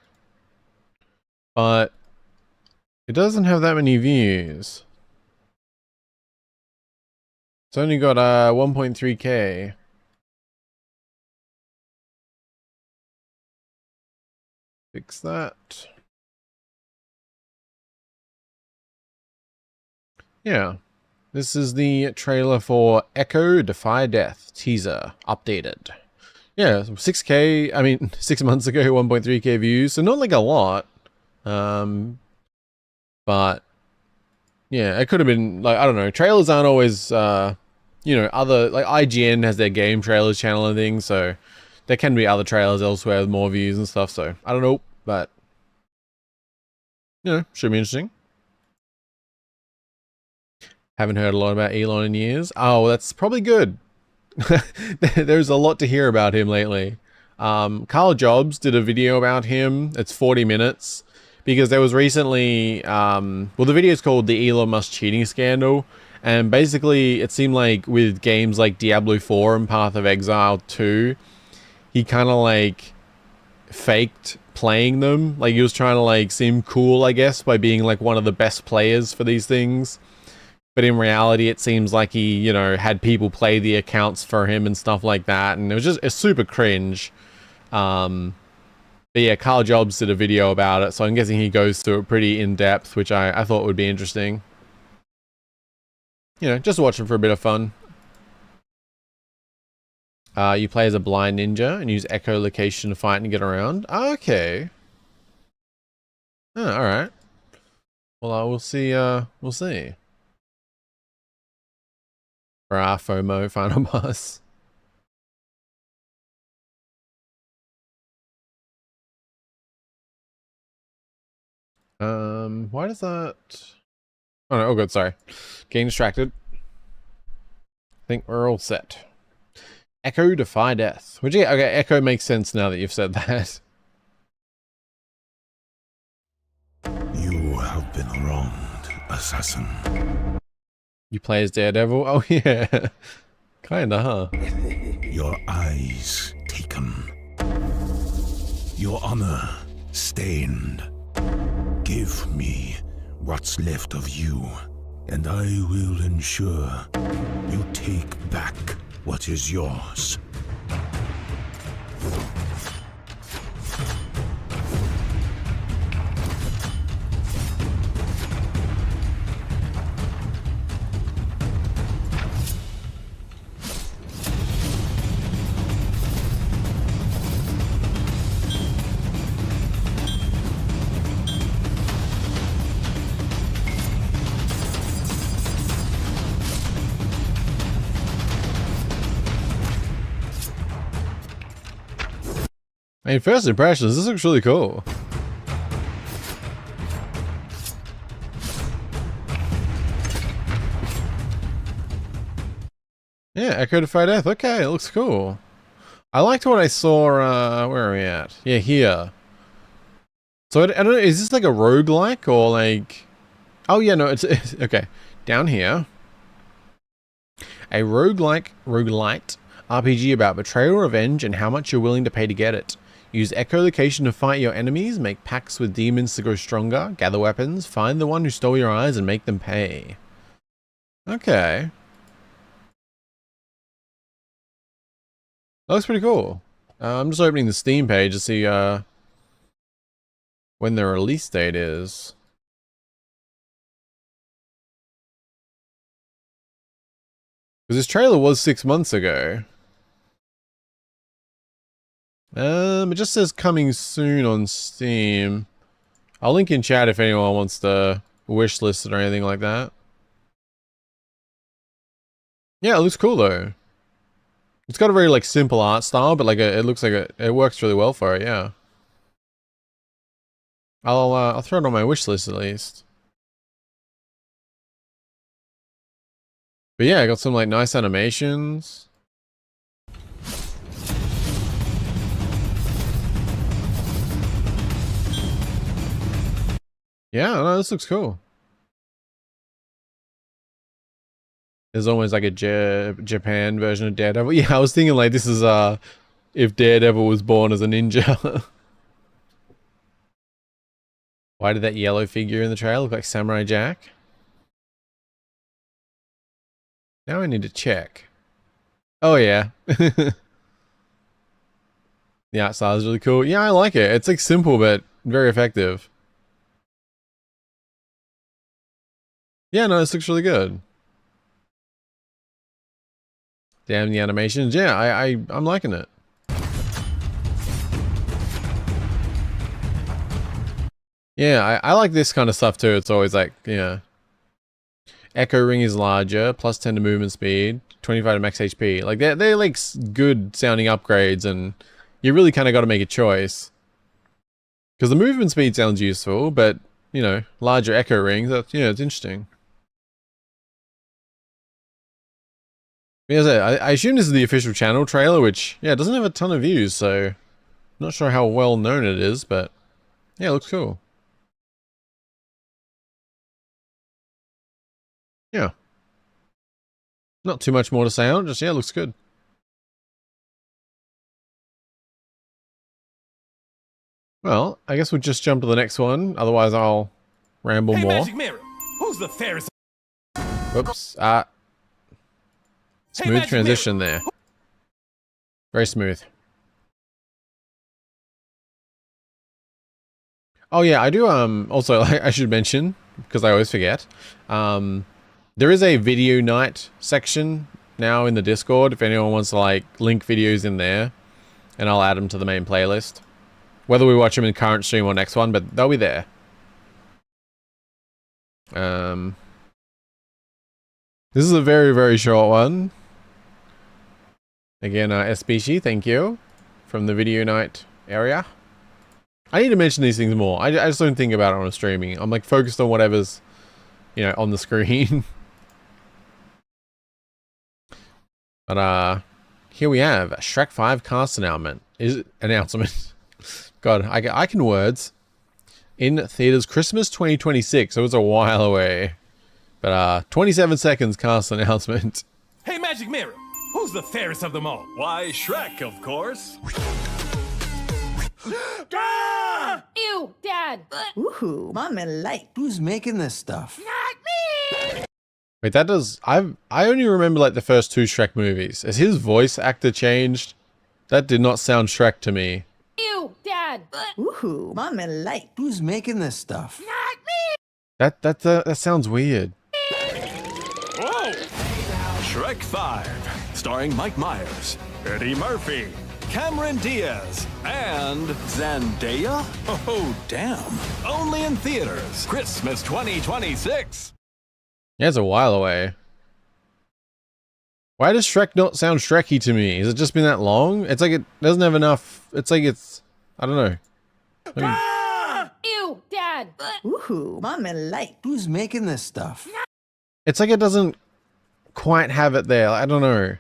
but it doesn't have that many views. It's only got 1.3k. Fix that. Yeah. This is the trailer for Echo Defy Death teaser updated. Yeah, 6k, I mean 6 months ago 1.3k views, so not like a lot. But yeah, it could have been like, I don't know, trailers aren't always you know, other, like IGN has their game trailers channel and things, so there can be other trailers elsewhere with more views and stuff, so I don't know, but you know, should be interesting. Haven't heard a lot about Elon in years. Oh, that's probably good. There's a lot to hear about him lately. Carl Jobs did a video about him. It's 40 minutes because there was recently, well, the video is called the Elon Musk cheating scandal. And basically it seemed like with games like Diablo 4 and Path of Exile 2, he kind of like faked playing them. Like he was trying to like seem cool, I guess, by being like one of the best players for these things. But in reality, it seems like he, you know, had people play the accounts for him and stuff like that. And it was just, it's super cringe. But yeah, Carl Jobs did a video about it. So I'm guessing he goes through it pretty in depth, which I thought would be interesting. You know, just watch him for a bit of fun. You play as a blind ninja and use echolocation to fight and get around. Okay. Oh, alright. Well, we'll see, we'll see. For our FOMO final boss. Why does that... Oh no, oh good, sorry. Getting distracted. I think we're all set. Echo Defy Death. Which, yeah, okay, Echo makes sense now that you've said that. You have been wronged, assassin. You play as Daredevil? Oh yeah. Kinda, huh? Your eyes taken. Your honor stained. Give me what's left of you, and I will ensure you take back what is yours. I mean, first impressions, this looks really cool. Yeah, Echo Defy Death. Okay, it looks cool. I liked what I saw, where are we at? Yeah, here. So, I don't know, is this like a roguelike or like... Oh yeah, no, it's okay. Down here. A roguelite RPG about betrayal, revenge, and how much you're willing to pay to get it. Use echolocation to fight your enemies, make pacts with demons to grow stronger, gather weapons, find the one who stole your eyes and make them pay. Okay. That looks pretty cool. I'm just opening the Steam page to see when the release date is. Because this trailer was 6 months ago. It just says coming soon on Steam. I'll link in chat if anyone wants to wish list it or anything like that. Yeah, it looks cool though. It's got a very like simple art style, but like it looks like it works really well for it. Yeah. I'll throw it on my wish list at least. But yeah, I got some like nice animations. Yeah, no, this looks cool. There's almost like a Japan version of Daredevil. Yeah, I was thinking like this is if Daredevil was born as a ninja. Why did that yellow figure in the trailer look like Samurai Jack? Now I need to check. Oh yeah. The art style is really cool. Yeah, I like it. It's like simple but very effective. Yeah, no, this looks really good. Damn the animations. Yeah, I'm liking it. Yeah, I like this kind of stuff too. It's always like, yeah. Echo ring is larger, plus 10 to movement speed, 25 to max HP. Like they're like good sounding upgrades, and you really kind of got to make a choice. Because the movement speed sounds useful, but you know, larger echo rings, that's, you know, it's interesting. I assume this is the official channel trailer, which, yeah, it doesn't have a ton of views, so not sure how well known it is, but yeah, it looks cool. Yeah. Not too much more to say on it, just, yeah, it looks good. Well, I guess we'll just jump to the next one, otherwise I'll ramble more. Magic Mirror, who's the fairest? Whoops, smooth transition there. Very smooth. Oh yeah, I do, also, I should mention, because I always forget, there is a video night section now in the Discord, if anyone wants to, like, link videos in there, and I'll add them to the main playlist. Whether we watch them in current stream or next one, but they'll be there. This is a very, very short one. Again, Especies, thank you, from the video night area. I need to mention these things more. I just don't think about it on a streaming. I'm like focused on whatever's, you know, on the screen. But here we have a Shrek 5 cast announcement. God, I can words. In theaters Christmas 2026, so it's a while away. But 27 seconds cast announcement. Hey, Magic Mirror, who's the fairest of them all? Why, Shrek, of course. Ew, Dad! Woohoo, Mommy like. Who's making this stuff? Not me! Wait, that does... I only remember like the first two Shrek movies. Has his voice actor changed? That did not sound Shrek to me. Ew, Dad! Woohoo, Mommy like. Who's making this stuff? Not me! That sounds weird. Whoa! Shrek 5, starring Mike Myers, Eddie Murphy, Cameron Diaz, and Zendaya? Oh, damn. Only in theaters, Christmas 2026. Yeah, it's a while away. Why does Shrek not sound Shrekky to me? Has it just been that long? It's like it doesn't have enough... It's like it's... I don't know. Ew, Dad! Woohoo, Mommy like. Who's making this stuff? It's like it doesn't quite have it there. I don't know.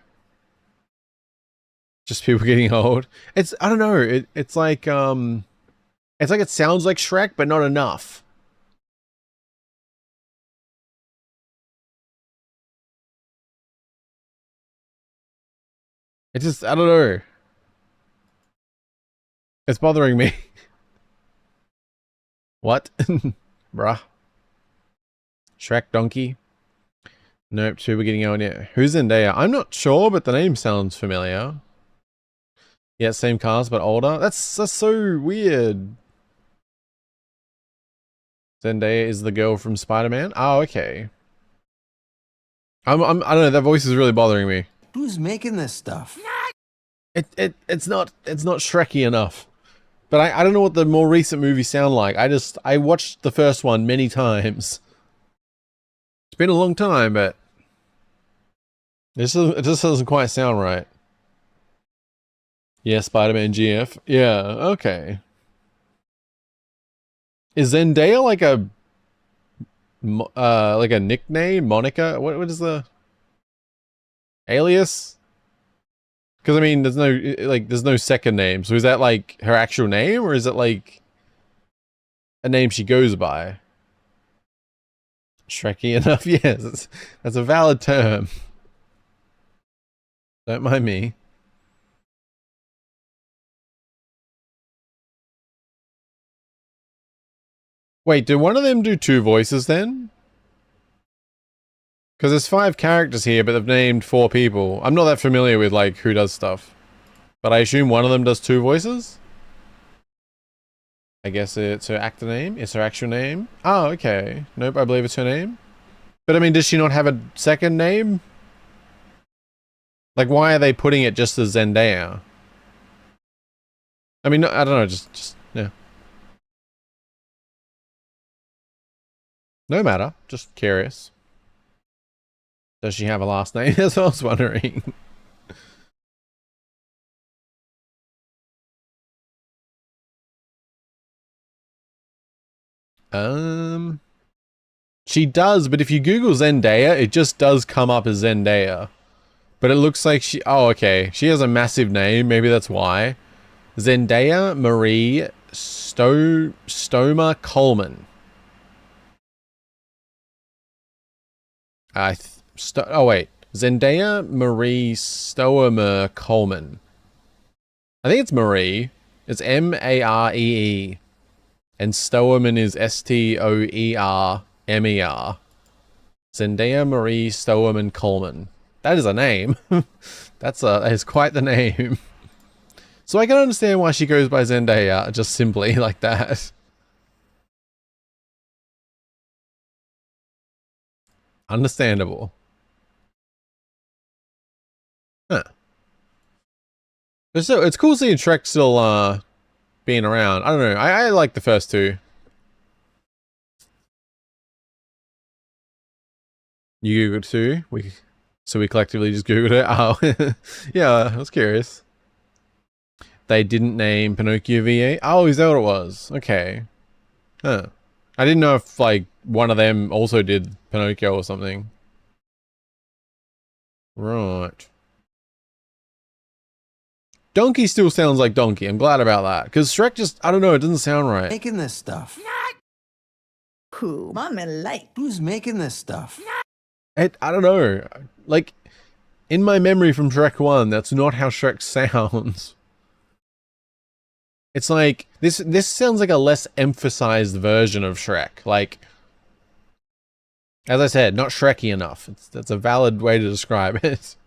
Just people getting old. It's... I don't know. It's like... It's like it sounds like Shrek, but not enough. It just... I don't know. It's bothering me. What? Bruh. Shrek donkey? Nope, we're getting on yet. Who's Zendaya? I'm not sure, but the name sounds familiar. Yeah, same cast, but older. That's so weird. Zendaya is the girl from Spider-Man? Oh, okay. I don't know, that voice is really bothering me. Who's making this stuff? It's not Shreky enough. But I don't know what the more recent movies sound like. I watched the first one many times. It's been a long time, but it just doesn't quite sound right. Yeah, Spider-Man GF. Yeah, okay. Is Zendaya like a nickname? Monica? What is the alias? Because I mean, there's no second name. So is that like her actual name, or is it like a name she goes by? Shreky enough? Yes, that's a valid term. Don't mind me. Wait, did one of them do 2 voices then? Because there's 5 characters here, but they've named 4 people. I'm not that familiar with like who does stuff. But I assume one of them does 2 voices? I guess it's her actor name? It's her actual name? Oh, okay. Nope, I believe it's her name. But I mean, does she not have a second name? Like, why are they putting it just as Zendaya? I mean, I don't know, just yeah. No matter, just curious. Does she have a last name? That's what I was wondering. She does, but if you Google Zendaya, it just does come up as Zendaya. But it looks like she... Oh, okay. She has a massive name. Maybe that's why. Zendaya Marie Stoma Coleman. Oh, wait. Zendaya Marie Stoemer Coleman. I think it's Marie. It's M-A-R-E-E. And Stoeman is S-T-O-E-R-M-E-R. Zendaya Marie Stoeman Coleman. That is a name. That is quite the name. So I can understand why she goes by Zendaya, just simply like that. Understandable. Huh. But so it's cool seeing Shrek still being around. I don't know. I like the first 2. You Googled 2? So we collectively just Googled it? Oh, yeah, I was curious. They didn't name Pinocchio VA? Oh, is that what it was? Okay. Huh. I didn't know if, like, one of them also did Pinocchio or something. Right. Donkey still sounds like Donkey. I'm glad about that. Because Shrek just, I don't know, it doesn't sound right. Making this stuff. Who? Mommy like. Who's making this stuff? I don't know. Like, in my memory from Shrek 1, that's not how Shrek sounds. It's like, this sounds like a less emphasized version of Shrek. Like, as I said, not Shreky enough. That's a valid way to describe it.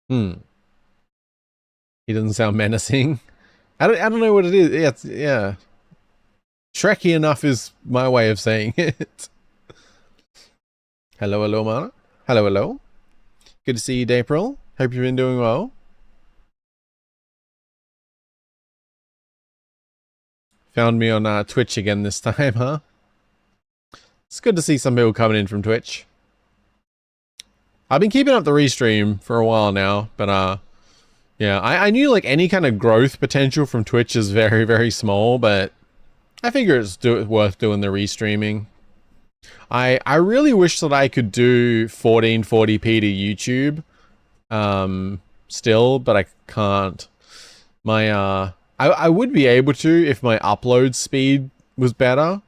He doesn't sound menacing. I don't know what it is. Yeah. Shreky enough is my way of saying it. Hello, Mana. Hello. Good to see you, April. Hope you've been doing well. Found me on Twitch again this time, huh? It's good to see some people coming in from Twitch. I've been keeping up the restream for a while now, but yeah, I knew like any kind of growth potential from Twitch is very, very small, but I figure it's worth doing the restreaming. I really wish that I could do 1440p to YouTube still, but I can't. My I would be able to if my upload speed was better.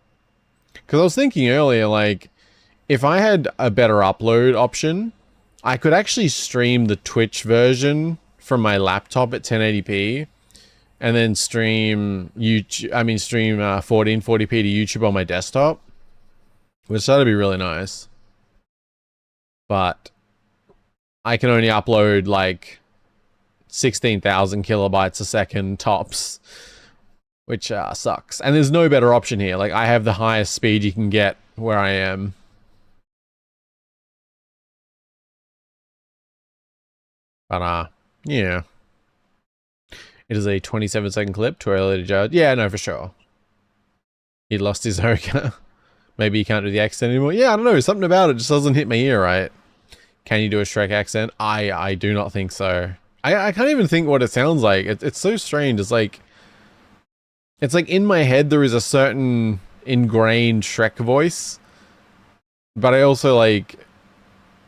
Because I was thinking earlier, like, if I had a better upload option, I could actually stream the Twitch version from my laptop at 1080p and then stream 1440p to YouTube on my desktop, which that'd be really nice. But I can only upload like 16,000 kilobytes a second tops, which sucks. And there's no better option here. Like, I have the highest speed you can get where I am. But yeah. It is a 27-second clip, too early to judge. Yeah, no, for sure. He lost his Hoka. Maybe he can't do the accent anymore. Yeah, I don't know. Something about it just doesn't hit my ear right. Can you do a Shrek accent? I do not think so. I can't even think what it sounds like. It's so strange. It's like in my head there is a certain ingrained Shrek voice. But I also like...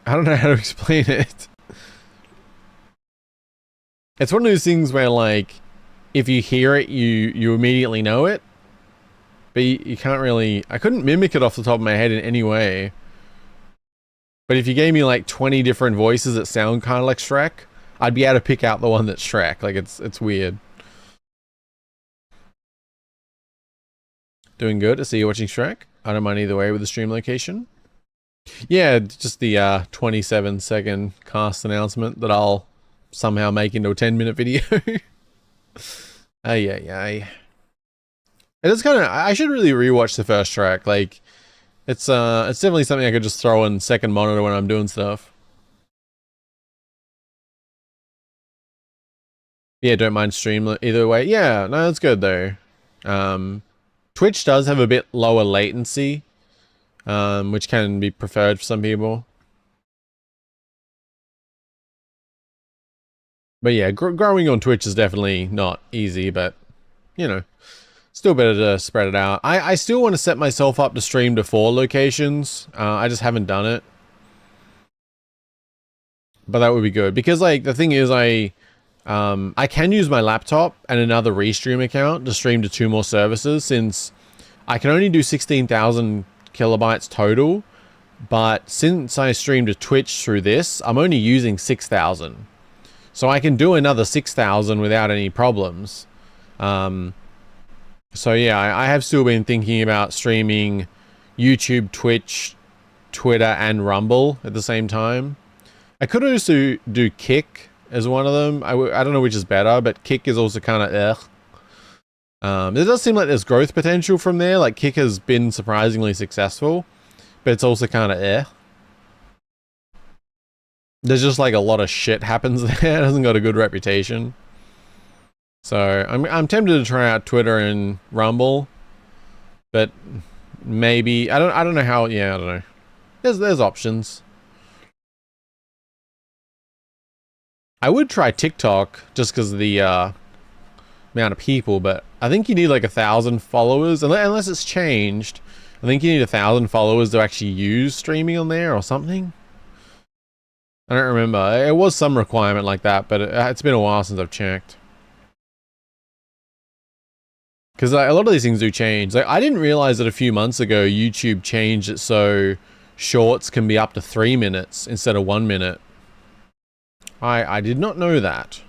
I don't know how to explain it. It's one of those things where, like, if you hear it, you immediately know it. But you can't really... I couldn't mimic it off the top of my head in any way. But if you gave me, like, 20 different voices that sound kind of like Shrek, I'd be able to pick out the one that's Shrek. Like, it's weird. Doing good. I see you watching Shrek. I don't mind either way with the stream location. Yeah, just the 27-second cast announcement that I'll somehow make into a 10-minute video. Ay. It is kind of... I should really rewatch the first Shrek. Like, it's definitely something I could just throw in second monitor when I'm doing stuff. Yeah, don't mind stream either way. Yeah, no, that's good though. Twitch does have a bit lower latency, which can be preferred for some people. But yeah, growing on Twitch is definitely not easy, but, you know, still better to spread it out. I still want to set myself up to stream to 4 locations. I just haven't done it. But that would be good. Because, like, the thing is, I can use my laptop and another Restream account to stream to 2 more services, since I can only do 16,000 kilobytes total. But since I stream to Twitch through this, I'm only using 6,000. So I can do another 6,000 without any problems. So yeah, I have still been thinking about streaming YouTube, Twitch, Twitter, and Rumble at the same time. I could also do Kick as one of them. I don't know which is better, but Kick is also kind of There does seem like there's growth potential from there. Like, Kick has been surprisingly successful, but it's also kind of There's just like a lot of shit happens there. It hasn't got a good reputation. So I'm tempted to try out Twitter and Rumble, but maybe I don't know how. Yeah, I don't know. There's options. I would try TikTok just because of the amount of people, but I think you need like 1,000 followers, unless it's changed. I think you need 1,000 followers to actually use streaming on there or something. I don't remember. It was some requirement like that, but it's been a while since I've checked. Because like, a lot of these things do change. Like, I didn't realize that a few months ago YouTube changed it so shorts can be up to 3 minutes instead of 1 minute. I did not know that.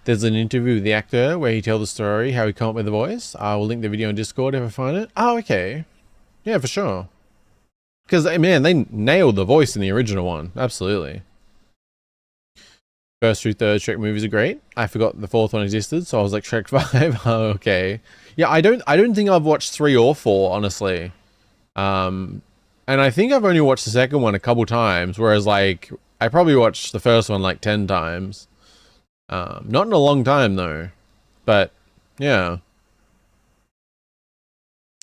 There's an interview with the actor where he tells the story, how he came up with the voice. I will link the video on Discord if I find it. Oh, okay. Yeah, for sure. Because, man, they nailed the voice in the original one. Absolutely. First through third Shrek movies are great. I forgot the 4th one existed, so I was like, Shrek 5. Oh, okay. Yeah, I don't think I've watched 3 or 4, honestly. And I think I've only watched the second one a couple times, whereas, like, I probably watched the first one like 10 times. Not in a long time, though. But, yeah.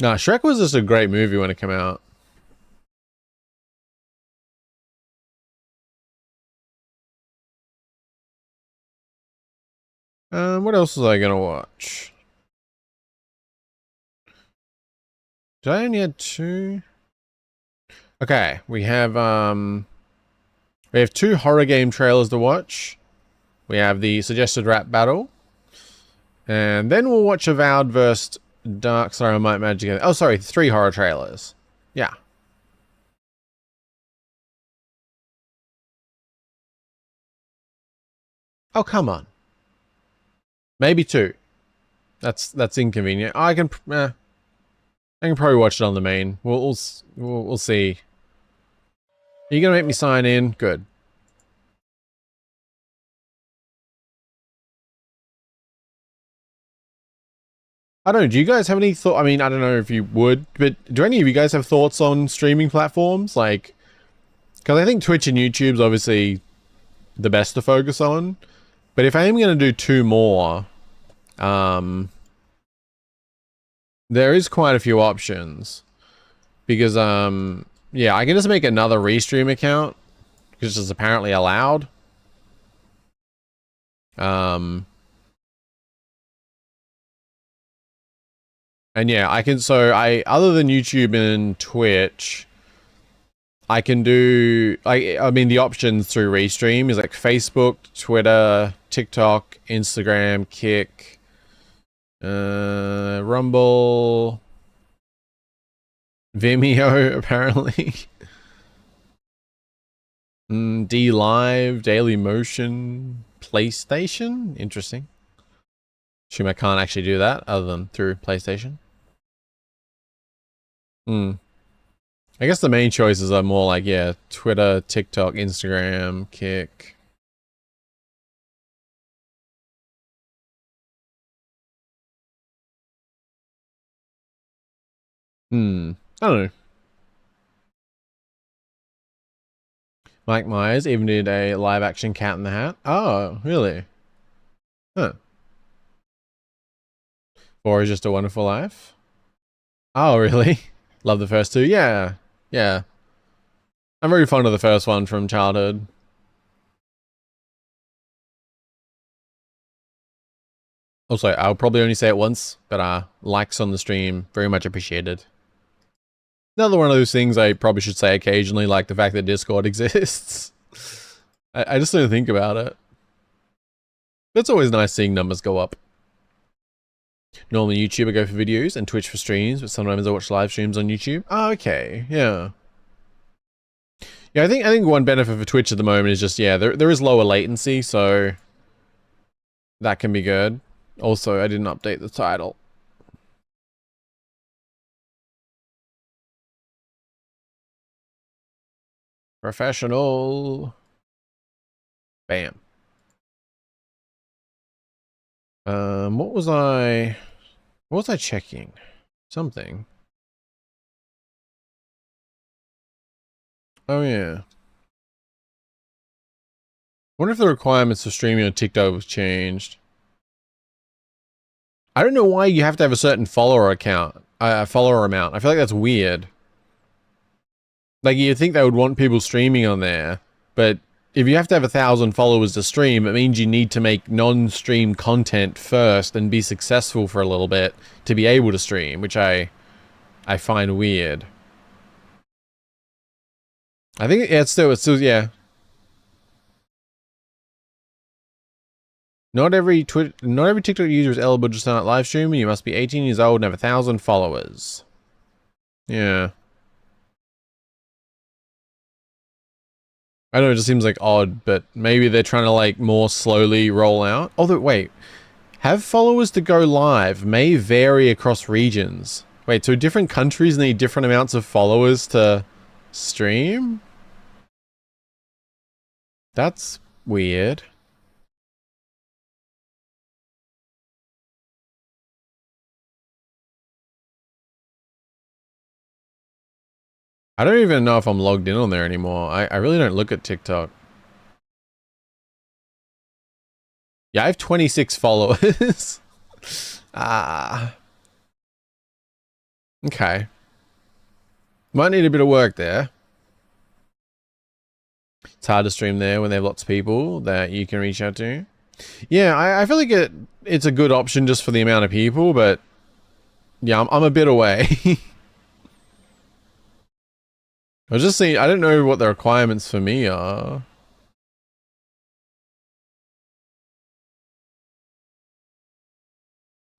Nah, Shrek was just a great movie when it came out. What else was I gonna watch? Did I only had 2? Okay, we have 2 horror game trailers to watch. We have the suggested rap battle. And then we'll watch Avowed vs. Dark. Sorry, I might magic it. Oh, sorry, 3 horror trailers. Yeah. Oh, come on. Maybe 2. That's inconvenient. I can probably watch it on the main. We'll see. Are you gonna make me sign in? Good. I don't know, do you guys have any thought? I mean, I don't know if you would, but do any of you guys have thoughts on streaming platforms? Like, because I think Twitch and YouTube's obviously the best to focus on. But if I am going to do 2 more, there is quite a few options. Because, yeah, I can just make another Restream account, which is apparently allowed. And yeah, I can, other than YouTube and Twitch, I can do, I mean, the options through Restream is like Facebook, Twitter, TikTok, Instagram, Kick, Rumble, Vimeo, apparently. D Live, Daily Motion, PlayStation? Interesting. Assume I can't actually do that other than through PlayStation. I guess the main choices are more like, yeah, Twitter, TikTok, Instagram, Kick. I don't know. Mike Myers even did a live action Cat in the Hat. Oh, really? Huh. 4 is Just a Wonderful Life. Oh, really? Love the first 2. Yeah. Yeah. I'm very fond of the first one from childhood. Also, I'll probably only say it once, but likes on the stream, very much appreciated. Another one of those things I probably should say occasionally, like the fact that Discord exists. I just don't think about it. It's always nice seeing numbers go up. Normally YouTube I go for videos and Twitch for streams, but sometimes I watch live streams on YouTube. Oh, okay, yeah. Yeah, I think one benefit for Twitch at the moment is just, yeah, there is lower latency, so that can be good. Also, I didn't update the title. Professional. Bam. What was I checking? Something. Oh yeah. Wonder if the requirements for streaming on TikTok was changed. I don't know why you have to have a certain follower amount. I feel like that's weird. Like, you'd think they would want people streaming on there, but if you have to have 1,000 followers to stream, it means you need to make non-stream content first and be successful for a little bit to be able to stream, which I find weird. I think it's still, yeah. Not every TikTok user is eligible to start live streaming. You must be 18 years old and have 1,000 followers. Yeah. I know it just seems like odd, but maybe they're trying to like more slowly roll out. Although, wait, have followers to go live may vary across regions. Wait, so different countries need different amounts of followers to stream? That's weird. I don't even know if I'm logged in on there anymore. I really don't look at TikTok. Yeah, I have 26 followers. Okay. Might need a bit of work there. It's hard to stream there when they have lots of people that you can reach out to. Yeah, I feel like it's a good option just for the amount of people, but yeah, I'm a bit away. I was just saying, I don't know what the requirements for me are.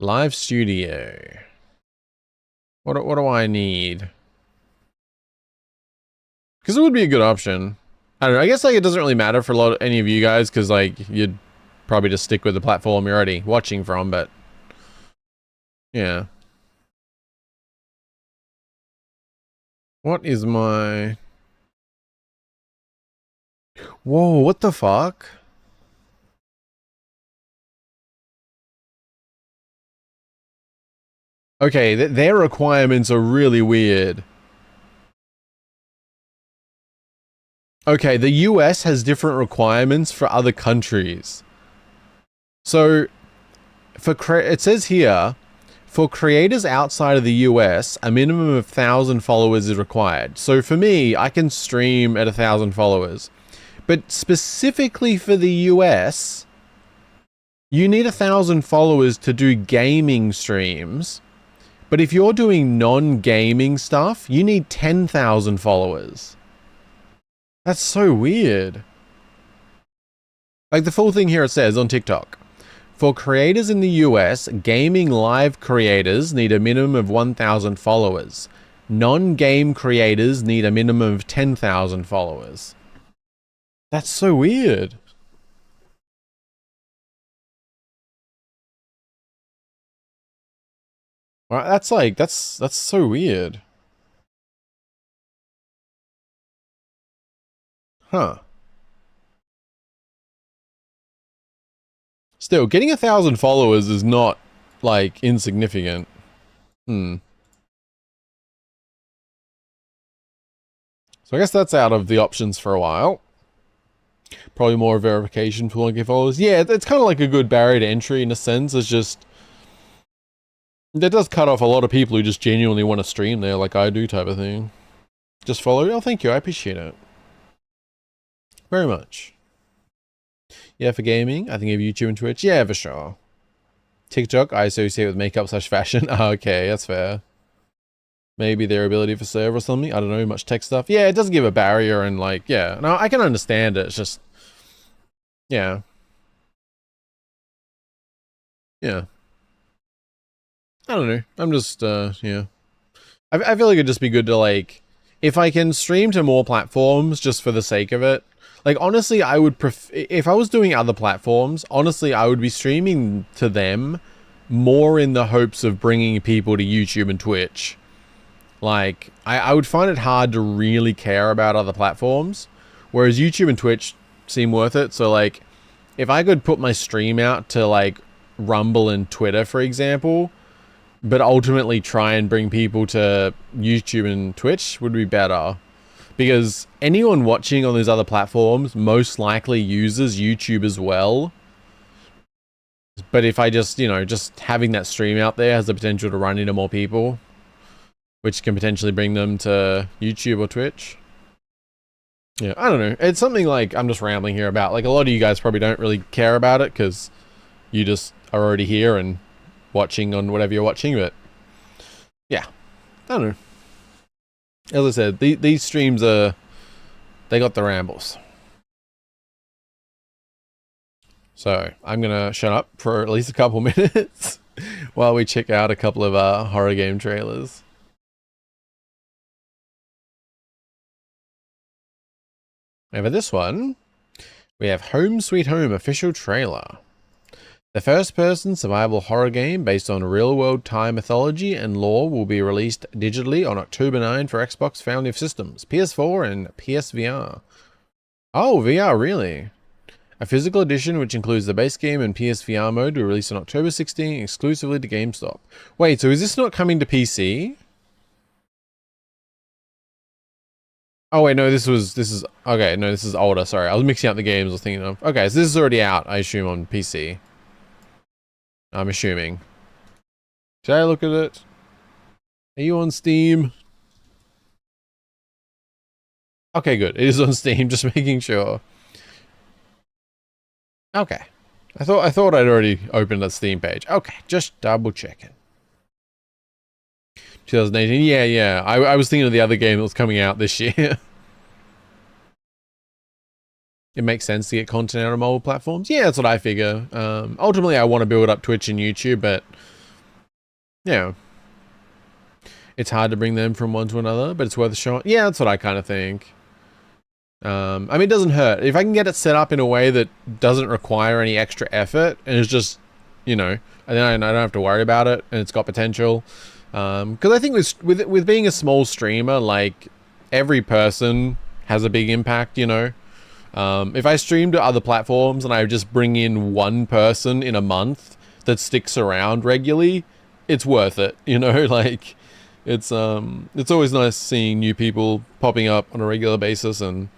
Live studio. What do I need? Because it would be a good option. I don't know. I guess like it doesn't really matter for any of you guys because like probably just stick with the platform you're already watching from, but yeah. What is my... Whoa, what the fuck? Okay, their requirements are really weird. Okay, the US has different requirements for other countries. So, it says here, for creators outside of the US, a minimum of 1,000 followers is required. So for me, I can stream at 1,000 followers. But specifically for the US, you need 1,000 followers to do gaming streams. But if you're doing non-gaming stuff, you need 10,000 followers. That's so weird. Like the full thing here it says on TikTok. For creators in the US, gaming live creators need a minimum of 1,000 followers. Non-game creators need a minimum of 10,000 followers. That's so weird. Right, that's like, that's so weird. Huh. Still, getting 1,000 followers is not, like, insignificant. So I guess that's out of the options for a while. Probably more verification for 1K followers. Yeah, it's kind of like a good barrier to entry in a sense. It's just... that does cut off a lot of people who just genuinely want to stream there like I do type of thing. Just follow. Oh, thank you. I appreciate it. Very much. Yeah, for gaming, I think of YouTube and Twitch. Yeah, for sure. TikTok, I associate with makeup/fashion. Oh, okay, that's fair. Maybe their ability for serve or something. I don't know, much tech stuff. Yeah, it does give a barrier and like, yeah. No, I can understand it. It's just, yeah. Yeah. I don't know. I'm just, yeah. I feel like it'd just be good to like, if I can stream to more platforms just for the sake of it. Like, honestly, I would if I was doing other platforms, honestly, I would be streaming to them more in the hopes of bringing people to YouTube and Twitch. Like, I would find it hard to really care about other platforms, whereas YouTube and Twitch seem worth it. So, like, if I could put my stream out to, like, Rumble and Twitter, for example, but ultimately try and bring people to YouTube and Twitch would be better. Because anyone watching on those other platforms most likely uses YouTube as well. But if I just, you know, just having that stream out there has the potential to run into more people, which can potentially bring them to YouTube or Twitch. Yeah, I don't know. It's something like I'm just rambling here about. Like, a lot of you guys probably don't really care about it because you just are already here and watching on whatever you're watching. But yeah, I don't know. As I said, these streams are, they got the rambles. So I'm gonna shut up for at least a couple minutes while we check out a couple of horror game trailers. And for this one, we have Home Sweet Home official trailer. The first-person survival horror game based on real-world Thai mythology and lore will be released digitally on October 9 for Xbox Family of Systems, PS4 and PSVR. Oh, VR, really? A physical edition which includes the base game and PSVR mode will release on October 16 exclusively to GameStop. Wait, so is this not coming to PC? Oh wait, no, this is, okay, no, this is older, sorry. I was mixing up the games I was thinking of. Okay, so this is already out, I assume, on PC. I'm assuming. Should I look at it? Are you on Steam? Okay, good. It is on Steam, just making sure. Okay. I thought I'd already opened that Steam page. Okay, just double checking. 2018. Yeah. I was thinking of the other game that was coming out this year. It makes sense to get content out of mobile platforms. Yeah, that's what I figure. Ultimately, I want to build up Twitch and YouTube, but yeah, it's hard to bring them from one to another, but it's worth a shot. Yeah, that's what I kind of think. I mean, it doesn't hurt. If I can get it set up in a way that doesn't require any extra effort and it's just, you know, and then I don't have to worry about it and it's got potential. Because I think with being a small streamer, like, every person has a big impact, you know. If I stream to other platforms and I just bring in one person in a month that sticks around regularly, it's worth it, you know. Like, it's always nice seeing new people popping up on a regular basis, and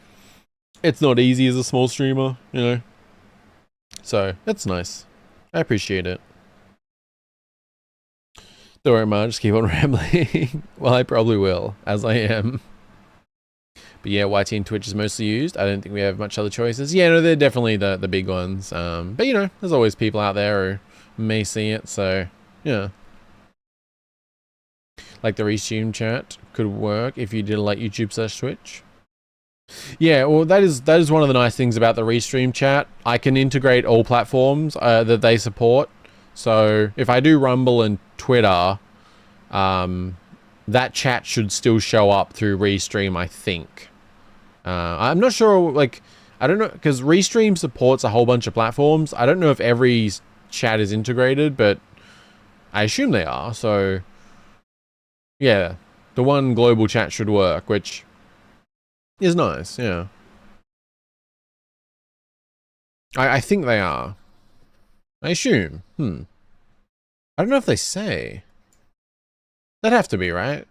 it's not easy as a small streamer, you know. So that's nice. I appreciate it. Don't worry, man, just keep on rambling. Well, I probably will, as I am. But yeah, YT and Twitch is mostly used. I don't think we have much other choices. Yeah, no, they're definitely the big ones. But you know, there's always people out there who may see it, so yeah. Like the restream chat could work if you did like YouTube/Twitch. Yeah, well, that is one of the nice things about the restream chat. I can integrate all platforms that they support. So if I do Rumble and Twitter, that chat should still show up through Restream, I think. I'm not sure, like, I don't know, because Restream supports a whole bunch of platforms. I don't know if every chat is integrated, but I assume they are. So yeah, the one global chat should work, which is nice, yeah. I think they are. I assume. I don't know if they say. That'd have to be, right?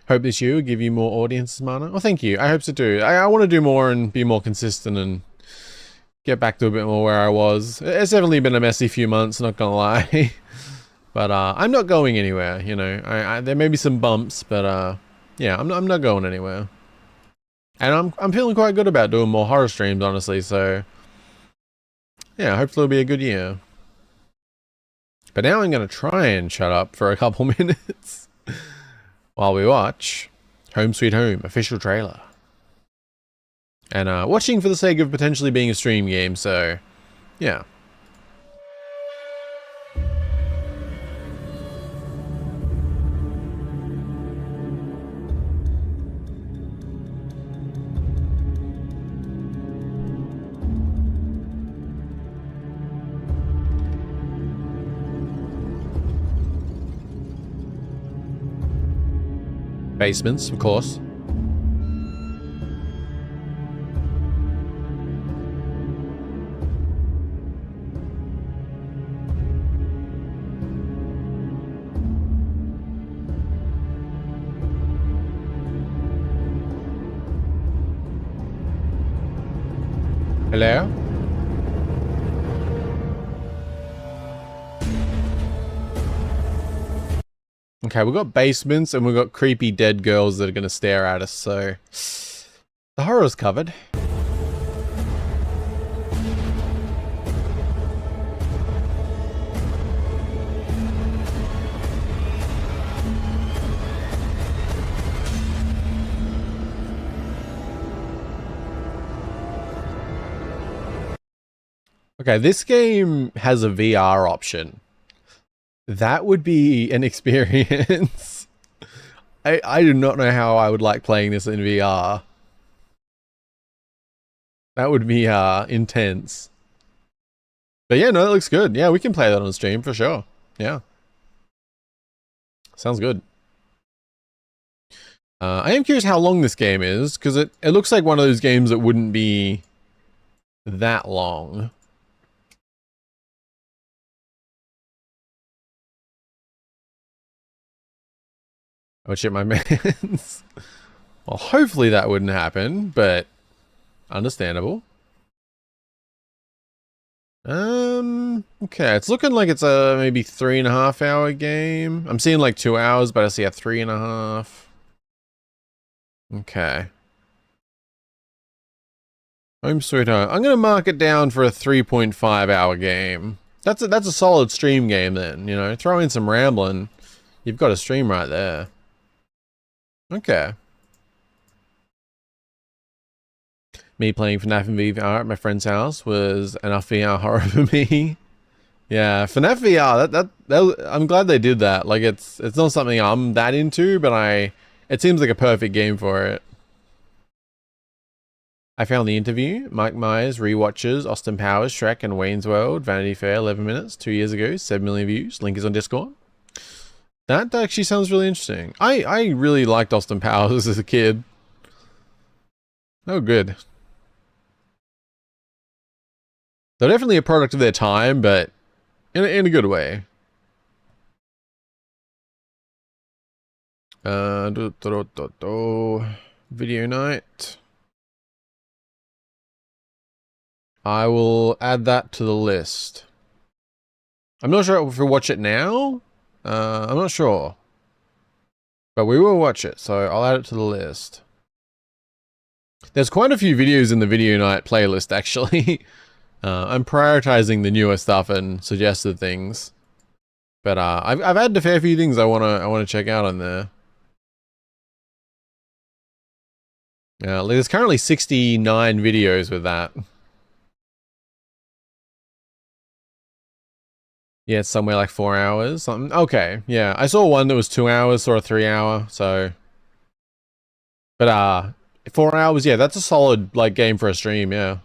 Hope this year will give you more audiences, Mana. Oh, thank you. I hope so too. I want to do more and be more consistent and get back to a bit more where I was. It's definitely been a messy few months, not gonna lie. But I'm not going anywhere, you know. There may be some bumps, but yeah, I'm not going anywhere. And I'm feeling quite good about doing more horror streams, honestly, so yeah, hopefully it'll be a good year. But now I'm going to try and shut up for a couple minutes while we watch Home Sweet Home official trailer. And watching for the sake of potentially being a stream game, so yeah. Basements, of course. Hello? Okay, we've got basements and we've got creepy dead girls that are going to stare at us, so the horror's covered. Okay, this game has a VR option. That would be an experience. I do not know how I would like playing this in VR. That would be intense. But yeah, no, that looks good. Yeah, we can play that on stream for sure. Yeah. Sounds good. I am curious how long this game is, because it looks like one of those games that wouldn't be that long. Oh shit, my mans. Well, hopefully that wouldn't happen, but understandable. Okay, it's looking like it's a maybe 3.5 hour game. I'm seeing like 2 hours, but I see a 3.5. Okay. Home Sweet Home. I'm gonna mark it down for a 3.5 hour game. That's a solid stream game then, you know. Throw in some rambling. You've got a stream right there. Okay. Me playing FNAF in VR at my friend's house was enough VR horror for me. Yeah, FNAF VR, that I'm glad they did that. Like it's not something I'm that into, but It seems like a perfect game for it. I found the interview. Mike Myers rewatches Austin Powers, Shrek, and Wayne's World. Vanity Fair, 11 minutes, 2 years ago, 7 million views. Link is on Discord. That actually sounds really interesting. I really liked Austin Powers as a kid. Oh, good. They're definitely a product of their time, but in a good way. Video night. I will add that to the list. I'm not sure if we'll watch it now. I'm not sure. But we will watch it, so I'll add it to the list. There's quite a few videos in the video night playlist, actually. I'm prioritizing the newer stuff and suggested things. But I've added a fair few things I wanna check out on there. There's currently 69 videos with that. Yeah, it's somewhere like 4 hours, something. Okay, yeah. I saw one that was 2 hours, saw a 3 hour, so. But 4 hours, yeah, that's a solid like game for a stream, yeah.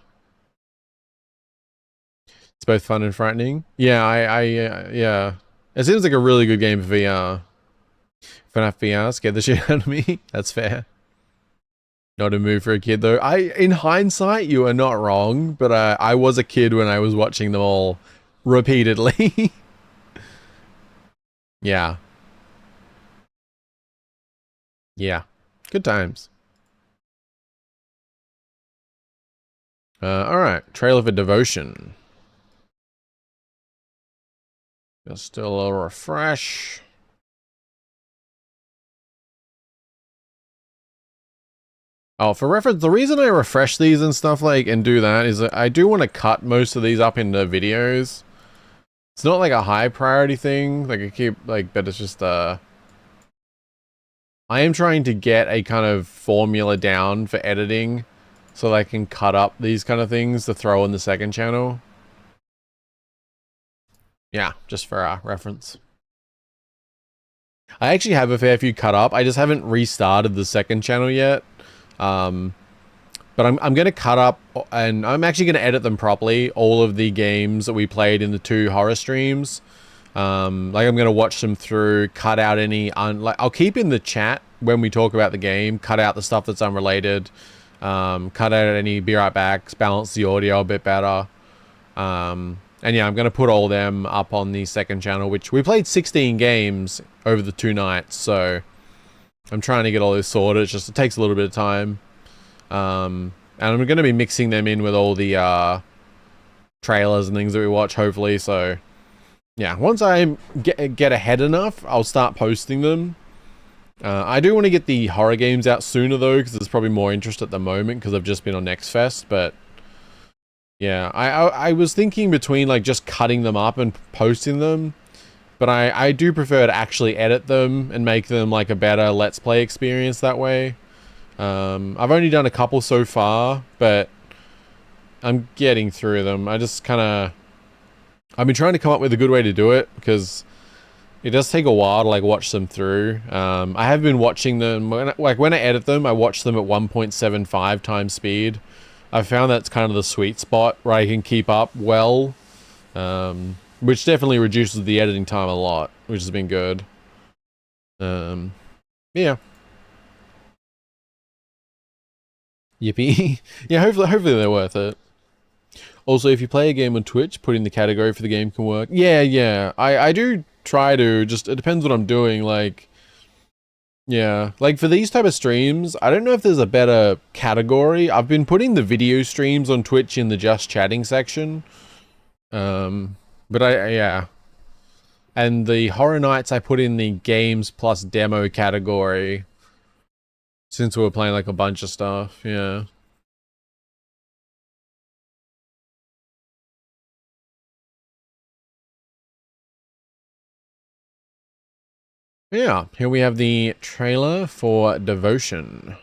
It's both fun and frightening. Yeah, yeah. It seems like a really good game for VR. FNAF VR scared the shit out of me. That's fair. Not a move for a kid though. In hindsight, you are not wrong, but I was a kid when I was watching them all repeatedly. Yeah. Yeah. Good times. Alright. Trailer for Devotion. Just do a little refresh. Oh, for reference, the reason I refresh these and stuff like and do that is that I do want to cut most of these up into videos. It's not like a high priority thing. Like I keep like, but it's just I am trying to get a kind of formula down for editing so that I can cut up these kind of things to throw in the second channel. Yeah, just for reference. I actually have a fair few cut up. I just haven't restarted the second channel yet. But I'm going to cut up and I'm actually going to edit them properly. All of the games that we played in the 2 horror streams. Like I'm going to watch them through, cut out any, like I'll keep in the chat when we talk about the game, cut out the stuff that's unrelated, cut out any be right backs, balance the audio a bit better. And yeah, I'm going to put all them up on the second channel, which we played 16 games over the 2 nights. So I'm trying to get all this sorted. It's just, it takes a little bit of time. And I'm going to be mixing them in with all the trailers and things that we watch, hopefully. So yeah, once I get ahead enough, I'll start posting them. I do want to get the horror games out sooner though, because there's probably more interest at the moment because I've just been on Next Fest. But yeah, I was thinking between like just cutting them up and posting them. But I do prefer to actually edit them and make them like a better Let's Play experience that way. I've only done a couple so far, but I'm getting through them. I just kind of... I've been trying to come up with a good way to do it, because it does take a while to like watch them through. I have been watching them... When I edit them, I watch them at 1.75 times speed. I found that's kind of the sweet spot where I can keep up well. Which definitely reduces the editing time a lot, which has been good. Yeah. Yippee. Yeah, hopefully they're worth it. Also, if you play a game on Twitch, putting the category for the game can work. Yeah. I do try to, just, it depends what I'm doing, like... Yeah, like for these type of streams, I don't know if there's a better category. I've been putting the video streams on Twitch in the just chatting section. But yeah. And the Horror Nights I put in the games plus demo category. Since we were playing like a bunch of stuff, yeah. Yeah, here we have the trailer for Devotion.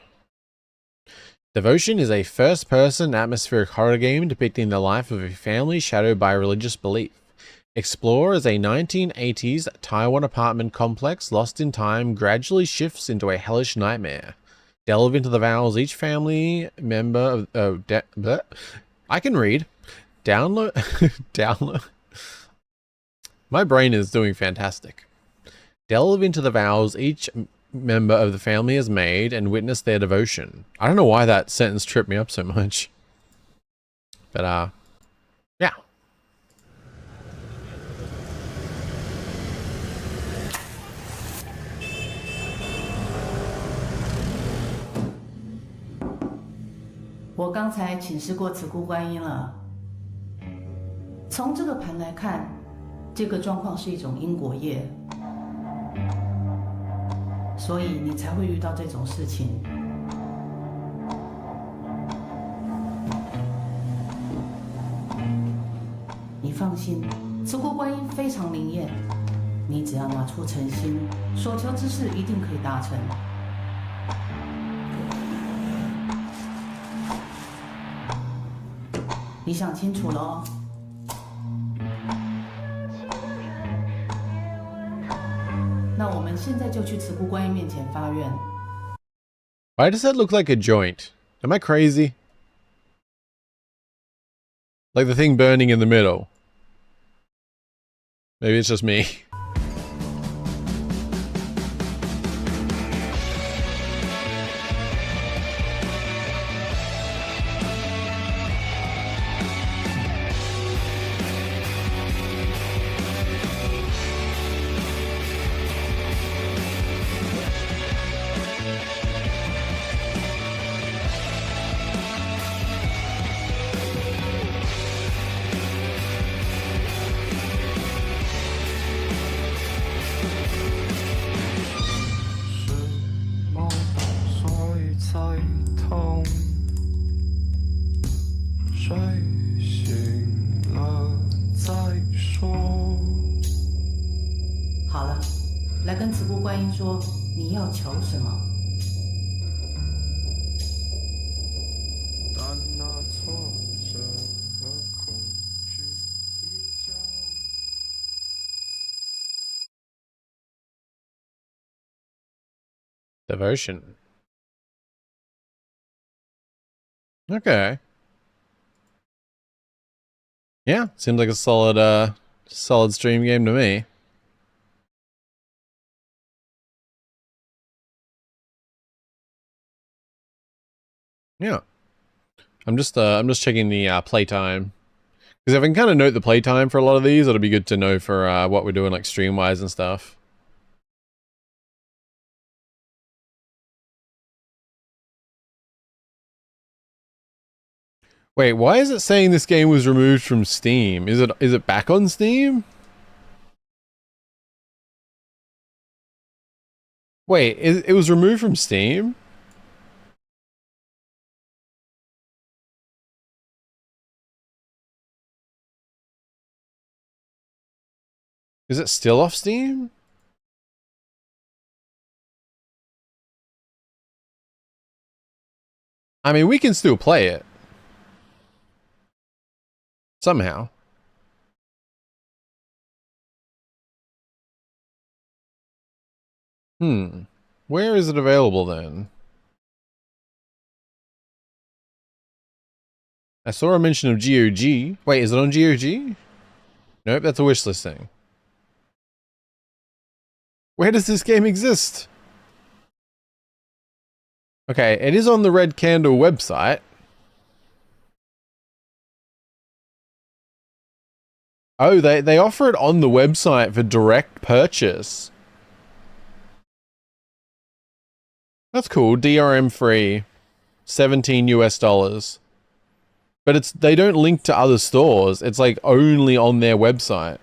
Devotion is a first-person atmospheric horror game depicting the life of a family shadowed by religious belief. Explore as a 1980s Taiwan apartment complex lost in time gradually shifts into a hellish nightmare. Delve into the vows each family member of... I can read. Download... download... My brain is doing fantastic. Delve into the vows each member of the family has made and witness their devotion. I don't know why that sentence tripped me up so much. But, yeah.我刚才请示过慈姑观音了。从这个盘来看，这个状况是一种因果业，所以你才会遇到这种事情。你放心，慈姑观音非常灵验，你只要拿出诚心，所求之事一定可以达成。你想清楚了哦。那我们现在就去慈姑观音面前发愿。Why does that look like a joint? Am I crazy? Like the thing burning in the middle. Maybe it's just me. Devotion. Okay. Yeah, seems like a solid solid stream game to me. Yeah. I'm just checking the playtime. Because if I can kind of note the playtime for a lot of these, it'll be good to know for what we're doing like stream-wise and stuff. Wait, why is it saying this game was removed from Steam? Is it back on Steam? Wait, it was removed from Steam? Is it still off Steam? I mean, we can still play it. Somehow. Where is it available then? I saw a mention of GOG. Wait, is it on GOG? Nope, that's a wishlist thing. Where does this game exist? Okay, it is on the Red Candle website. Oh, they offer it on the website for direct purchase. That's cool. DRM free. $17 US. But they don't link to other stores. It's like only on their website.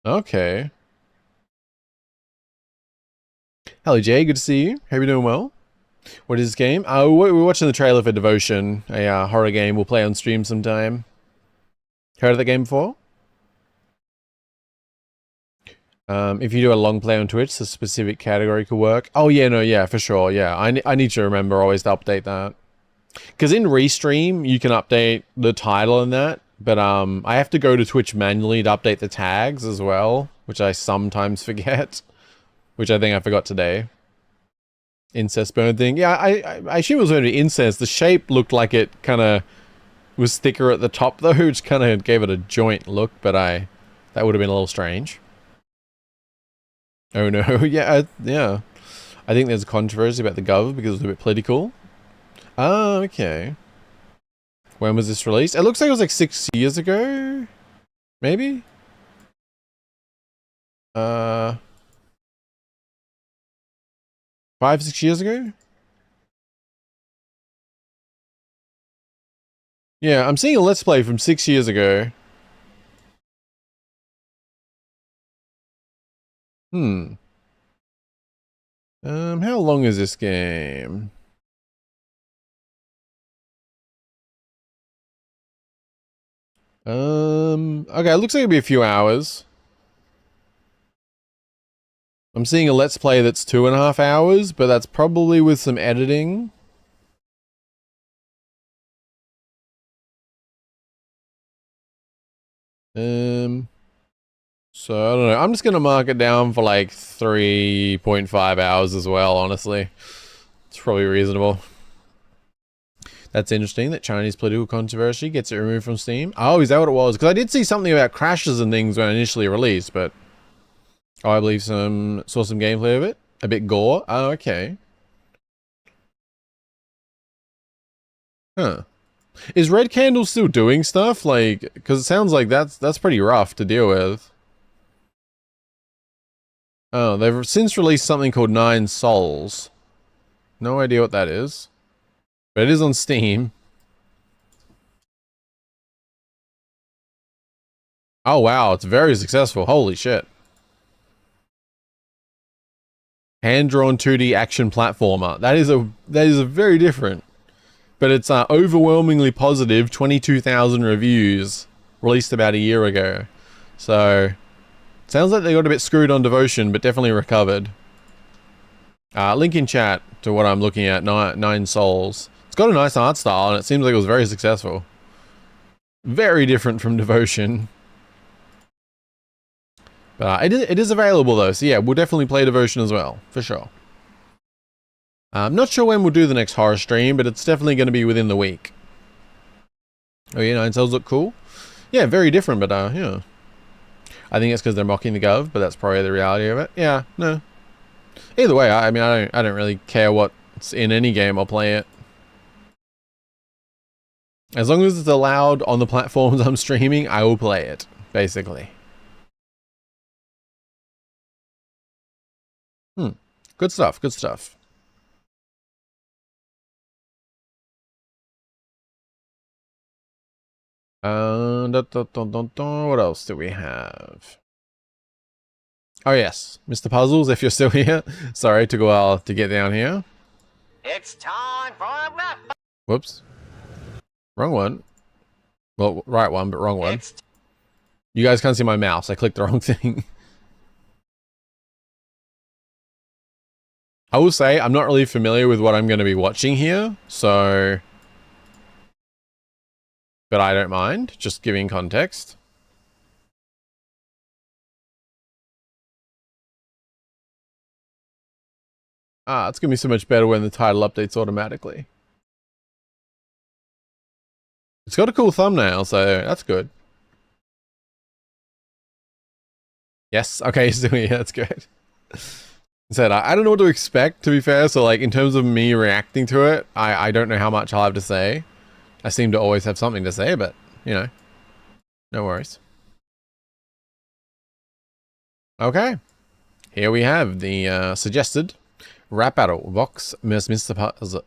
Okay. Hello Jay, good to see you. Hope you're doing well. What is this game? We're watching the trailer for Devotion, a horror game we'll play on stream sometime. Heard of that game before? If you do a long play on Twitch, the specific category could work. Oh yeah, no, yeah, for sure, yeah. I need to remember always to update that. Because in Restream, you can update the title and that. But I have to go to Twitch manually to update the tags as well, which I sometimes forget, which I think I forgot today. Incest burn thing. Yeah, I assume it was only incest. The shape looked like it kind of was thicker at the top though, which kind of gave it a joint look, but that would have been a little strange. Oh no, yeah, yeah. I think there's a controversy about the Gov because it was a bit political. Oh, okay. When was this released? It looks like it was like 6 years ago, maybe? 5, 6 years ago? Yeah, I'm seeing a Let's Play from 6 years ago. How long is this game? Okay, it looks like it'll be a few hours. I'm seeing a Let's Play that's 2.5 hours, but that's probably with some editing. So I don't know. I'm just gonna mark it down for like 3.5 hours as well, honestly. It's probably reasonable. That's interesting that Chinese political controversy gets it removed from Steam. Oh, is that what it was? Because I did see something about crashes and things when initially released, but oh, I believe saw some gameplay of it. A bit gore. Oh, okay. Huh. Is Red Candle still doing stuff? Like, because it sounds like that's pretty rough to deal with. Oh, they've since released something called 9 Souls. No idea what that is. But it is on Steam. Oh wow, it's very successful. Holy shit. Hand-drawn 2D action platformer. That is a very different. But it's overwhelmingly positive, 22,000 reviews, released about a year ago. So, sounds like they got a bit screwed on Devotion, but definitely recovered. Link in chat to what I'm looking at, 9 Souls. It's got a nice art style, and it seems like it was very successful. Very different from Devotion. But it is available though, so yeah, we'll definitely play Devotion as well, for sure. I'm not sure when we'll do the next horror stream, but it's definitely going to be within the week. Oh yeah, 9 Souls look cool. Yeah, very different, but yeah. I think it's because they're mocking the Gov, but that's probably the reality of it. Yeah, no. Either way, I mean, I don't really care what's in any game. I'll play it. As long as it's allowed on the platforms I'm streaming, I will play it, basically. Good stuff, good stuff. What else do we have? Oh yes, Mr. Puzzles, if you're still here. Sorry, it took a while to get down here. It's time for a wrap. Whoops. Wrong one. Well, right one, but wrong one. You guys can't see my mouse. I clicked the wrong thing. I will say, I'm not really familiar with what I'm going to be watching here, so... But I don't mind, just giving context. It's going to be so much better when the title updates automatically. It's got a cool thumbnail, so that's good. Yes, okay, so yeah, that's good. Said, I don't know what to expect, to be fair, so like in terms of me reacting to it, I don't know how much I'll have to say. I seem to always have something to say, but, you know, no worries. Okay, here we have the suggested rap battle, Vox vs Mr. Puzzle.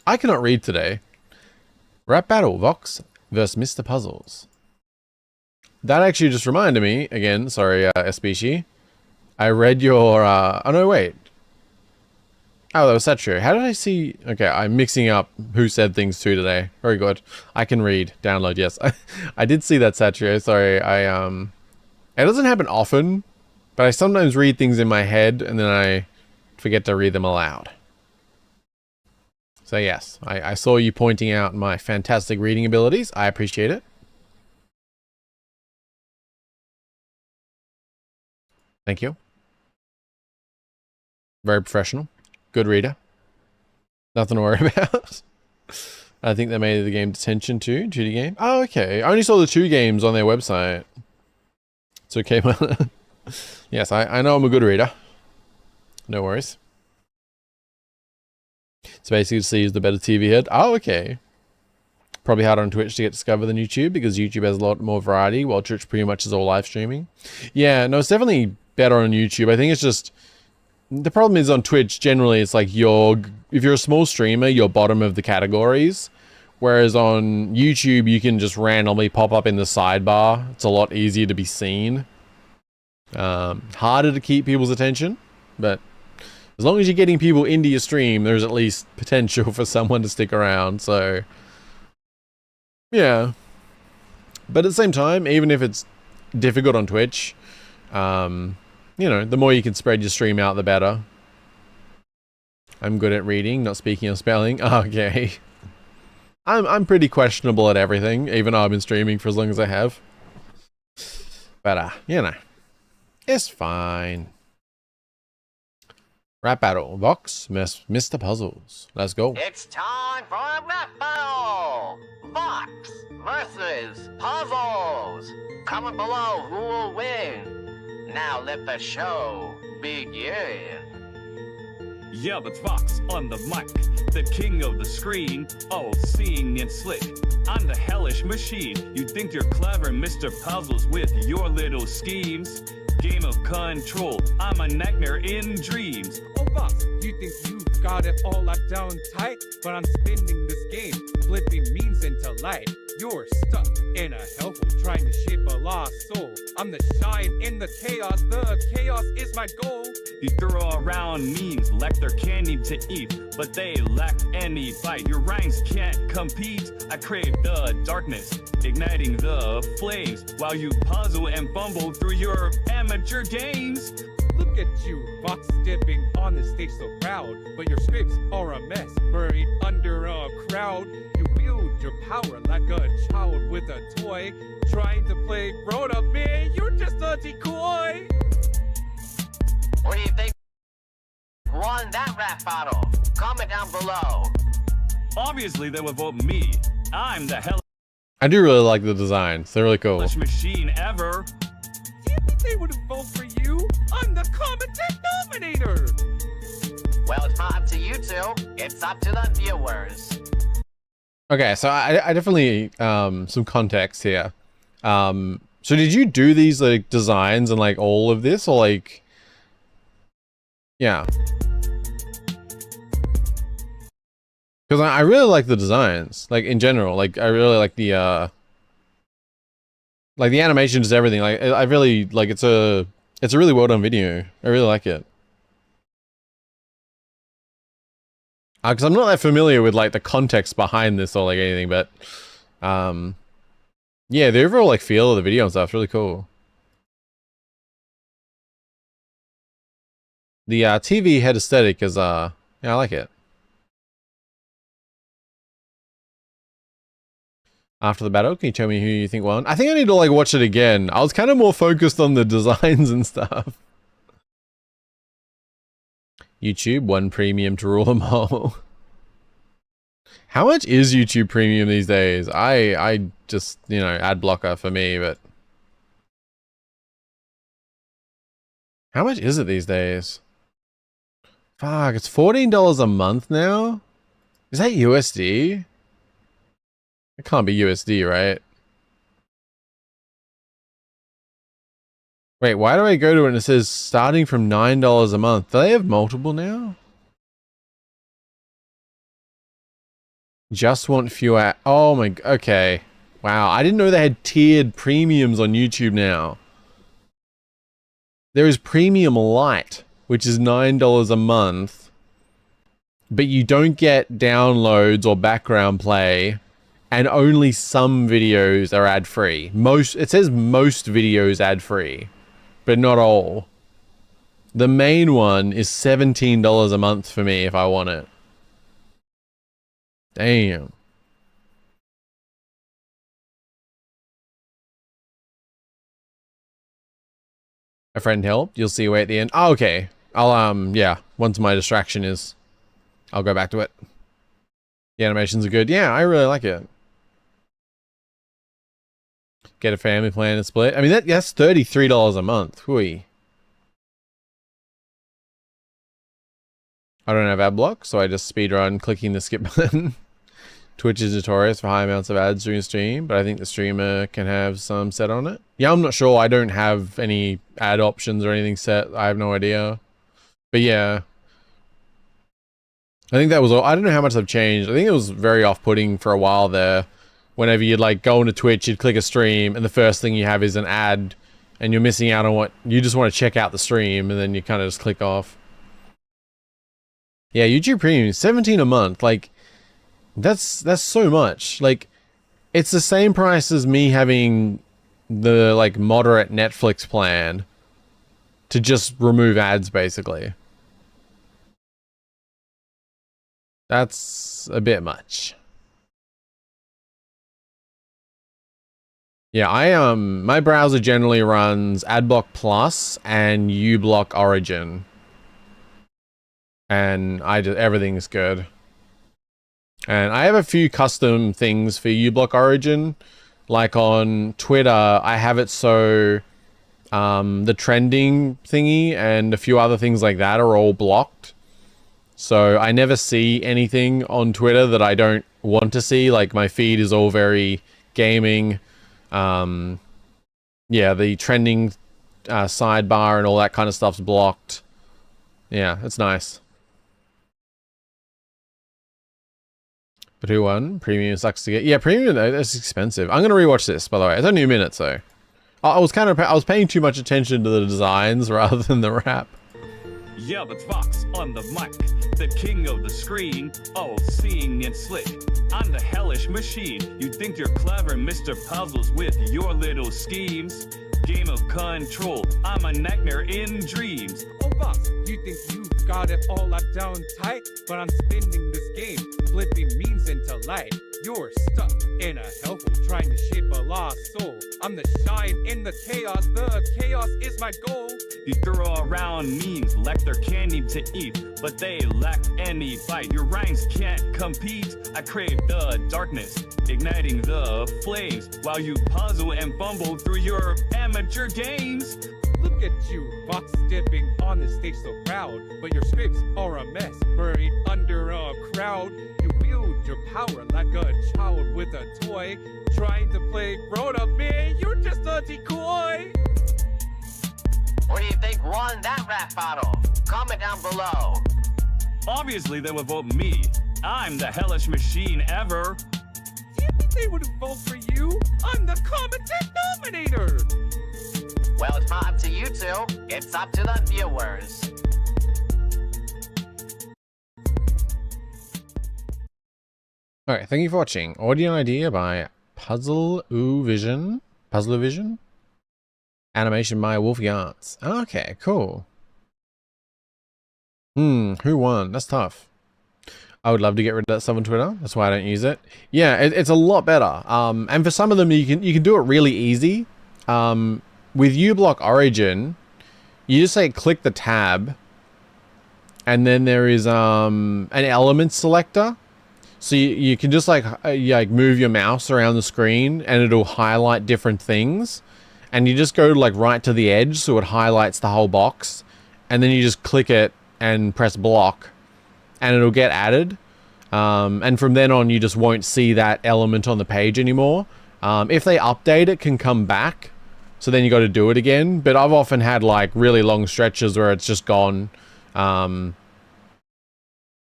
I cannot read today. Rap battle, Vox vs Mr. Puzzles. That actually just reminded me, again, sorry, Especies. I read your, oh no, wait. Oh, that was Satrio. How did I see? Okay, I'm mixing up who said things to today. Very good. I can read. Download, yes. I did see that, Satrio. Sorry, it doesn't happen often, but I sometimes read things in my head and then I forget to read them aloud. So yes, I saw you pointing out my fantastic reading abilities. I appreciate it. Thank you. Very professional. Good reader. Nothing to worry about. I think they made the game Detention 2, 2D game. Oh, okay. I only saw the 2 games on their website. It's okay. Yes, I know I'm a good reader. No worries. It's basically to see who's the better TV head. Oh, okay. Probably harder on Twitch to get discovered than YouTube because YouTube has a lot more variety while Twitch pretty much is all live streaming. Yeah, no, it's definitely better on YouTube. I think it's just... The problem is on Twitch, generally, it's like if you're a small streamer, you're bottom of the categories. Whereas on YouTube, you can just randomly pop up in the sidebar. It's a lot easier to be seen. Harder to keep people's attention, but as long as you're getting people into your stream, there's at least potential for someone to stick around, so... Yeah. But at the same time, even if it's difficult on Twitch, you know, the more you can spread your stream out, the better. I'm good at reading, not speaking or spelling. Okay. I'm pretty questionable at everything, even though I've been streaming for as long as I have. But, you know, it's fine. Rap battle. Vox, Mr. Puzzles. Let's go. It's time for a rap battle! Fox versus Puzzles! Comment below who will win. Now let the show begin. Yeah, but Fox on the mic, the king of the screen, all seeing and slick. I'm the hellish machine. You think you're clever, Mr. Puzzles, with your little schemes. Game of control, I'm a nightmare in dreams. Oh, Fox, you think you got it all locked down tight? But I'm spinning this game, flipping memes into light. You're stuck in a hellhole trying to shape a lost soul. I'm the shine in the chaos is my goal. You throw around memes like they're candy to eat, but they lack any bite. Your rhymes can't compete. I crave the darkness, igniting the flames, while you puzzle and fumble through your amateur games. Look at you, Fox, stepping on the stage so proud, but your scripts are a mess, buried under a crowd. You wield your power like a child with a toy, trying to play grown-up, man, you're just a decoy. What do you think won that rap battle? Comment down below. Obviously, they would vote me. I'm the hellish I do really like the designs. They're really cool. machine ever. Do you think they would vote for you? I'm the common denominator. Well, it's not up to you two. It's up to the viewers. Okay, so I definitely some context here. So did you do these like designs and like all of this, or like, yeah? Because I really like the designs, like in general. Like I really like the animations, everything. Like I really like it's a really well done video. I really like it. Because I'm not that familiar with like the context behind this or like anything, but yeah, the overall like feel of the video and stuff is really cool. The TV head aesthetic is yeah, I like it. After the battle, can you tell me who you think won? I think I need to like watch it again. I was kind of more focused on the designs and stuff. YouTube, 1 premium to rule them all. How much is YouTube premium these days? I just, you know, ad blocker for me, but how much is it these days? Fuck, it's $14 a month now? Is that USD? It can't be USD, right? Wait, why do I go to it and it says starting from $9 a month? Do they have multiple now? Just want fewer. Oh my, okay. Wow, I didn't know they had tiered premiums on YouTube now. There is Premium Lite, which is $9 a month, but you don't get downloads or background play, and only some videos are ad-free. It says most videos ad-free, but not all. The main one is $17 a month for me if I want it. Damn. A friend helped. You'll see away at the end. Oh, okay. I'll, yeah. Once my distraction is, I'll go back to it. The animations are good. Yeah, I really like it. Get a family plan and split. I mean, that's $33 a month. Hui. I don't have ad block, so I just speedrun clicking the skip button. Twitch is notorious for high amounts of ads during stream, but I think the streamer can have some set on it. Yeah, I'm not sure. I don't have any ad options or anything set. I have no idea. But yeah. I think that was all. I don't know how much they've changed. I think it was very off-putting for a while there. Whenever you'd like go into Twitch, you'd click a stream, and the first thing you have is an ad, and you're missing out on what you just want to check out the stream, and then you kind of just click off. Yeah, YouTube Premium, 17 a month. Like, that's so much. Like, it's the same price as me having the like moderate Netflix plan to just remove ads, basically. That's a bit much. Yeah, my browser generally runs Adblock Plus and uBlock Origin. And everything's good. And I have a few custom things for uBlock Origin. Like on Twitter, I have it so the trending thingy and a few other things like that are all blocked. So I never see anything on Twitter that I don't want to see. Like my feed is all very gaming. Yeah, the trending sidebar and all that kind of stuff's blocked. Yeah, it's nice. But who won? Premium sucks to get. Yeah, premium, that's expensive. I'm gonna rewatch this, by the way. It's only a minute, so I was paying too much attention to the designs rather than the rap. Yeah, but Fox on the mic, the king of the screen, all seeing and slick. I'm the hellish machine. You think you're clever, Mr. Puzzles, with your little schemes. Game of control, I'm a nightmare in dreams. Oh, boss, you think you've got it all locked down tight? But I'm spinning this game, flipping means into light. You're stuck in a hellhole trying to shape a lost soul. I'm the shine in the chaos is my goal. You throw around memes like they're candy to eat, but they lack any bite. Your rhymes can't compete. I crave the darkness, igniting the flames, while you puzzle and fumble through your amateur games. Look at you, box dipping on the stage so proud, but your scripts are a mess, buried under a crowd. You wield your power like a child with a toy, trying to play grown-up, man, you're just a decoy. What do you think won that rap battle? Comment down below. Obviously they would vote me. I'm the hellish machine ever. Do you think they would vote for you? I'm the common denominator. Well, it's not up to you two. It's up to the viewers. Alright, thank you for watching. Audio idea by Puzzle-O-Vision. Puzzle-O-Vision? Animation by Wolfie Arts. Okay, cool. Who won? That's tough. I would love to get rid of that stuff on Twitter. That's why I don't use it. Yeah, it's a lot better. And for some of them, you can do it really easy. With uBlock Origin, you just like click the tab, and then there is an element selector. So you can just like move your mouse around the screen, and it'll highlight different things. And you just go like right to the edge, so it highlights the whole box, and then you just click it and press block, and it'll get added. And from then on, you just won't see that element on the page anymore. If they update, it can come back. So then you got to do it again. But I've often had like really long stretches where it's just gone. Yeah,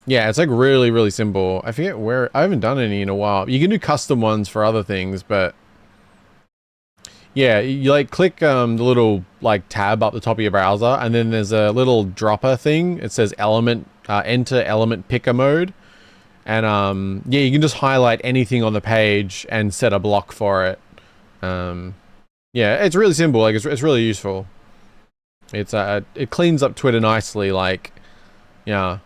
it's like really, really simple. I forget where, I haven't done any in a while. You can do custom ones for other things, but yeah, you like click the little like tab up the top of your browser, and then there's a little dropper thing. It says element, enter element picker mode. And yeah, you can just highlight anything on the page and set a block for it. Yeah, it's really simple. Like it's really useful. It's it cleans up Twitter nicely. Like, yeah.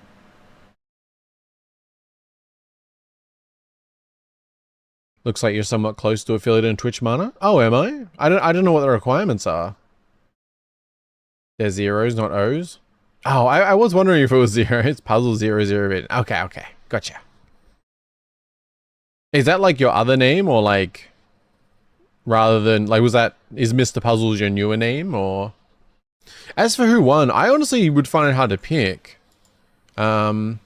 Looks like you're somewhat close to affiliate in Twitch Mana. Oh, am I? I don't know what the requirements are. They're zeros, not O's. Oh, I was wondering if it was zero. It's puzzle 008. Okay, okay. Gotcha. Is that like your other name or like rather than like is Mr. Puzzles your newer name or as for who won, I honestly would find it hard to pick. I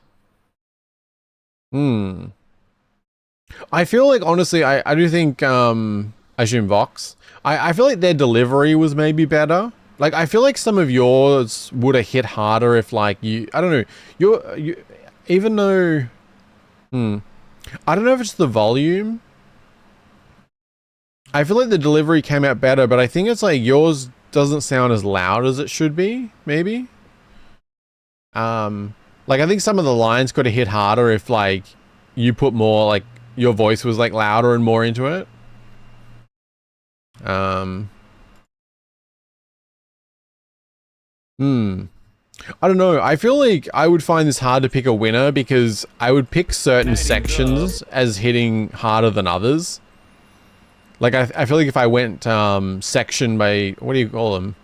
feel like honestly I do think I assume Vox. I feel like their delivery was maybe better. Like I feel like some of yours would have hit harder if like I don't know, you even though I don't know if it's the volume. I feel like the delivery came out better, but I think it's like yours doesn't sound as loud as it should be, maybe. Like I think some of the lines could have hit harder if like you put more like your voice was like louder and more into it. I don't know. I feel like I would find this hard to pick a winner because I would pick certain sections as hitting harder than others. Like I feel like if I went section by, what do you call them?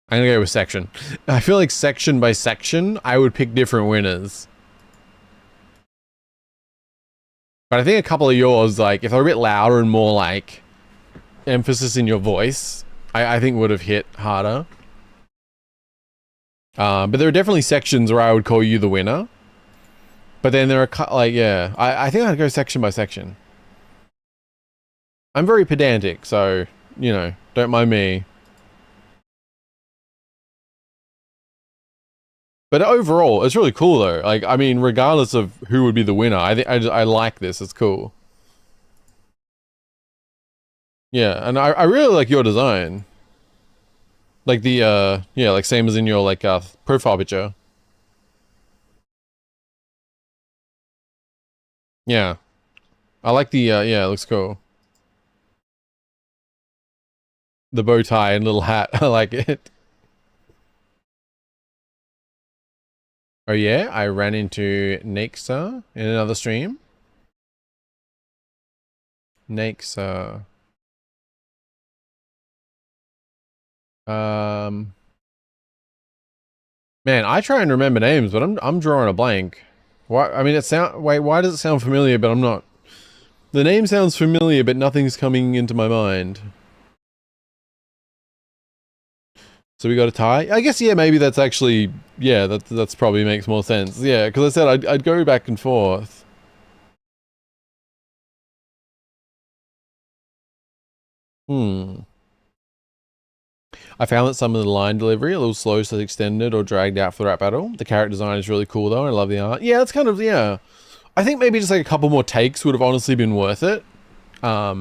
I'm gonna go with section. I feel like section by section, I would pick different winners. But I think a couple of yours, like if they're a bit louder and more like emphasis in your voice, I think would have hit harder. But there are definitely sections where I would call you the winner. But then there are like, yeah, I think I'd go section by section. I'm very pedantic, so, you know, don't mind me. But overall, it's really cool though. Like, I mean, regardless of who would be the winner, I like this. It's cool. Yeah, and I really like your design. Like the, yeah, like same as in your, like, profile picture. Yeah. I like the, yeah, it looks cool. The bow tie and little hat, I like it. Oh yeah, I ran into Naxa in another stream. Naxa. Man, I try and remember names, but I'm drawing a blank. Why? I mean, why does it sound familiar? But I'm not. The name sounds familiar, but nothing's coming into my mind. So we got a tie. I guess yeah, maybe that's actually yeah. That's probably makes more sense. Yeah, because I said I'd go back and forth. I found that some of the line delivery a little slow, so extended or dragged out for the rap battle. The character design is really cool though. I love the art. Yeah, it's kind of yeah. I think maybe just like a couple more takes would have honestly been worth it. But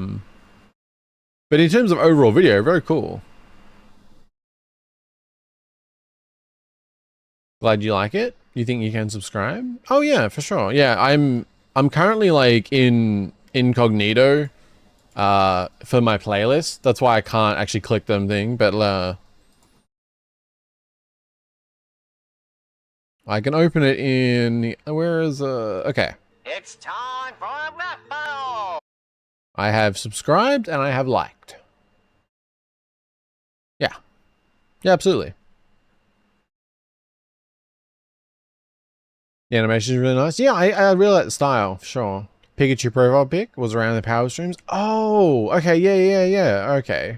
in terms of overall video, very cool. Glad you like it. You think you can subscribe? Oh yeah, for sure. Yeah, I'm currently like in incognito for my playlist. That's why I can't actually click them thing, but I can open it in where is okay. It's time for a rap battle. I have subscribed and I have liked. Yeah. Yeah, absolutely. The animation is really nice. Yeah, I really like the style, for sure. Pikachu profile pic was around the power streams. Oh, okay, yeah, okay.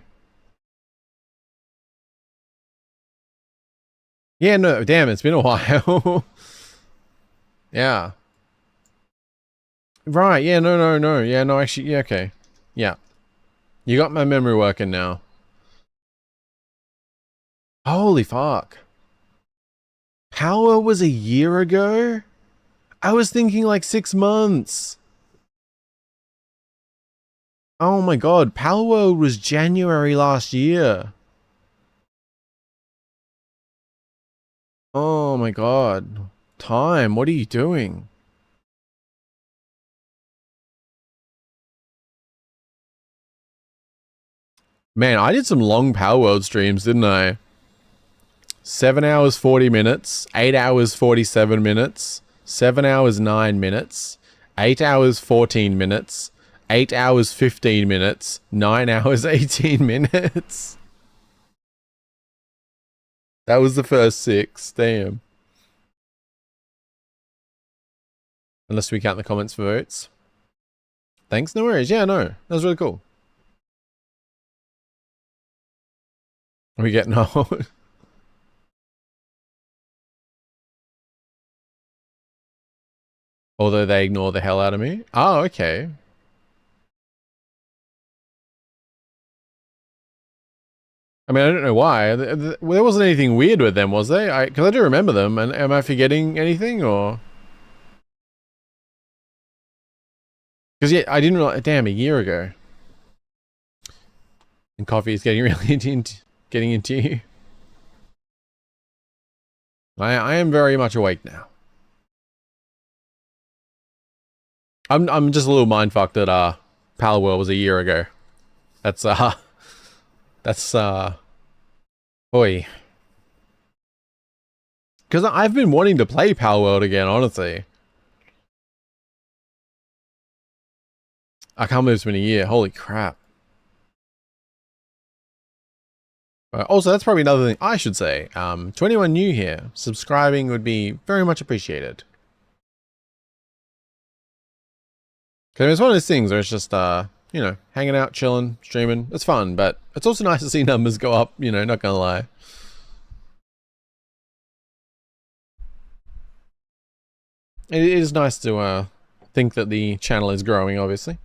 Yeah, no, damn, it's been a while. Yeah. Right, yeah, no. Yeah, no, actually, yeah, okay. Yeah. You got my memory working now. Holy fuck. Power was a year ago? I was thinking like 6 months. Oh my god, Power World was January last year. Oh my god. Time, what are you doing? Man, I did some long Power World streams, didn't I? 7 hours 40 minutes, 8 hours 47 minutes, 7 hours 9 minutes, 8 hours 14 minutes, 8 hours 15 minutes, 9 hours 18 minutes. That was the first 6. Damn. Unless we count the comments for votes. Thanks, no worries. Yeah, no. That was really cool. Are we getting old? Although they ignore the hell out of me. Oh, okay. I mean, I don't know why. There wasn't anything weird with them, was there? Because I do remember them. And am I forgetting anything, or? Because yeah, I didn't realize. Damn, a year ago. And coffee is getting really getting into you. I am very much awake now. I'm just a little mindfucked that Palworld was a year ago. That's oi. Because I've been wanting to play Palworld again, honestly. I can't believe it's been a year. Holy crap. Also, that's probably another thing I should say. To anyone new here, subscribing would be very much appreciated. Because it's one of those things where it's just, you know, hanging out, chilling, streaming. It's fun, but it's also nice to see numbers go up, you know, not gonna lie. It is nice to think that the channel is growing, obviously.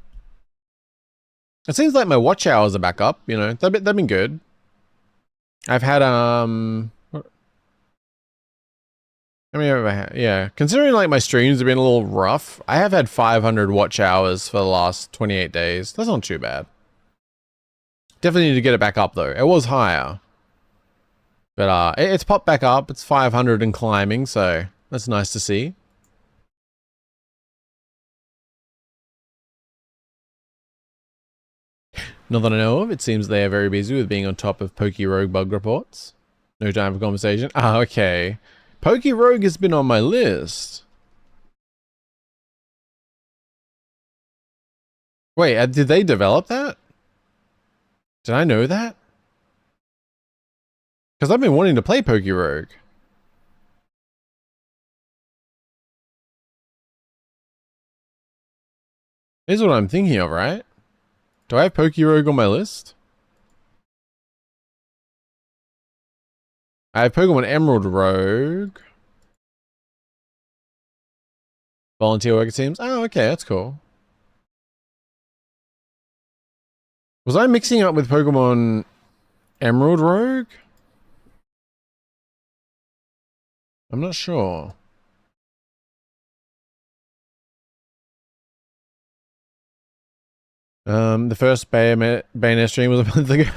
It seems like my watch hours are back up, you know, they've been good. I've had, how many have I had? Yeah, considering like my streams have been a little rough, I have had 500 watch hours for the last 28 days. That's not too bad. Definitely need to get it back up though. It was higher. But it's popped back up. It's 500 and climbing, so that's nice to see. Not that I know of, it seems they are very busy with being on top of Pokey Rogue bug reports. No time for conversation. Ah, okay. Pokey Rogue has been on my list. Wait, did they develop that? Did I know that? Because I've been wanting to play Pokey Rogue. Here's what I'm thinking of, right? Do I have Pokey Rogue on my list? I have Pokemon Emerald Rogue. Volunteer work, it seems. Oh, okay, that's cool. Was I mixing up with Pokemon Emerald Rogue? I'm not sure. The first Bayonetta stream was a month ago.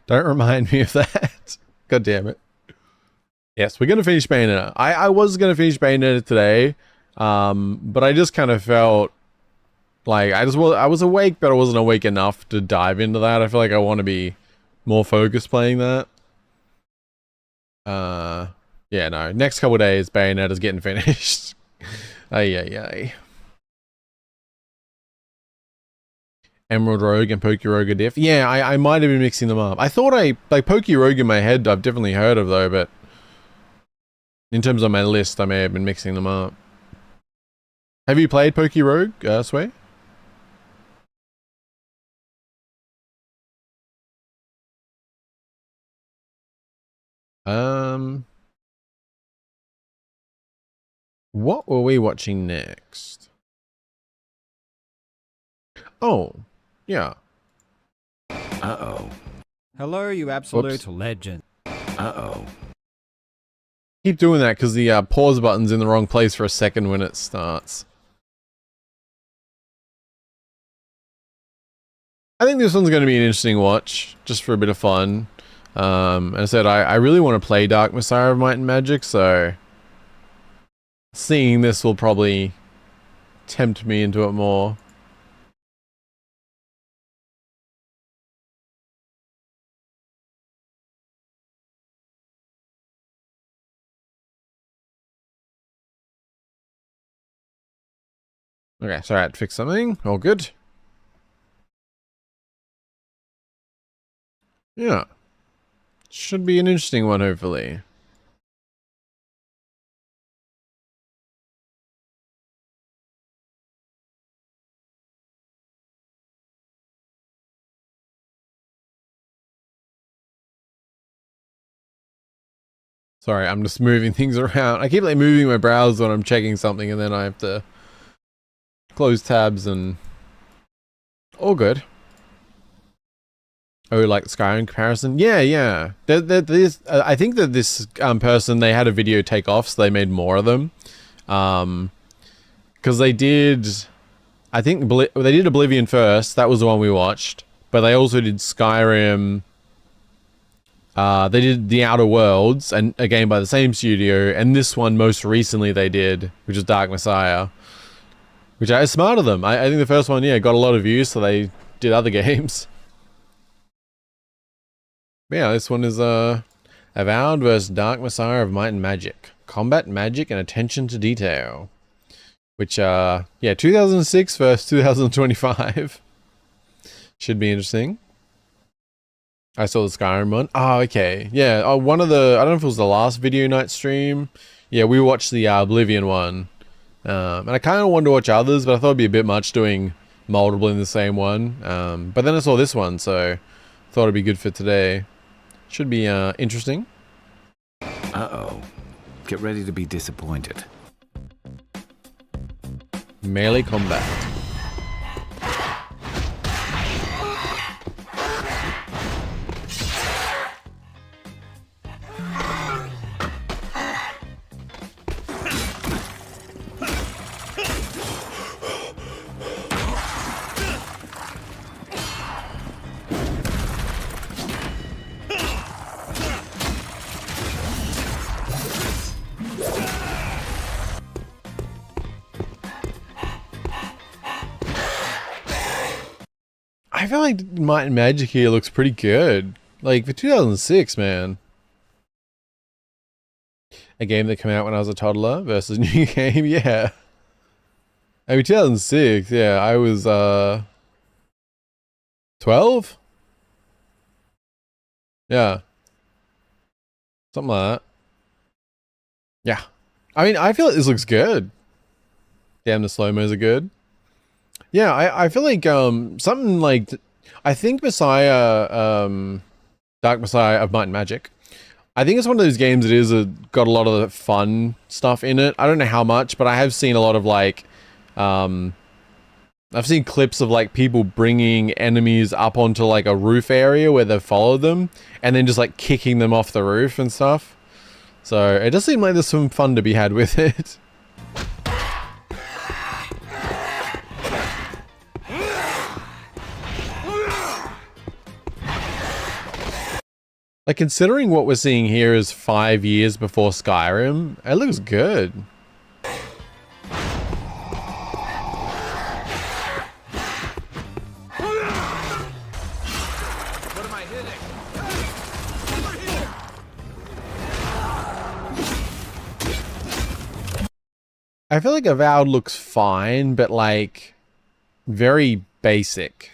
Don't remind me of that. God damn it. Yes, we're gonna finish Bayonetta. I was gonna finish Bayonetta today, but I just kind of felt like I was awake, but I wasn't awake enough to dive into that. I feel like I want to be more focused playing that. Yeah, no. Next couple of days, Bayonetta's getting finished. Ay. Emerald Rogue and Pokey Rogue are diff. Yeah, I might have been mixing them up. I thought like Pokey Rogue in my head I've definitely heard of though, but in terms of my list I may have been mixing them up. Have you played Pokey Rogue, Sway? What were we watching next? Oh, yeah. Uh-oh. Hello, you absolute legend. Uh-oh. Keep doing that because the pause button's in the wrong place for a second when it starts. I think this one's going to be an interesting watch, just for a bit of fun. As I said, I really want to play Dark Messiah of Might and Magic, so seeing this will probably tempt me into it more. Okay, so I had to fix something. All good. Yeah. Should be an interesting one, hopefully. Sorry, I'm just moving things around. I keep like moving my browser when I'm checking something, and then I have to close tabs and all good. Oh, like Skyrim comparison? Yeah, yeah. I think that this person, they had a video take off, so they made more of them. Because they did, I think they did Oblivion first. That was the one we watched. But they also did Skyrim. They did The Outer Worlds, and a game by the same studio, and this one most recently they did, which is Dark Messiah, which is smart of them. I think the first one, yeah, got a lot of views, so they did other games. But yeah, this one is Avowed versus Dark Messiah of Might and Magic. Combat, magic, and attention to detail. Which, yeah, 2006 versus 2025. Should be interesting. I saw the Skyrim one. Oh, okay. Yeah, one of the, I don't know if it was the last video night stream. Yeah, we watched the Oblivion one. And I kind of wanted to watch others, but I thought it'd be a bit much doing multiple in the same one. But then I saw this one, so thought it'd be good for today. Should be interesting. Uh-oh. Get ready to be disappointed. Melee combat. I feel like Might and Magic here looks pretty good. Like, for 2006, man. A game that came out when I was a toddler versus a new game, yeah. I mean, 2006, yeah, I was, 12? Yeah. Something like that. Yeah. I mean, I feel like this looks good. Damn, the slow-mos are good. Yeah, I feel like something like, I think Messiah, Dark Messiah of Might and Magic, I think it's one of those games that is got a lot of fun stuff in it. I don't know how much, but I have seen a lot of like, I've seen clips of like people bringing enemies up onto like a roof area where they've followed them, and then just like kicking them off the roof and stuff. So it does seem like there's some fun to be had with it. Like, considering what we're seeing here is 5 years before Skyrim, it looks good. What am I hitting? I feel like Avowed looks fine, but like, very basic.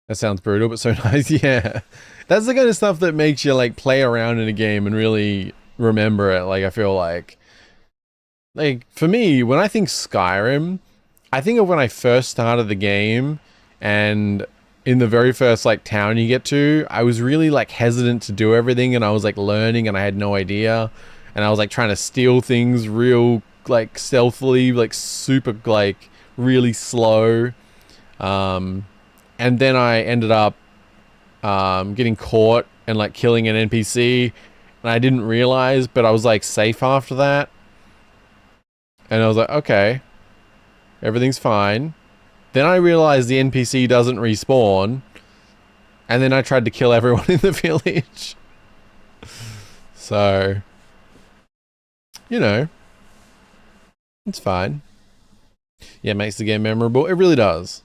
That sounds brutal, but so nice, yeah. That's the kind of stuff that makes you like play around in a game and really remember it. Like, I feel like for me, when I think Skyrim, I think of when I first started the game, and in the very first like town you get to, I was really like hesitant to do everything, and I was like learning and I had no idea, and I was like trying to steal things real like stealthily, like super like really slow, and then I ended up getting caught and like killing an NPC, and I didn't realize, but I was like safe after that, and I was like, okay, everything's fine. Then I realized the NPC doesn't respawn, and then I tried to kill everyone in the village. So, you know, it's fine. Yeah, it makes the game memorable. It really does.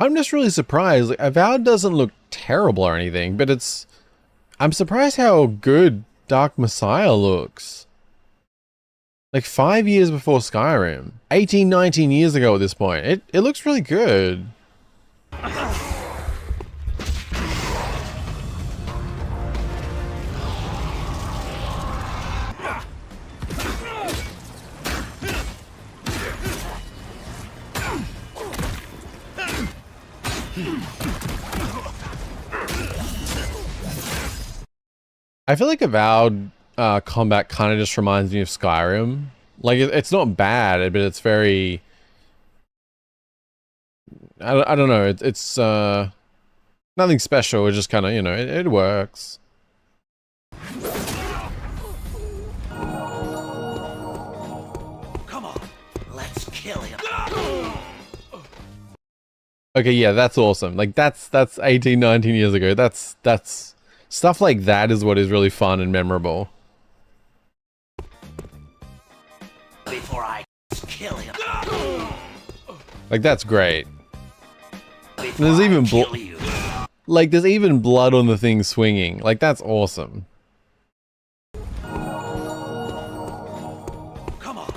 I'm just really surprised. Like, Avowed doesn't look terrible or anything, but I'm surprised how good Dark Messiah looks. Like 5 years before Skyrim. 18, 19 years ago at this point. It looks really good. I feel like Avowed combat kind of just reminds me of Skyrim. Like, it's not bad, but it's very... I don't know, it's nothing special, it's just kind of, you know, it works. Come on, let's kill him. Okay, yeah, that's awesome. Like, that's 18, 19 years ago. That's... Stuff like that is what is really fun and memorable. Before I kill him. Like, that's great. There's even like, there's even blood on the thing swinging. Like, that's awesome. Come on,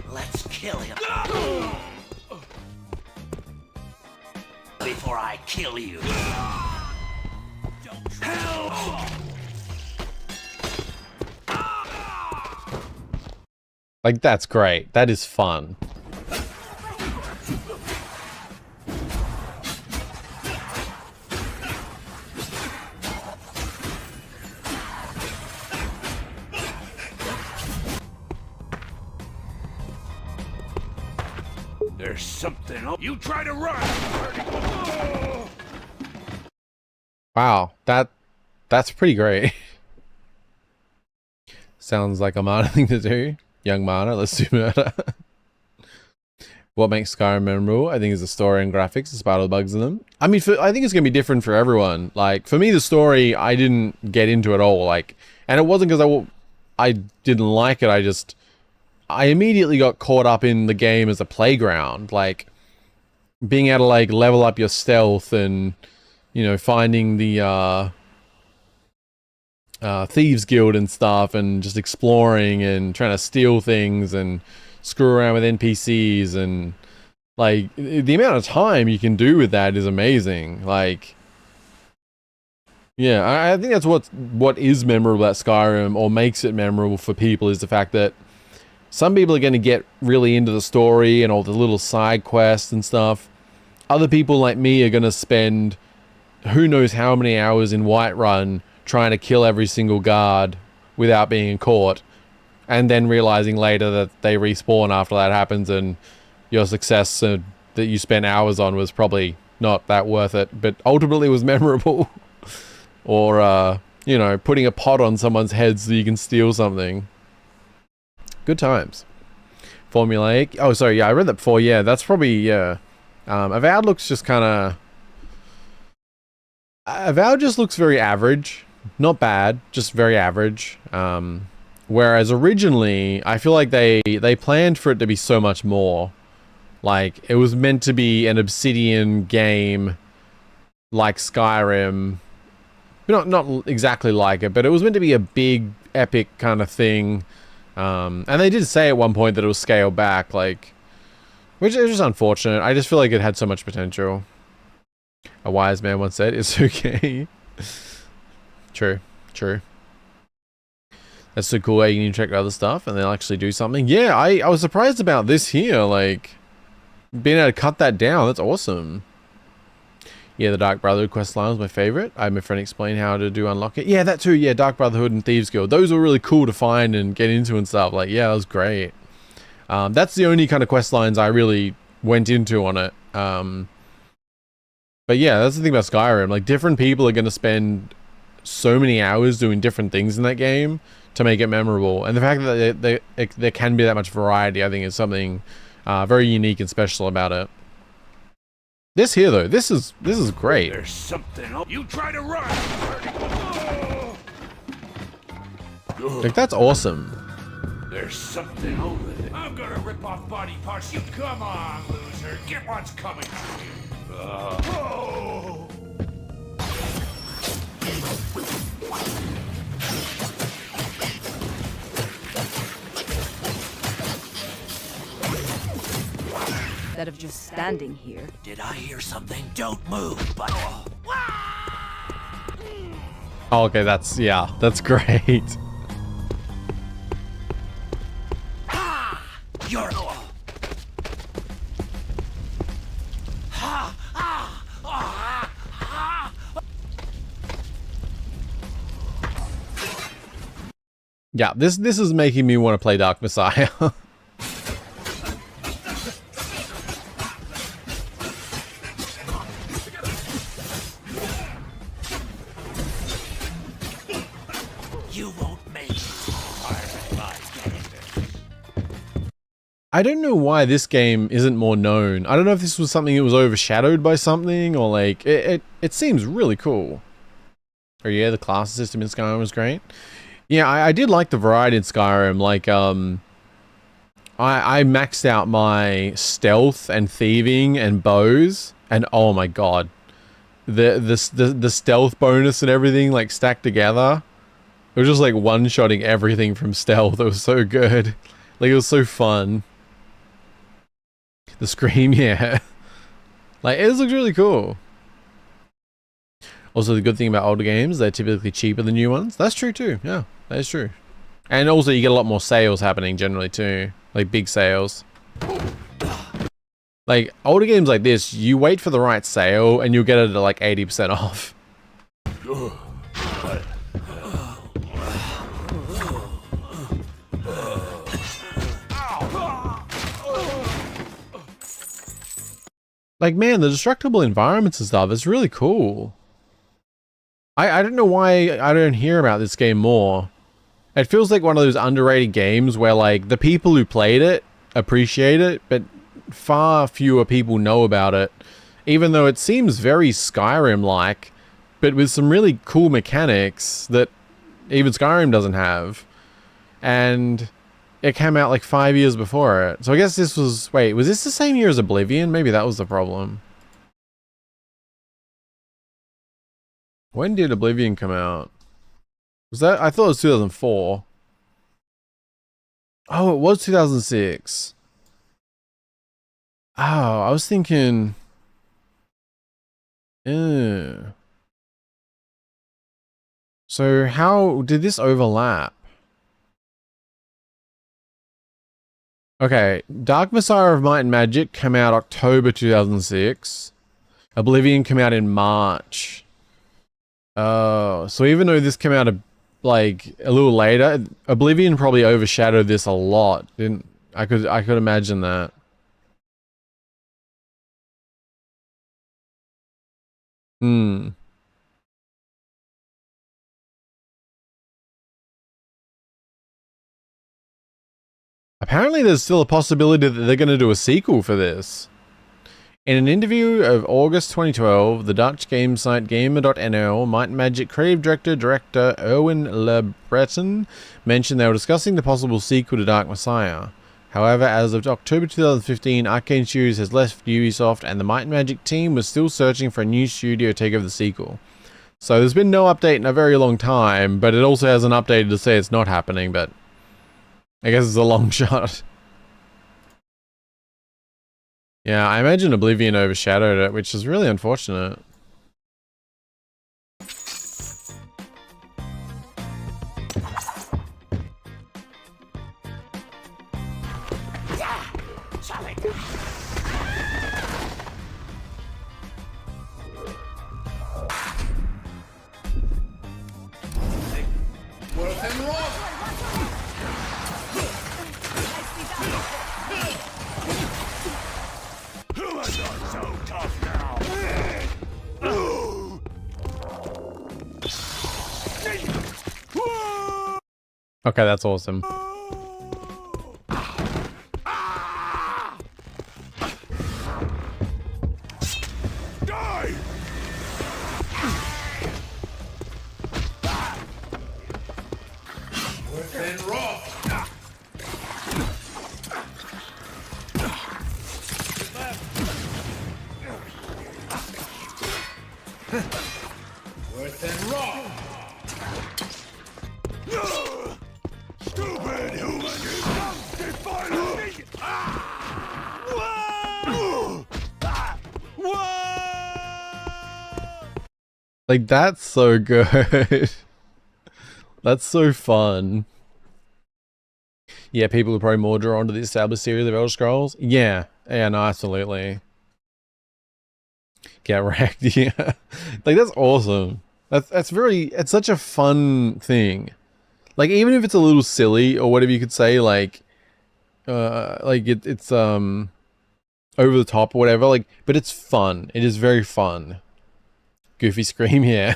let's kill him. Before I kill you. Like, that's great. That is fun. There's something up. You try to run. Wow, that's pretty great. Sounds like a Mana thing to do. Young Mana, let's do murder. What makes Skyrim memorable? I think is the story and graphics, despite all the bugs in them. I mean, I think it's gonna be different for everyone. Like, for me, the story, I didn't get into at all. Like, and it wasn't because I didn't like it. I immediately got caught up in the game as a playground. Like, being able to, like, level up your stealth and, you know, finding the Thieves Guild and stuff, and just exploring and trying to steal things and screw around with NPCs, and like the amount of time you can do with that is amazing. Like, yeah, I think that's what is memorable at Skyrim, or makes it memorable for people, is the fact that some people are going to get really into the story and all the little side quests and stuff. Other people like me are going to spend who knows how many hours in Whiterun trying to kill every single guard without being caught, and then realizing later that they respawn after that happens, and your success that you spent hours on was probably not that worth it, but ultimately was memorable. Or, you know, putting a pot on someone's head so you can steal something. Good times. Formulaic. Oh, sorry, yeah, I read that before. Yeah, that's probably, yeah. Avowed looks just kind of... Avowed just looks very average. Not bad, just very average. Whereas originally, I feel like they planned for it to be so much more. Like, it was meant to be an Obsidian game like Skyrim. Not exactly like it, but it was meant to be a big, epic kind of thing. And they did say at one point that it was scaled back, like, which is just unfortunate. I just feel like it had so much potential. A wise man once said, "It's okay." True. That's so cool. You can check other stuff and they'll actually do something. Yeah, I was surprised about this here. Like, being able to cut that down, that's awesome. Yeah, the Dark Brotherhood questline was my favorite. I had my friend explain how to unlock it. Yeah, that too. Yeah, Dark Brotherhood and Thieves Guild. Those were really cool to find and get into and stuff. Like, yeah, that was great. That's the only kind of quest lines I really went into on it. But yeah, that's the thing about Skyrim. Like, different people are going to spend so many hours doing different things in that game to make it memorable. And the fact that there can be that much variety, I think, is something very unique and special about it. This here, though, this is great. There's something up. You try to run. Like, that's awesome. There's something over there. I'm gonna rip off body parts. You come on, loser. Get what's coming to you. Instead of just standing here. Did I hear something? Don't move, but... Oh, okay, that's great. You're... Yeah, this is making me want to play Dark Messiah. You won't make it. I don't know why this game isn't more known. I don't know if this was something that was overshadowed by something, or like it seems really cool. Oh yeah, the class system in Skyrim was great. Yeah, I did like the variety in Skyrim. Like I maxed out my stealth and thieving and bows, and oh my god, the stealth bonus and everything like stacked together. It was just like one-shotting everything from stealth. It was so good. Like it was so fun. The scream, yeah. Like it looks really cool. Also, the good thing about older games, they're typically cheaper than new ones. That's true too. Yeah, that is true. And also, you get a lot more sales happening generally too, like big sales. Like older games like this, you wait for the right sale and you'll get it at like 80% off. Like man, the destructible environments and stuff is really cool. I don't know why I don't hear about this game more. It feels like one of those underrated games where like the people who played it appreciate it, but far fewer people know about it. Even though it seems very Skyrim-like, but with some really cool mechanics that even Skyrim doesn't have. And it came out like 5 years before it. So I guess this was... Wait, was this the same year as Oblivion? Maybe that was the problem. When did Oblivion come out? Was that... I thought it was 2004. Oh, it was 2006. Oh, I was thinking... So how did this overlap? Okay, Dark Messiah of Might and Magic came out October 2006. Oblivion came out in March. Oh, so even though this came out like a little later, Oblivion probably overshadowed this a lot. Didn't I could imagine that. Apparently there's still a possibility that they're going to do a sequel for this. In an interview of August 2012, the Dutch game site Gamer.nl, Might and Magic creative director Erwin Lebreton mentioned they were discussing the possible sequel to Dark Messiah. However, as of October 2015, Arcane Studios has left Ubisoft and the Might and Magic team was still searching for a new studio to take over the sequel. So there's been no update in a very long time, but it also hasn't updated to say it's not happening, but I guess it's a long shot. Yeah, I imagine Oblivion overshadowed it, which is really unfortunate. Okay, that's awesome. Worse than rock. Stupid human, you don't defile me! Like, that's so good. That's so fun. Yeah, people are probably more drawn to the established series of Elder Scrolls. Yeah, no, absolutely. Get wrecked, yeah. Like, that's awesome. It's such a fun thing. Like, even if it's a little silly or whatever you could say, like it's over the top or whatever, like, but it's fun. It is very fun. Goofy scream, yeah.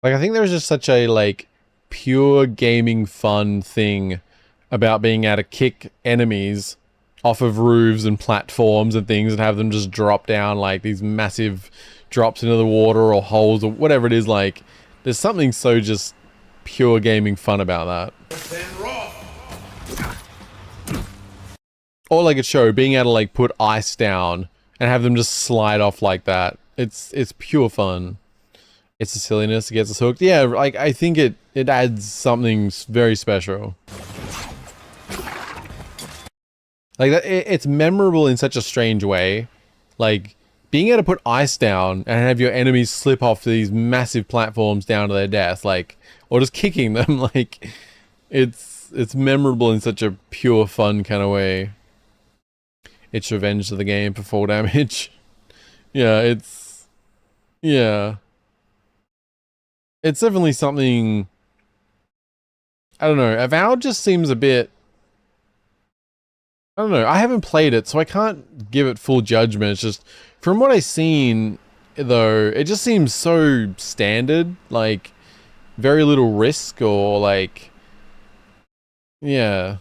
Like, I think there's just such a, like, pure gaming fun thing about being able to kick enemies off of roofs and platforms and things and have them just drop down like these massive drops into the water or holes or whatever it is. Like, there's something so just pure gaming fun about that. Or like a show, being able to like put ice down and have them just slide off like that. It's pure fun. It's the silliness that gets us hooked. Yeah, like, I think it adds something very special. Like, it's memorable in such a strange way. Like, being able to put ice down and have your enemies slip off these massive platforms down to their death, like, or just kicking them, like, it's memorable in such a pure fun kind of way. It's revenge to the game for fall damage. Yeah. It's definitely something, I don't know, Avowed just seems a bit, I don't know, I haven't played it, so I can't give it full judgment. It's just, from what I've seen, though, it just seems so standard, like, very little risk, or like, yeah.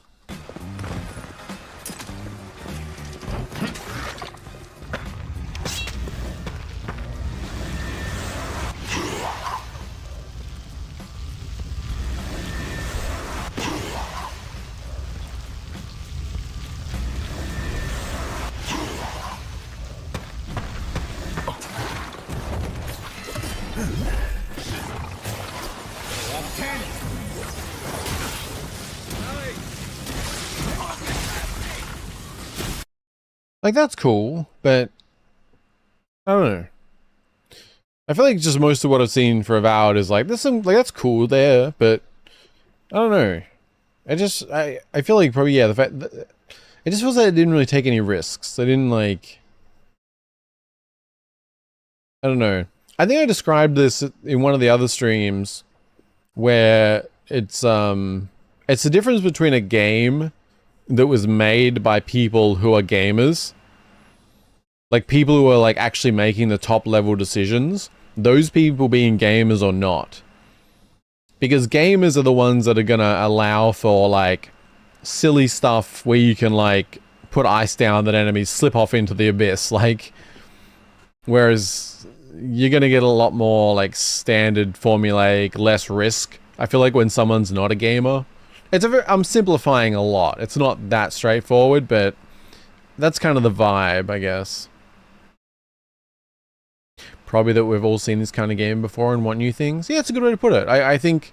Like, that's cool, but I don't know. I feel like just most of what I've seen for Avowed is like, there's some, like, that's cool there, but I don't know. I feel like probably, yeah, the fact that it just feels like it didn't really take any risks. They didn't, like, I don't know. I think I described this in one of the other streams where it's the difference between a game that was made by people who are gamers, like people who are like actually making the top level decisions, those people being gamers or not. Because gamers are the ones that are gonna allow for like silly stuff where you can like put ice down that enemies slip off into the abyss, like, whereas you're gonna get a lot more like standard formulaic, less risk. I feel like when someone's not a gamer, I'm simplifying a lot. It's not that straightforward, but that's kind of the vibe, I guess. Probably that we've all seen this kind of game before and want new things. Yeah, it's a good way to put it. I think,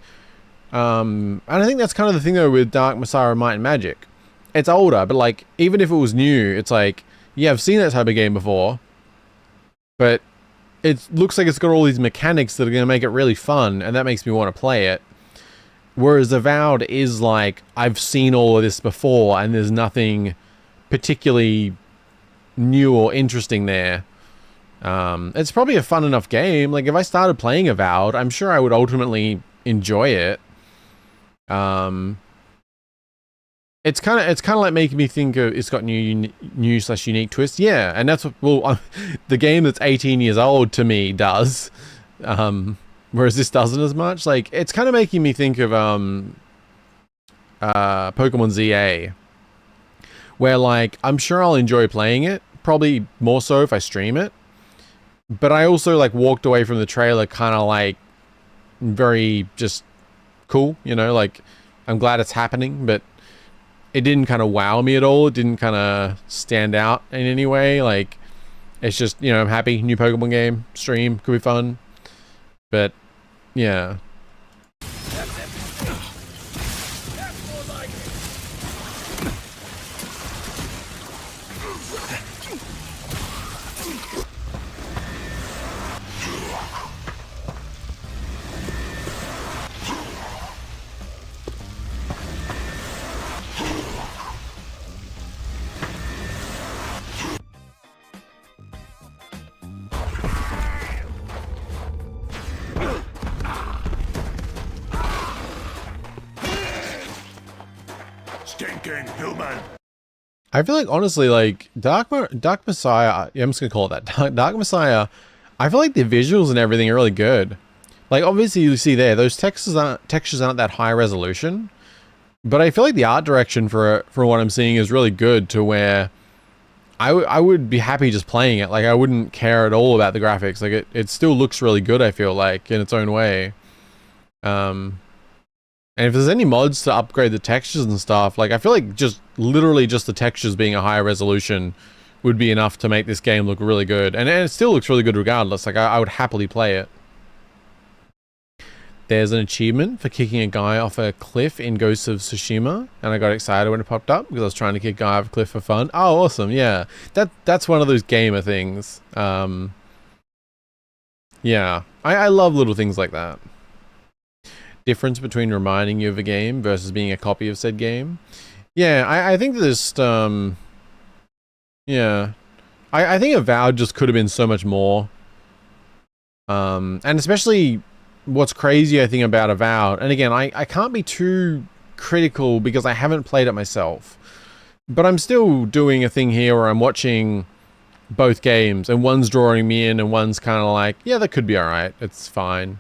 and I think that's kind of the thing though with Dark Messiah Might and Magic. It's older, but like, even if it was new, it's like, yeah, I've seen that type of game before, but it looks like it's got all these mechanics that are going to make it really fun, and that makes me want to play it. Whereas Avowed is like, I've seen all of this before and there's nothing particularly new or interesting there. It's probably a fun enough game. Like, if I started playing Avowed, I'm sure I would ultimately enjoy it. It's kind of like making me think of, it's got new/unique twists. Yeah, and that's what, well, the game that's 18 years old to me does. Whereas this doesn't as much. Like, it's kind of making me think of Pokemon ZA, where like, I'm sure I'll enjoy playing it, probably more so if I stream it, but I also like walked away from the trailer kind of like very just cool, you know, like, I'm glad it's happening, but it didn't kind of wow me at all. It didn't kind of stand out in any way. Like, it's just, you know, I'm happy. New Pokemon game, stream, could be fun. But, yeah. Stinking human. I feel like, honestly, like, Dark Messiah, yeah, I'm just gonna call it that. Dark Messiah, I feel like the visuals and everything are really good. Like, obviously, you see there, those textures aren't that high resolution. But I feel like the art direction for what I'm seeing is really good, to where I would be happy just playing it. Like, I wouldn't care at all about the graphics. Like, it still looks really good, I feel like, in its own way. And if there's any mods to upgrade the textures and stuff, like, I feel like just literally just the textures being a higher resolution would be enough to make this game look really good. And it still looks really good regardless. Like, I would happily play it. There's an achievement for kicking a guy off a cliff in Ghost of Tsushima, and I got excited when it popped up because I was trying to kick a guy off a cliff for fun. Oh, awesome! Yeah, that's one of those gamer things. Yeah, I love little things like that. Difference between reminding you of a game versus being a copy of said game. Yeah, I think this. Yeah, I think Avowed just could have been so much more. And especially. What's crazy, I think, about Avowed, and again, I can't be too critical because I haven't played it myself, but I'm still doing a thing here where I'm watching both games, and one's drawing me in, and one's kind of like, yeah, that could be alright, it's fine.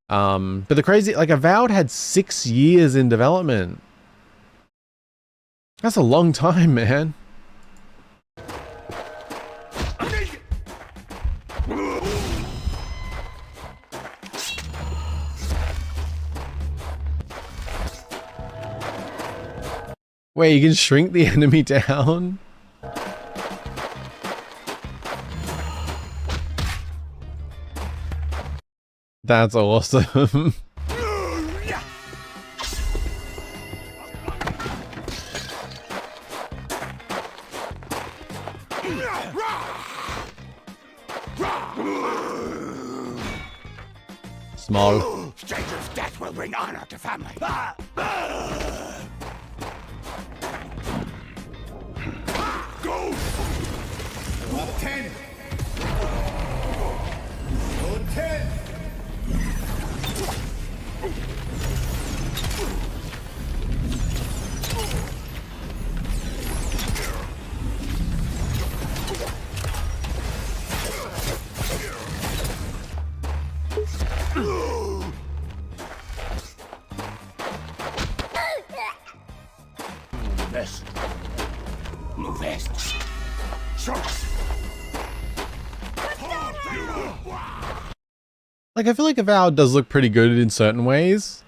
But the crazy, like, Avowed had 6 years in development. That's a long time, man. Wait, you can shrink the enemy down? That's awesome. Small. Stranger's death will bring honor to family. Go! Up 10! Go 10! West. Move west. Like, I feel like Avowed does look pretty good in certain ways.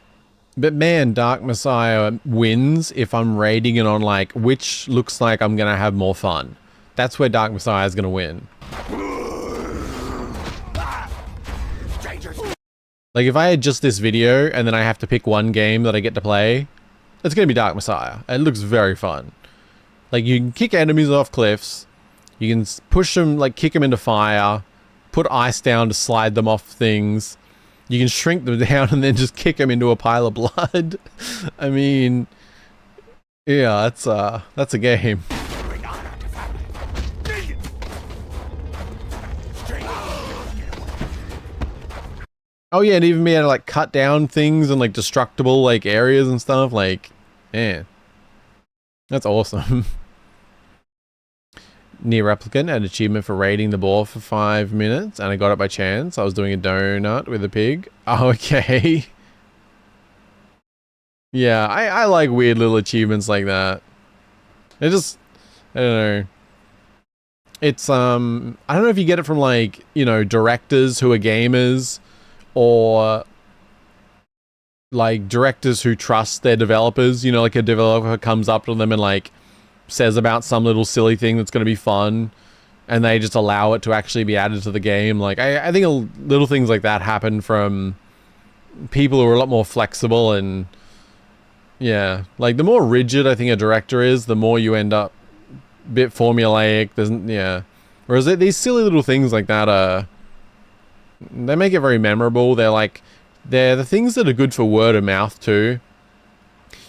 But man, Dark Messiah wins if I'm rating it on, like, which looks like I'm gonna have more fun. That's where Dark Messiah is gonna win. Like, if I had just this video and then I have to pick one game that I get to play, it's gonna be Dark Messiah. It looks very fun. Like, you can kick enemies off cliffs, you can push them, like, kick them into fire, put ice down to slide them off things, you can shrink them down and then just kick them into a pile of blood. I mean, yeah, that's a game. Oh yeah, and even being able to, like, cut down things and, like, destructible, like, areas and stuff, like, man. That's awesome. Near Replicant, an achievement for raiding the ball for 5 minutes, and I got it by chance. I was doing a donut with a pig. Oh, okay. Yeah, I like weird little achievements like that. It just, I don't know. It's, I don't know if you get it from, like, you know, directors who are gamers, or like directors who trust their developers. You know, like a developer comes up to them and like says about some little silly thing that's going to be fun, and they just allow it to actually be added to the game. Like I think little things like that happen from people who are a lot more flexible, and yeah, like the more rigid I think a director is, the more you end up a bit formulaic. Yeah. Whereas these silly little things like that they make it very memorable. They're the things that are good for word of mouth too.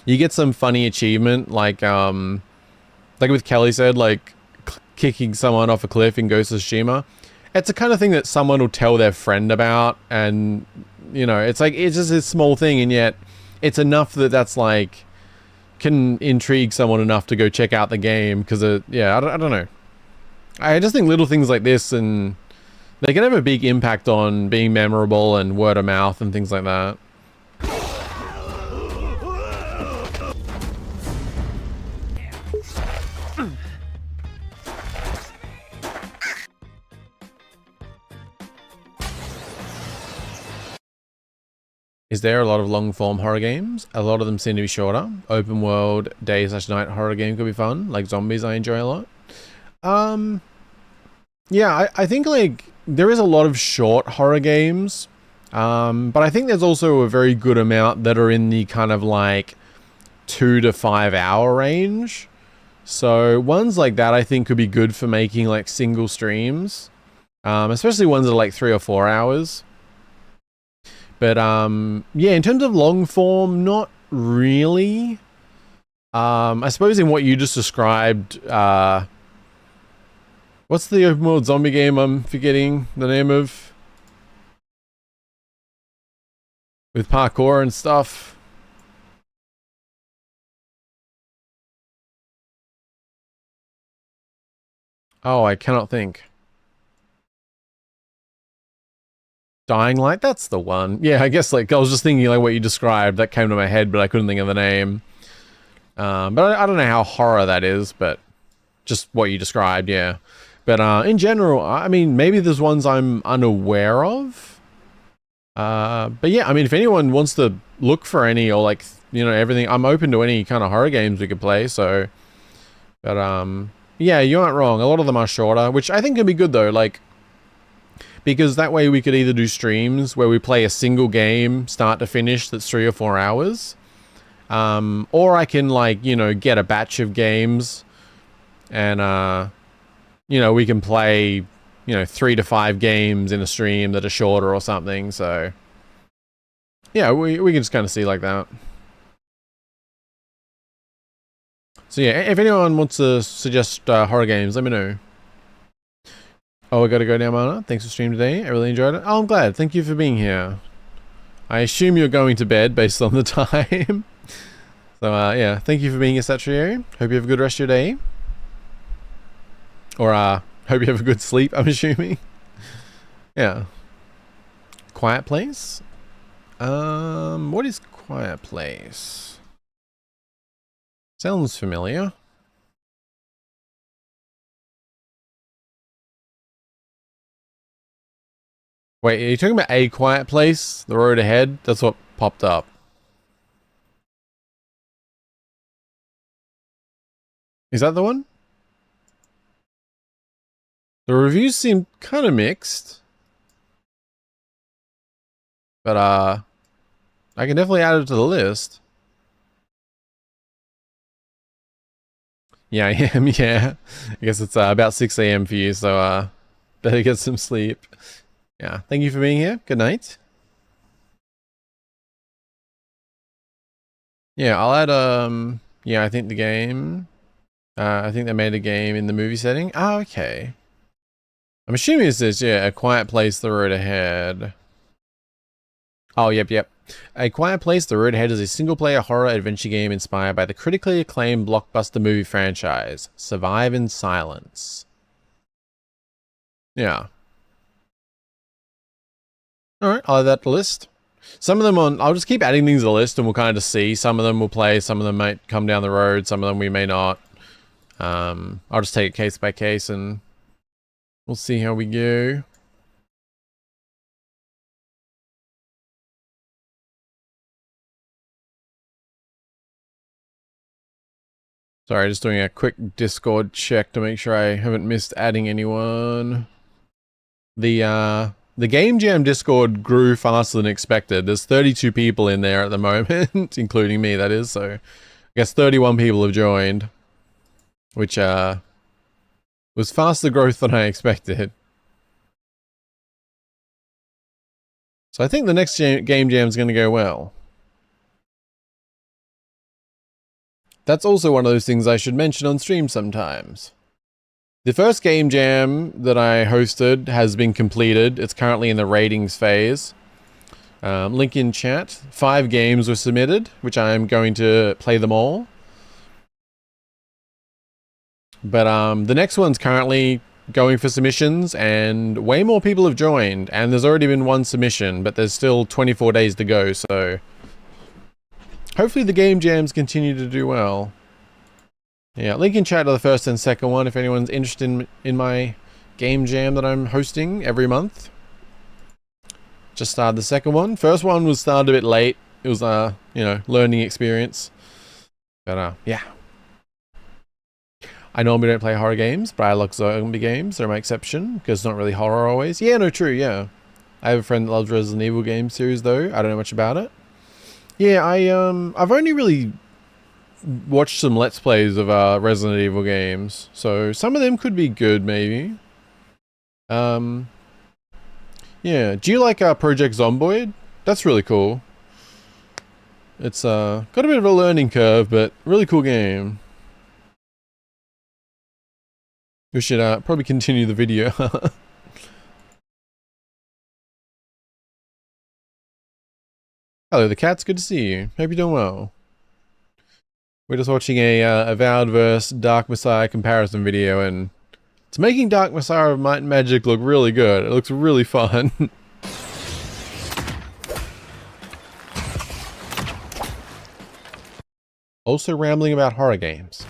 You get some funny achievement, like with Kelly said, like kicking someone off a cliff in Ghost of Tsushima. It's the kind of thing that someone will tell their friend about, and you know, it's just a small thing, and yet it's enough that's like can intrigue someone enough to go check out the game because yeah, I don't know. I just think little things like this, and they can have a big impact on being memorable and word of mouth and things like that. Is there a lot of long-form horror games? A lot of them seem to be shorter. Open world, day/night horror game could be fun. Like zombies, I enjoy a lot. Yeah, I think like there is a lot of short horror games, but I think there's also a very good amount that are in the kind of like 2 to 5 hour range. So ones like that I think could be good for making like single streams, especially ones that are like 3 or 4 hours. But yeah, in terms of long form, not really. I suppose in what you just described, what's the open world zombie game I'm forgetting the name of? With parkour and stuff. Oh, I cannot think. Dying Light, that's the one. Yeah, I guess like I was just thinking like what you described, that came to my head, but I couldn't think of the name. But I don't know how horror that is, but just what you described, yeah. But in general, I mean, maybe there's ones I'm unaware of. But yeah, I mean, if anyone wants to look for any or like, you know, everything, I'm open to any kind of horror games we could play. So, but yeah, you aren't wrong. A lot of them are shorter, which I think can be good though. Like, because that way we could either do streams where we play a single game start to finish that's 3 or 4 hours. Or I can like, you know, get a batch of games and, you know, we can play, you know, 3 to 5 games in a stream that are shorter or something. So yeah, we can just kind of see like that. So yeah, if anyone wants to suggest horror games, let me know. Oh, I gotta go now, Mana. Thanks for streaming today. I really enjoyed it. Oh, I'm glad. Thank you for being here. I assume you're going to bed based on the time. So, yeah. Thank you for being here, Satrio. Hope you have a good rest of your day. Or, hope you have a good sleep, I'm assuming. Yeah. Quiet Place? What is Quiet Place? Sounds familiar. Wait, are you talking about A Quiet Place? The Road Ahead? That's what popped up. Is that the one? The reviews seem kind of mixed. But, I can definitely add it to the list. Yeah, I am, yeah. I guess it's about 6 AM for you, so, better get some sleep. Yeah, thank you for being here. Good night. Yeah, I'll add, yeah, I think the game, I think they made a game in the movie setting. Oh, okay. I'm assuming it says, yeah, A Quiet Place, The Road Ahead. Oh, yep. A Quiet Place, The Road Ahead is a single-player horror adventure game inspired by the critically acclaimed blockbuster movie franchise, Survive in Silence. Yeah. Alright, I'll add that to the list. Some of them I'll just keep adding things to the list and we'll kind of see. Some of them will play, some of them might come down the road, some of them we may not. I'll just take it case by case and we'll see how we go. Sorry, just doing a quick Discord check to make sure I haven't missed adding anyone. The Game Jam Discord grew faster than expected. There's 32 people in there at the moment, including me, that is. So I guess 31 people have joined, which was faster growth than I expected. So I think the next Game Jam is going to go well. That's also one of those things I should mention on stream sometimes. The first Game Jam that I hosted has been completed. It's currently in the ratings phase. Link in chat. 5 games were submitted, which I'm going to play them all. But the next one's currently going for submissions, and way more people have joined, and there's already been 1 submission, but there's still 24 days to go, so hopefully the Game Jams continue to do well. Yeah, link in chat to the first and second one if anyone's interested in my Game Jam that I'm hosting every month. Just started the second one. First one was started a bit late. It was you know, learning experience. But yeah. I normally don't play horror games, but I like zombie games. They're my exception, because it's not really horror always. Yeah, no, true, yeah. I have a friend that loves Resident Evil game series, though. I don't know much about it. Yeah, I've only really watched some Let's Plays of Resident Evil games, so some of them could be good, maybe. Yeah, do you like Project Zomboid? That's really cool. It's got a bit of a learning curve, but really cool game. We should probably continue the video. Hello, the cats. Good to see you. Hope you're doing well. We're just watching a Avowed vs Dark Messiah comparison video, and it's making Dark Messiah of Might and Magic look really good. It looks really fun. Also rambling about horror games.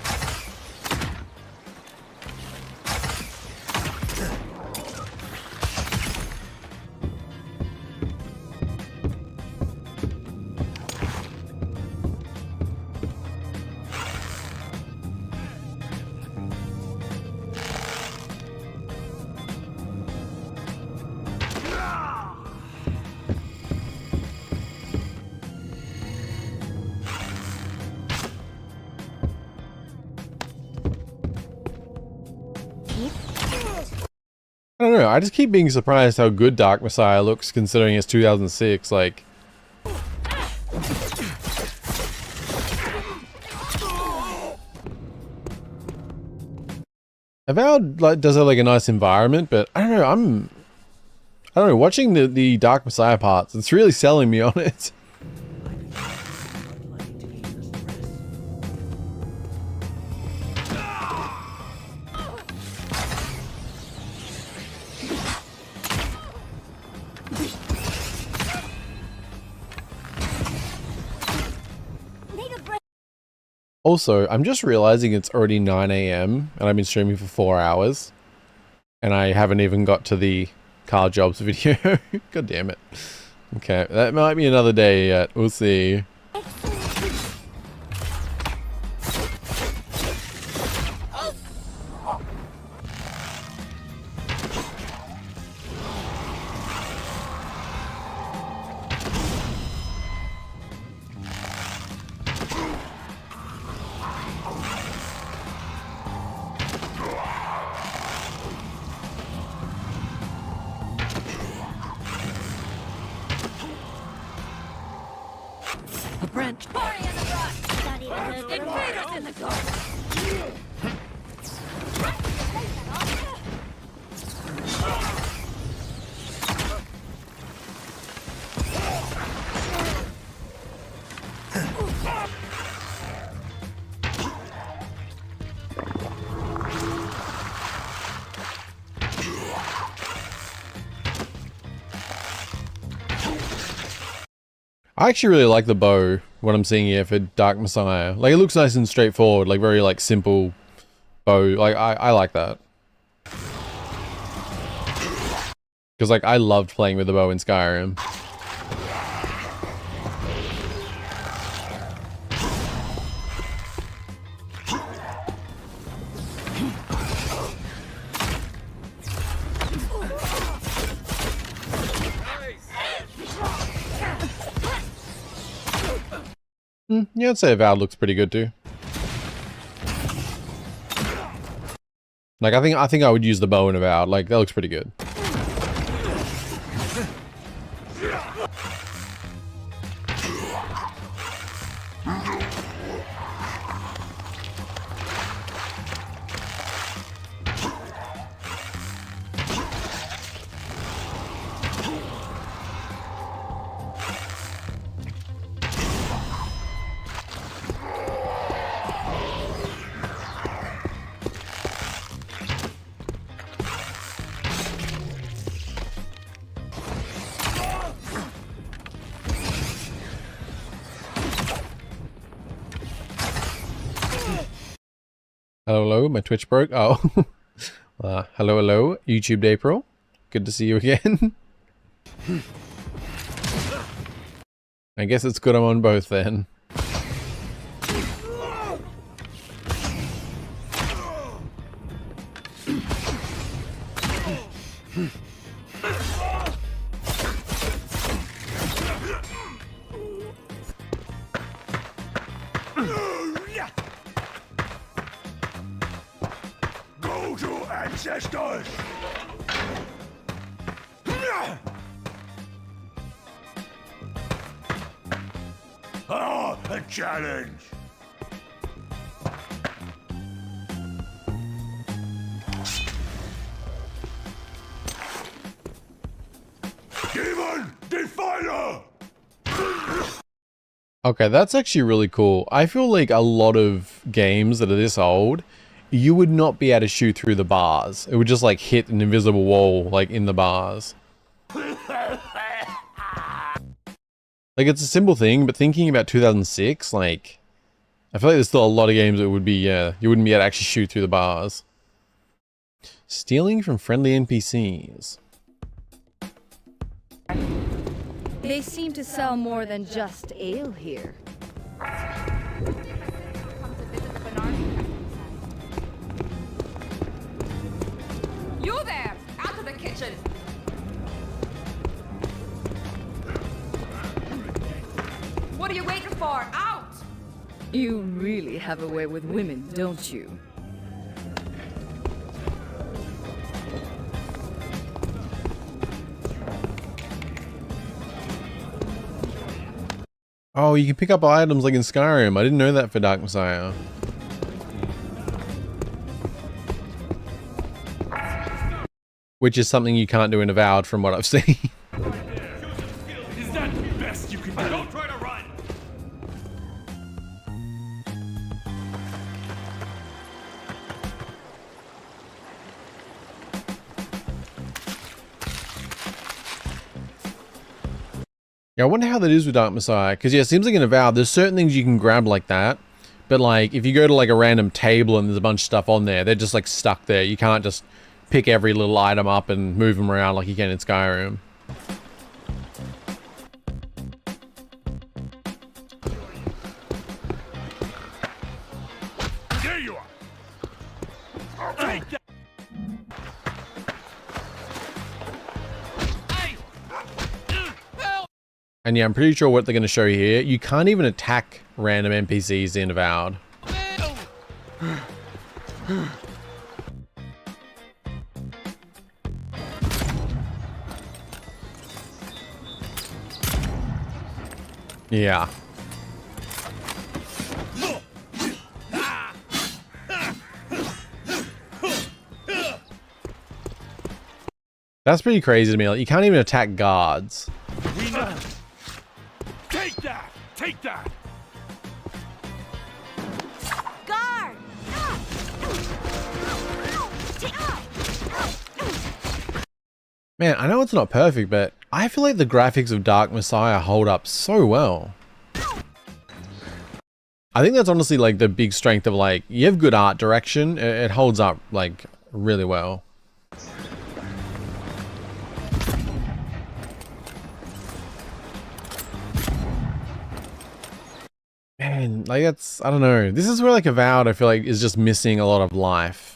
I don't know, I just keep being surprised how good Dark Messiah looks considering it's 2006, like... Avowed does have like a nice environment, but I don't know, watching the Dark Messiah parts, it's really selling me on it. Also, I'm just realizing it's already 9 AM and I've been streaming for 4 hours. And I haven't even got to the car jobs video. God damn it. Okay, that might be another day yet. We'll see. I actually really like the bow, what I'm seeing here for Dark Messiah. Like, it looks nice and straightforward, like very like simple bow. Like, I like that. Because like, I loved playing with the bow in Skyrim. Yeah, I'd say Avowed looks pretty good too. Like I think I would use the bow in Avowed. Like that looks pretty good. Hello, my Twitch broke. Oh. Hello, YouTube April. Good to see you again. I guess it's good I'm on both then. Go to ancestors! Ah, a challenge! Demon Defiler! Okay, that's actually really cool. I feel like a lot of games that are this old, you would not be able to shoot through the bars. It would just like hit an invisible wall like in the bars. Like it's a simple thing, but thinking about 2006, like I feel like there's still a lot of games that would be, you wouldn't be able to actually shoot through the bars. Stealing from friendly NPCs. They seem to sell more than just ale here. You there! Out of the kitchen! What are you waiting for? Out! You really have a way with women, don't you? Oh, you can pick up items like in Skyrim. I didn't know that for Dark Messiah. Which is something you can't do in Avowed from what I've seen. Is that the best you can do? Don't try to run! Yeah, I wonder how that is with Dark Messiah. Because yeah, it seems like in Avowed, there's certain things you can grab like that. But like, if you go to like a random table and there's a bunch of stuff on there, they're just like stuck there. You can't just pick every little item up and move them around like you can in Skyrim. There you are! I'll take that! And yeah, I'm pretty sure what they're going to show here, you can't even attack random NPCs in Avowed. Yeah. That's pretty crazy to me. Like, you can't even attack guards. Take that! Take that! Guard! Man, I know it's not perfect, but I feel like the graphics of Dark Messiah hold up so well. I think that's honestly like the big strength of like, you have good art direction, it holds up like really well. Man, like that's, I don't know. This is where like Avowed, I feel like is just missing a lot of life.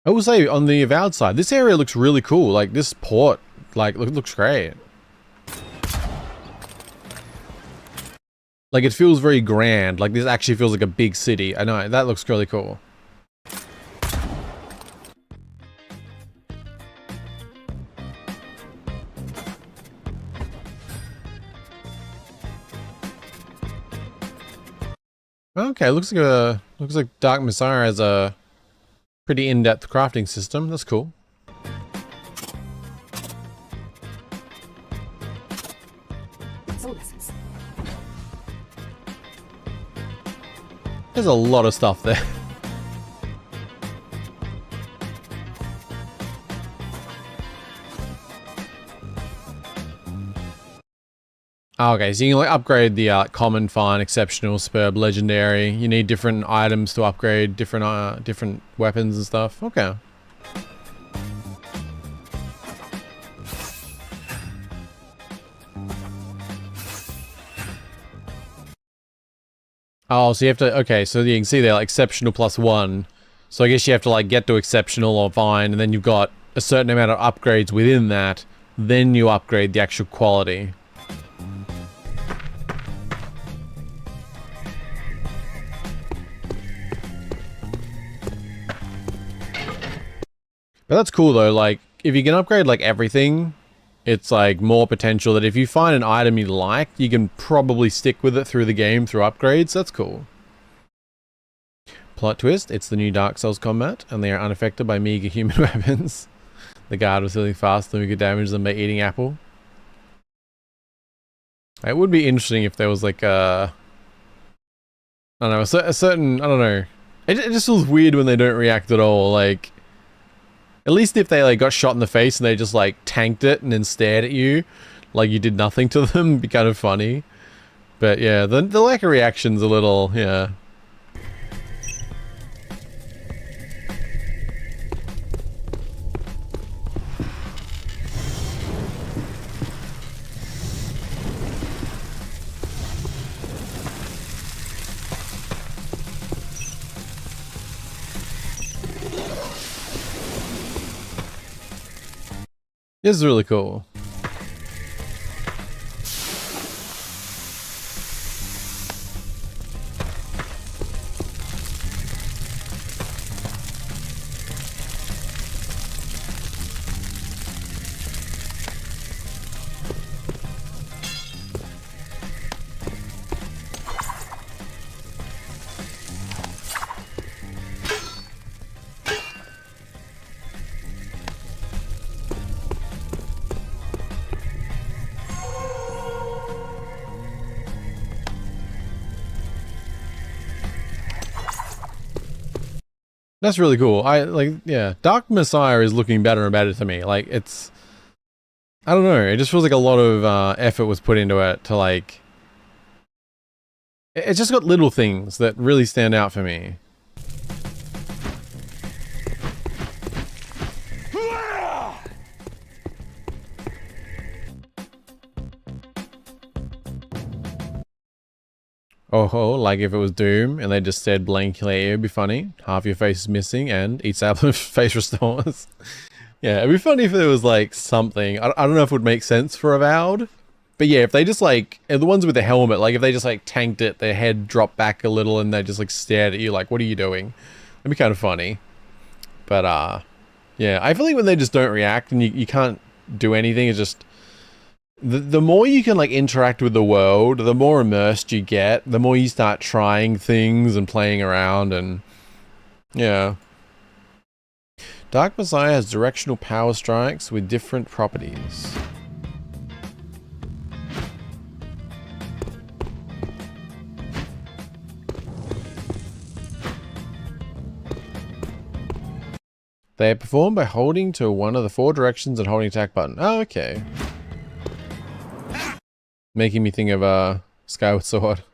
I will say on the Avowed side, this area looks really cool. Like this port, like looks great. Like it feels very grand. Like this actually feels like a big city. I know, that looks really cool. Okay, looks like Dark Messiah has a pretty in-depth crafting system. That's cool. There's a lot of stuff there. Okay, so you can like upgrade the common, fine, exceptional, superb, legendary. You need different items to upgrade different different weapons and stuff. Okay. Oh, so you have to, okay, so you can see there, like, exceptional +1. So I guess you have to, like, get to exceptional or fine, and then you've got a certain amount of upgrades within that. Then you upgrade the actual quality. But that's cool, though. Like, if you can upgrade, like, everything, it's, like, more potential that if you find an item you like, you can probably stick with it through the game through upgrades. That's cool. Plot twist, it's the new Dark Souls combat, and they are unaffected by meager human weapons. The guard was healing faster than we could damage them by eating apple. It would be interesting if there was, like, I don't know, a certain, I don't know. It just feels weird when they don't react at all, like... At least if they like got shot in the face and they just like tanked it and then stared at you like you did nothing to them, it'd be kind of funny. But yeah, the lack of reaction's a little, yeah. This is really cool. That's really cool. Yeah, Dark Messiah is looking better and better to me. Like, it's... I don't know, it just feels like a lot of effort was put into it to, like... It's just got little things that really stand out for me. Oh, like if it was Doom and they just said blankly, it'd be funny. Half your face is missing and eats apple face restores. Yeah, it'd be funny if there was like something. I don't know if it would make sense for Avowed. But yeah, if they just like, the ones with the helmet, like if they just like tanked it, their head dropped back a little and they just like stared at you like, what are you doing? It'd be kind of funny. But yeah, I feel like when they just don't react and you can't do anything, it's just... The more you can like interact with the world, the more immersed you get, the more you start trying things and playing around and yeah. Dark Messiah has directional power strikes with different properties. They are performed by holding to one of the 4 directions and holding attack button. Oh, okay. Making me think of Skyward Sword.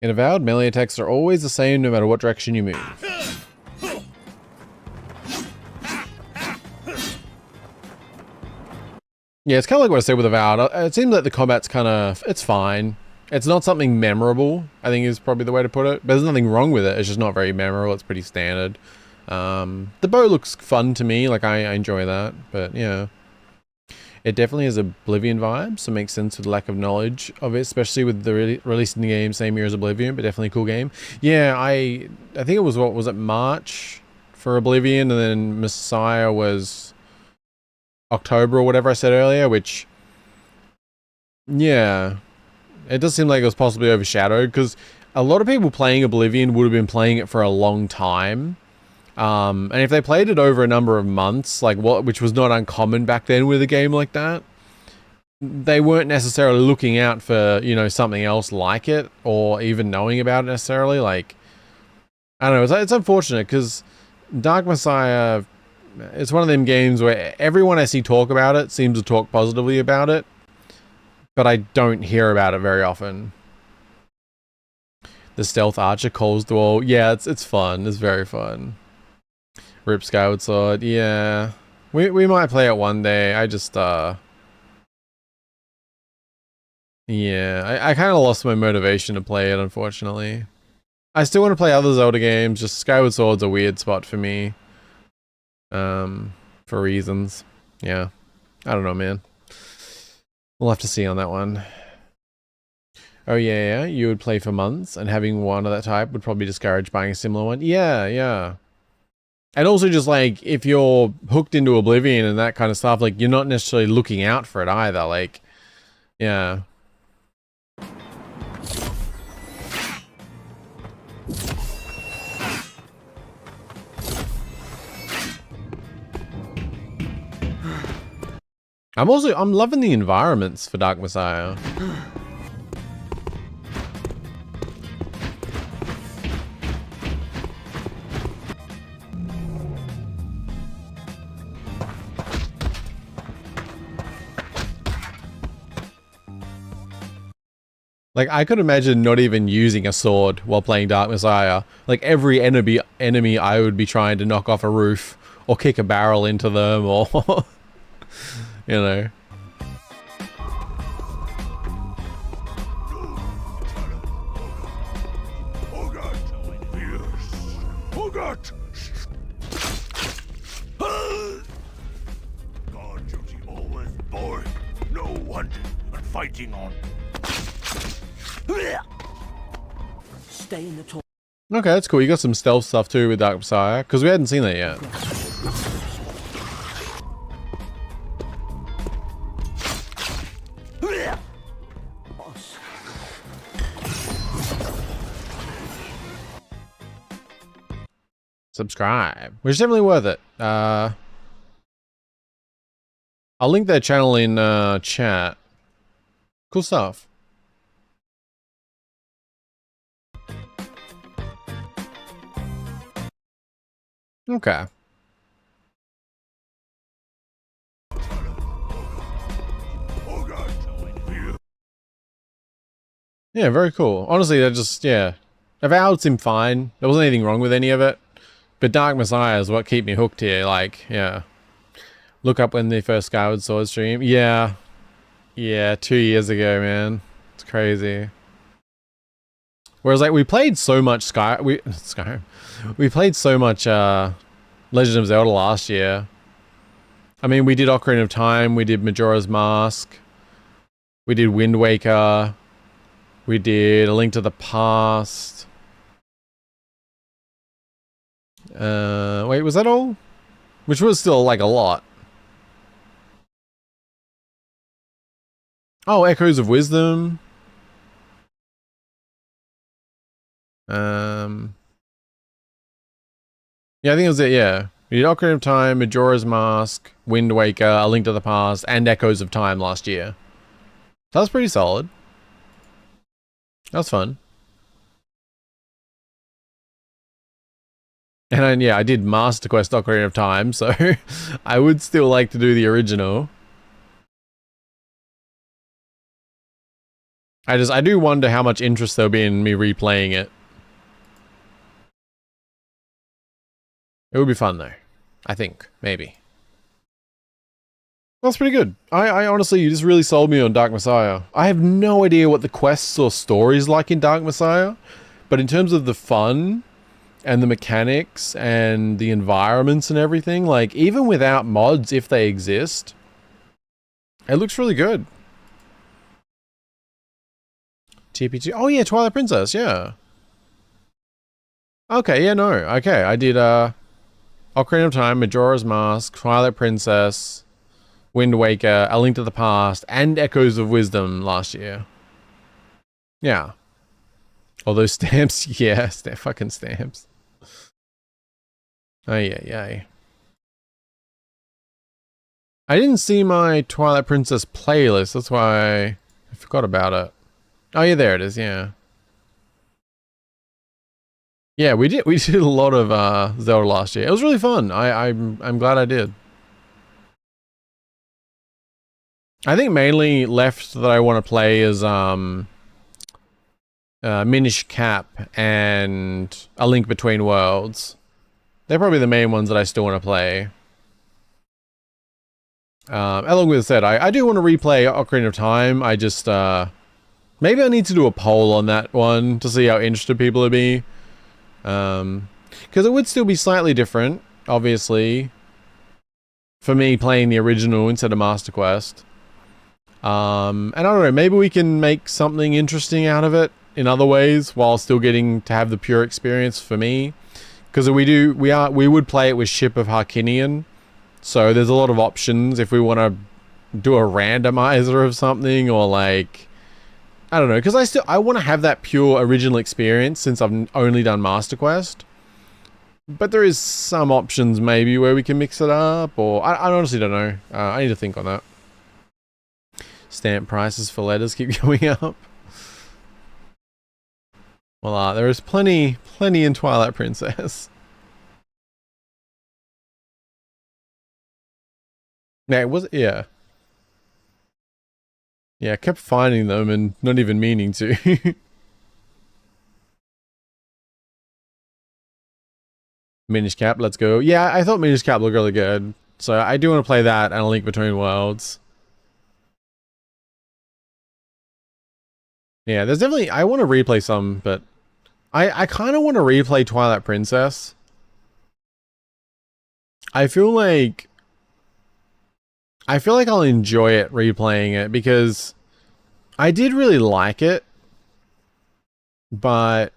In Avowed, melee attacks are always the same no matter what direction you move. Yeah, it's kind of like what I said with Avowed. It seems like the combat's kind of... It's fine. It's not something memorable, I think is probably the way to put it. But there's nothing wrong with it. It's just not very memorable. It's pretty standard. The bow looks fun to me, like I enjoy that, but yeah. It definitely has Oblivion vibes, so it makes sense with the lack of knowledge of it, especially with the releasing the game same year as Oblivion, but definitely a cool game. Yeah, I think it was, what was it, March for Oblivion, and then Messiah was October or whatever I said earlier, which, yeah, it does seem like it was possibly overshadowed, because a lot of people playing Oblivion would have been playing it for a long time. And if they played it over a number of months, like which was not uncommon back then with a game like that, they weren't necessarily looking out for, you know, something else like it, or even knowing about it necessarily. Like, I don't know, it's unfortunate, because Dark Messiah, it's one of them games where everyone I see talk about it seems to talk positively about it, but I don't hear about it very often. The stealth archer calls the wall. Yeah, it's fun. It's very fun. Rip Skyward Sword. Yeah, we might play it one day. I just yeah, I kind of lost my motivation to play it, unfortunately. I still want to play other Zelda games. Just Skyward Sword's a weird spot for me. For reasons. Yeah, I don't know, man. We'll have to see on that one. Oh yeah, you would play for months, and having one of that type would probably discourage buying a similar one. Yeah, yeah. And also just like, if you're hooked into Oblivion and that kind of stuff, like, you're not necessarily looking out for it either, like, yeah. I'm loving the environments for Dark Messiah. Like, I could imagine not even using a sword while playing Dark Messiah. Like, every enemy I would be trying to knock off a roof, or kick a barrel into them, or, you know. Guard duty always boring. No wonder when fighting on. Stay in the top. Okay, that's cool. You got some stealth stuff too with Dark Messiah, because we hadn't seen that yet. Subscribe, which is definitely worth it. I'll link their channel in chat. Cool stuff. Okay. Yeah, very cool. Honestly, they're just, yeah. Avowed seemed fine. There wasn't anything wrong with any of it. But Dark Messiah is what kept me hooked here. Like, yeah. Look up when the first Skyward Sword stream. Yeah. Yeah, 2 years ago, man. It's crazy. Whereas, like, we played so much Skyrim. We played so much Legend of Zelda last year. I mean, we did Ocarina of Time, we did Majora's Mask, we did Wind Waker, we did A Link to the Past. Wait, was that all? Which was still, like, a lot. Oh, Echoes of Wisdom. Yeah, I think it was it, yeah. We did Ocarina of Time, Majora's Mask, Wind Waker, A Link to the Past, and Echoes of Time last year. That was pretty solid. That was fun. And yeah, I did Master Quest Ocarina of Time, so I would still like to do the original. I do wonder how much interest there'll be in me replaying it. It would be fun though. I think. Maybe. That's pretty good. I honestly, you just really sold me on Dark Messiah. I have no idea what the quests or stories like in Dark Messiah, but in terms of the fun and the mechanics and the environments and everything, like even without mods, if they exist, it looks really good. TP2. Oh yeah, Twilight Princess, yeah. Okay, yeah, no. Okay, I did Ocarina of Time, Majora's Mask, Twilight Princess, Wind Waker, A Link to the Past, and Echoes of Wisdom last year. Yeah. All those stamps, yes, they're fucking stamps. Oh yeah. I didn't see my Twilight Princess playlist, that's why I forgot about it. Oh yeah, there it is, yeah. Yeah, we did a lot of Zelda last year. It was really fun. I'm glad I did. I think mainly left that I want to play is Minish Cap and A Link Between Worlds. They're probably the main ones that I still want to play. Along with that, I do want to replay Ocarina of Time. I just maybe I need to do a poll on that one to see how interested people would be. Because it would still be slightly different, obviously, for me playing the original instead of Master Quest. And I don't know, maybe we can make something interesting out of it in other ways while still getting to have the pure experience for me. Because we would play it with Ship of Harkinian, so there's a lot of options if we want to do a randomizer of something, or like, I don't know, because I want to have that pure original experience since I've only done Master Quest. But there is some options maybe where we can mix it up, or I honestly don't know. I need to think on that. Stamp prices for letters keep going up. Well, there is plenty in Twilight Princess. Yeah, yeah. Yeah, I kept finding them and not even meaning to. Minish Cap, let's go. Yeah, I thought Minish Cap looked really good. So I do want to play that and A Link Between Worlds. Yeah, there's definitely... I want to replay some, but... I kind of want to replay Twilight Princess. I feel like I'll enjoy it replaying it because I did really like it, but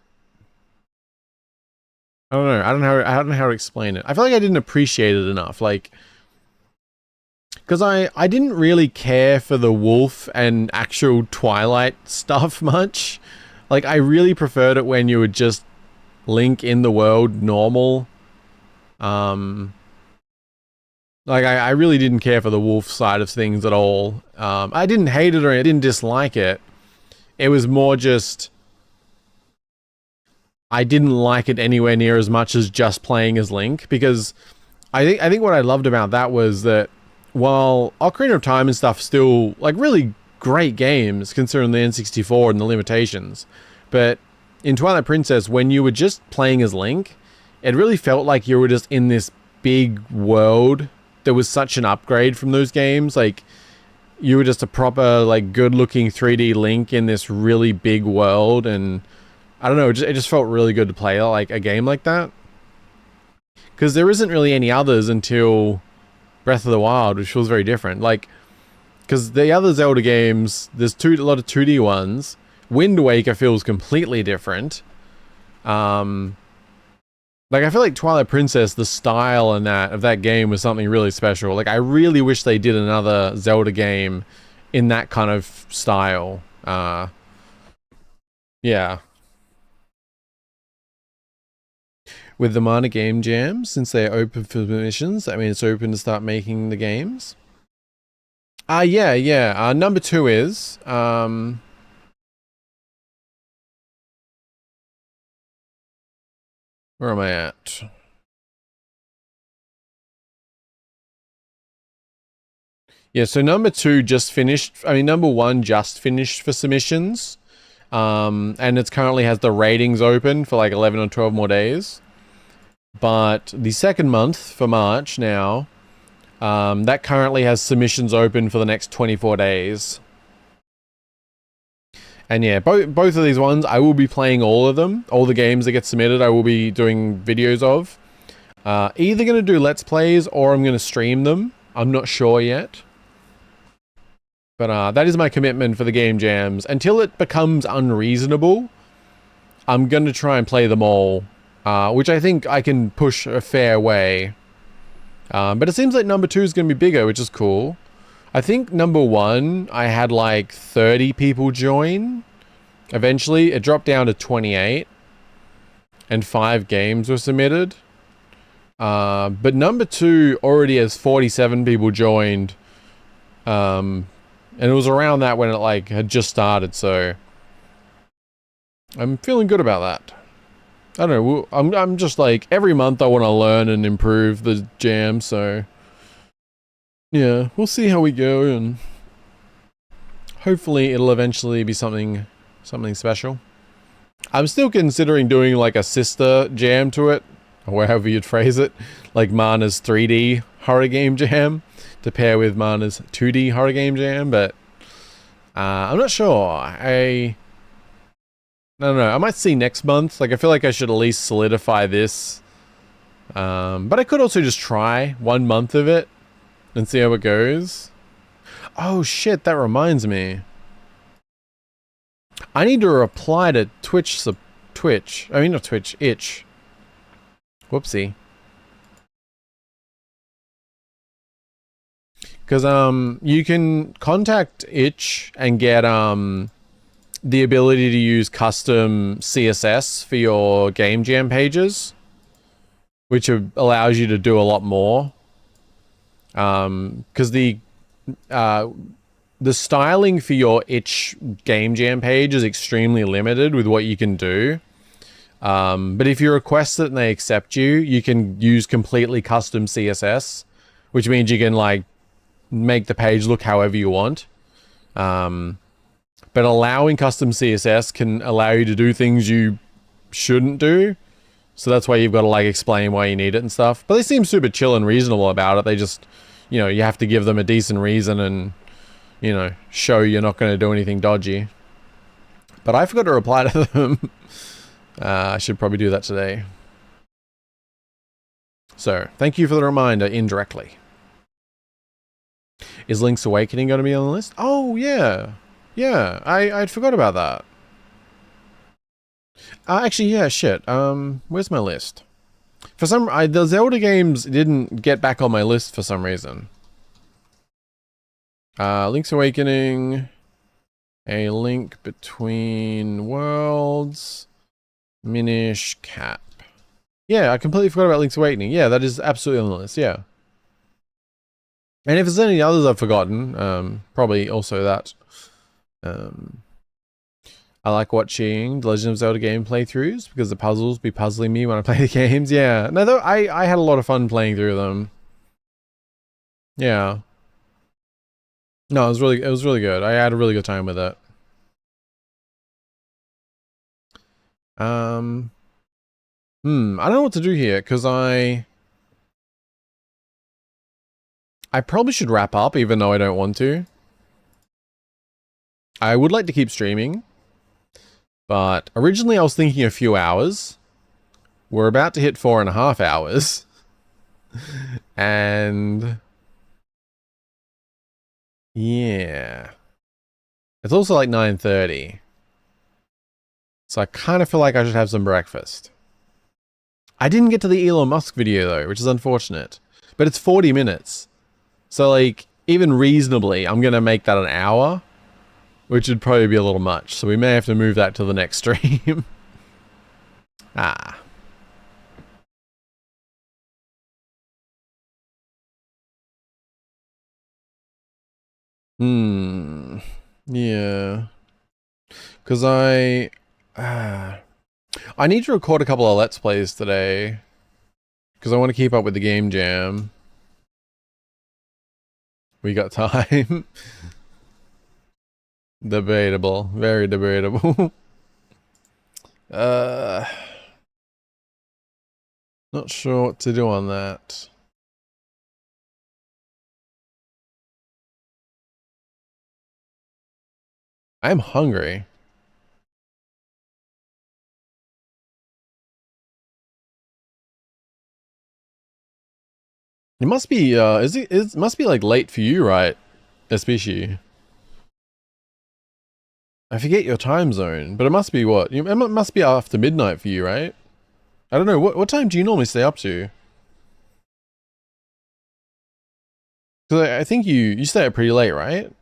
I don't know. I don't know how to explain it. I feel like I didn't appreciate it enough, like, because I didn't really care for the wolf and actual Twilight stuff much. Like, I really preferred it when you would just Link in the world normal. Like, I really didn't care for the wolf side of things at all. I didn't hate it or I didn't dislike it. It was more just... I didn't like it anywhere near as much as just playing as Link, because I think what I loved about that was that while Ocarina of Time and stuff still, like, really great games considering the N64 and the limitations, but in Twilight Princess, when you were just playing as Link, it really felt like you were just in this big world. There was such an upgrade from those games. Like, you were just a proper, like, good-looking 3D Link in this really big world, and I don't know, it just felt really good to play, like, a game like that. Because there isn't really any others until Breath of the Wild, which feels very different. Like, because the other Zelda games, there's a lot of 2D ones. Wind Waker feels completely different. Like, I feel like Twilight Princess, the style of that game was something really special. Like, I really wish they did another Zelda game in that kind of style. Yeah. With the Mana Game Jam, since they're open for permissions, I mean, it's open to start making the games. Yeah. Number 2 is... where am I at? Yeah, so number 2 just finished. I mean, number 1 just finished for submissions. And it currently has the ratings open for like 11 or 12 more days. But the second month for March now, that currently has submissions open for the next 24 days. And yeah, both of these ones, I will be playing all of them. All the games that get submitted, I will be doing videos of. Either going to do Let's Plays or I'm going to stream them. I'm not sure yet. But that is my commitment for the game jams. Until it becomes unreasonable, I'm going to try and play them all. Which I think I can push a fair way. But it seems like number 2 is going to be bigger, which is cool. I think number 1, I had like 30 people join. Eventually, it dropped down to 28. And 5 games were submitted. But number 2 already has 47 people joined. And it was around that when it like had just started, so I'm feeling good about that. I don't know, I'm just like, every month I want to learn and improve the jam, so yeah, we'll see how we go, and hopefully it'll eventually be something special. I'm still considering doing like a sister jam to it, or however you'd phrase it, like Mana's 3D horror game jam to pair with Mana's 2D horror game jam, but I'm not sure. I don't know. I might see next month. Like, I feel like I should at least solidify this. But I could also just try 1 month of it and see how it goes. Oh shit, that reminds me. I need to reply to Itch. Whoopsie. Because you can contact Itch and get the ability to use custom CSS for your game jam pages, which allows you to do a lot more. Because the styling for your Itch game jam page is extremely limited with what you can do. But if you request it and they accept you, you can use completely custom CSS, which means you can like make the page look however you want. But allowing custom CSS can allow you to do things you shouldn't do. So that's why you've got to like explain why you need it and stuff. But they seem super chill and reasonable about it. They just, you know, you have to give them a decent reason and, you know, show you're not going to do anything dodgy. But I forgot to reply to them. I should probably do that today. So, thank you for the reminder indirectly. Is Link's Awakening going to be on the list? Oh, yeah. Yeah, I'd forgot about that. Actually, yeah, shit. Where's my list? For some, the Zelda games didn't get back on my list for some reason. Link's Awakening, A Link Between Worlds, Minish Cap. Yeah, I completely forgot about Link's Awakening. Yeah, that is absolutely on the list, yeah. And if there's any others I've forgotten, probably also that. I like watching The Legend of Zelda game playthroughs because the puzzles be puzzling me when I play the games. Yeah, no, though I had a lot of fun playing through them. Yeah. No, it was really good. I had a really good time with it. I don't know what to do here because I probably should wrap up even though I don't want to. I would like to keep streaming, but originally I was thinking a few hours. We're about to hit 4.5 hours. And yeah. It's also like 9:30. So I kind of feel like I should have some breakfast. I didn't get to the Elon Musk video though, which is unfortunate. But it's 40 minutes. So like, even reasonably, I'm going to make that an hour. Which would probably be a little much, so we may have to move that to the next stream. Ah. Yeah. Because I need to record a couple of Let's Plays today. Because I want to keep up with the game jam. We got time. Debatable. Very debatable. Not sure what to do on that. I'm hungry. It must be, it must be like late for you, right? Especially. I forget your time zone, but it must be what? It must be after midnight for you, right? I don't know, what time do you normally stay up to? Because I think you stay up pretty late, right?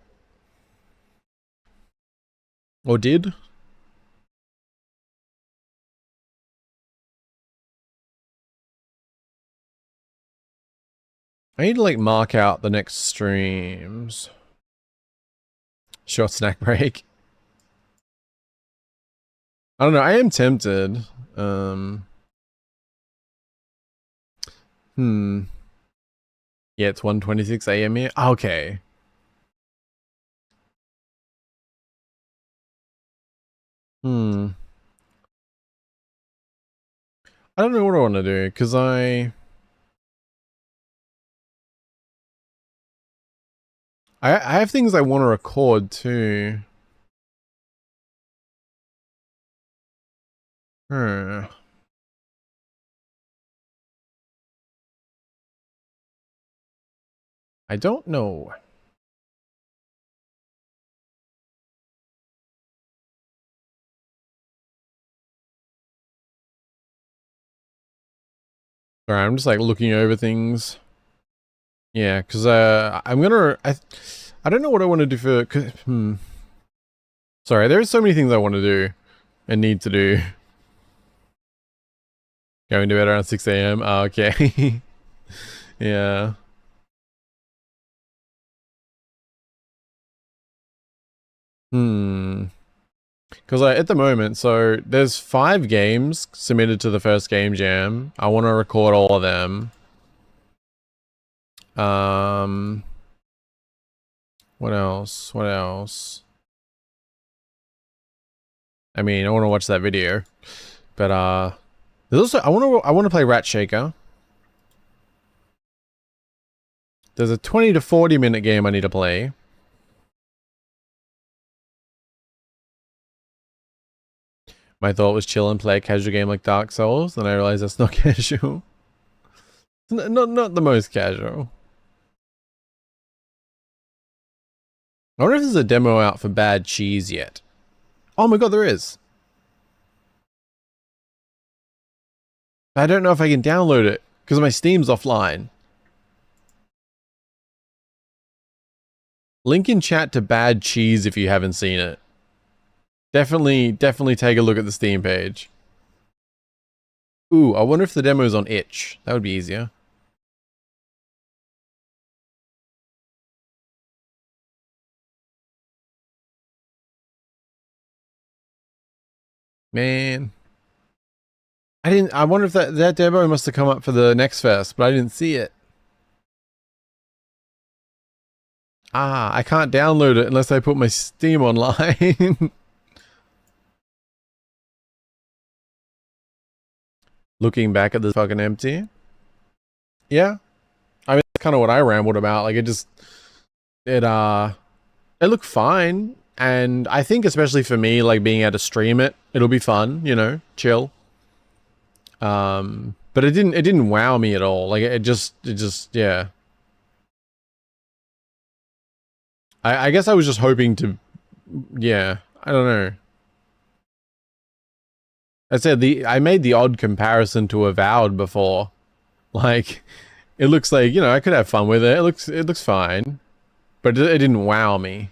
Or did? I need to like mark out the next streams. Short snack break. I don't know, I am tempted. Yeah, it's 1:26 AM here. Okay. I don't know what I want to do, because I have things I want to record too. I don't know. Sorry, I'm just like looking over things. Yeah, because I'm gonna I don't know what I want to do for Sorry, there's so many things I want to do and need to do. Going to bed around 6 AM. Oh, okay. Yeah. Because at the moment, so there's 5 games submitted to the first game jam. I want to record all of them. What else? What else? I mean, I want to watch that video, but there's also I want to play Rat Shaker. There's a 20 to 40 minute game I need to play. My thought was chill and play a casual game like Dark Souls, then I realized that's not casual. Not the most casual. I wonder if there's a demo out for Bad Cheese yet. Oh my god, there is. I don't know if I can download it because my Steam's offline. Link in chat to Bad Cheese if you haven't seen it. Definitely take a look at the Steam page. Ooh, I wonder if the demo's on itch. That would be easier. Man. I wonder if that demo must have come up for the next fest, but I didn't see it. Ah, I can't download it unless I put my Steam online. Looking back at this fucking empty. Yeah. I mean, that's kind of what I rambled about. Like, it looked fine. And I think especially for me, like being able to stream it, it'll be fun, you know, chill. But it didn't wow me at all. Like it just, yeah. I guess I was just hoping to, yeah, I don't know. I said I made the odd comparison to Avowed before. Like, it looks like, you know, I could have fun with it. It looks fine. But it didn't wow me.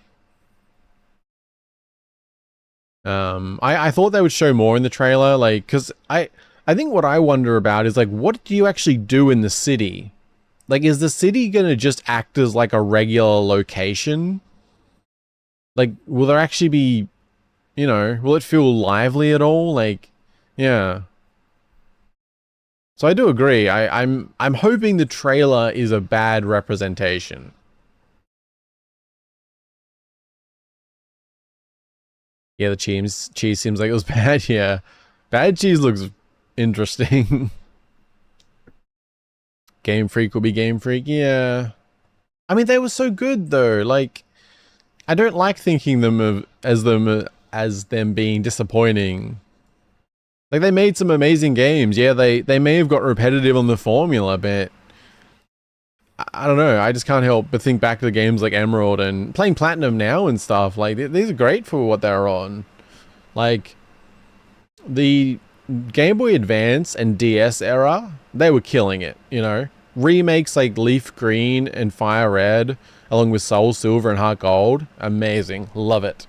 I thought they would show more in the trailer, like, because I think what I wonder about is, like, what do you actually do in the city? Like, is the city gonna just act as, like, a regular location? Like, will there actually be, you know, will it feel lively at all? Like, yeah. So I do agree. I'm hoping the trailer is a bad representation. Yeah, the cheese seems like it was bad. Yeah, Bad Cheese looks interesting. Game Freak will be Game Freak. Yeah, I mean they were so good though. Like, I don't like thinking as them being disappointing. Like, they made some amazing games. Yeah, they may have got repetitive on the formula, but I don't know. I just can't help but think back to the games like Emerald and playing Platinum now and stuff. Like, these are great for what they're on. Like, the Game Boy Advance and DS era, they were killing it, you know? Remakes like Leaf Green and Fire Red, along with Soul Silver and Heart Gold, amazing. Love it.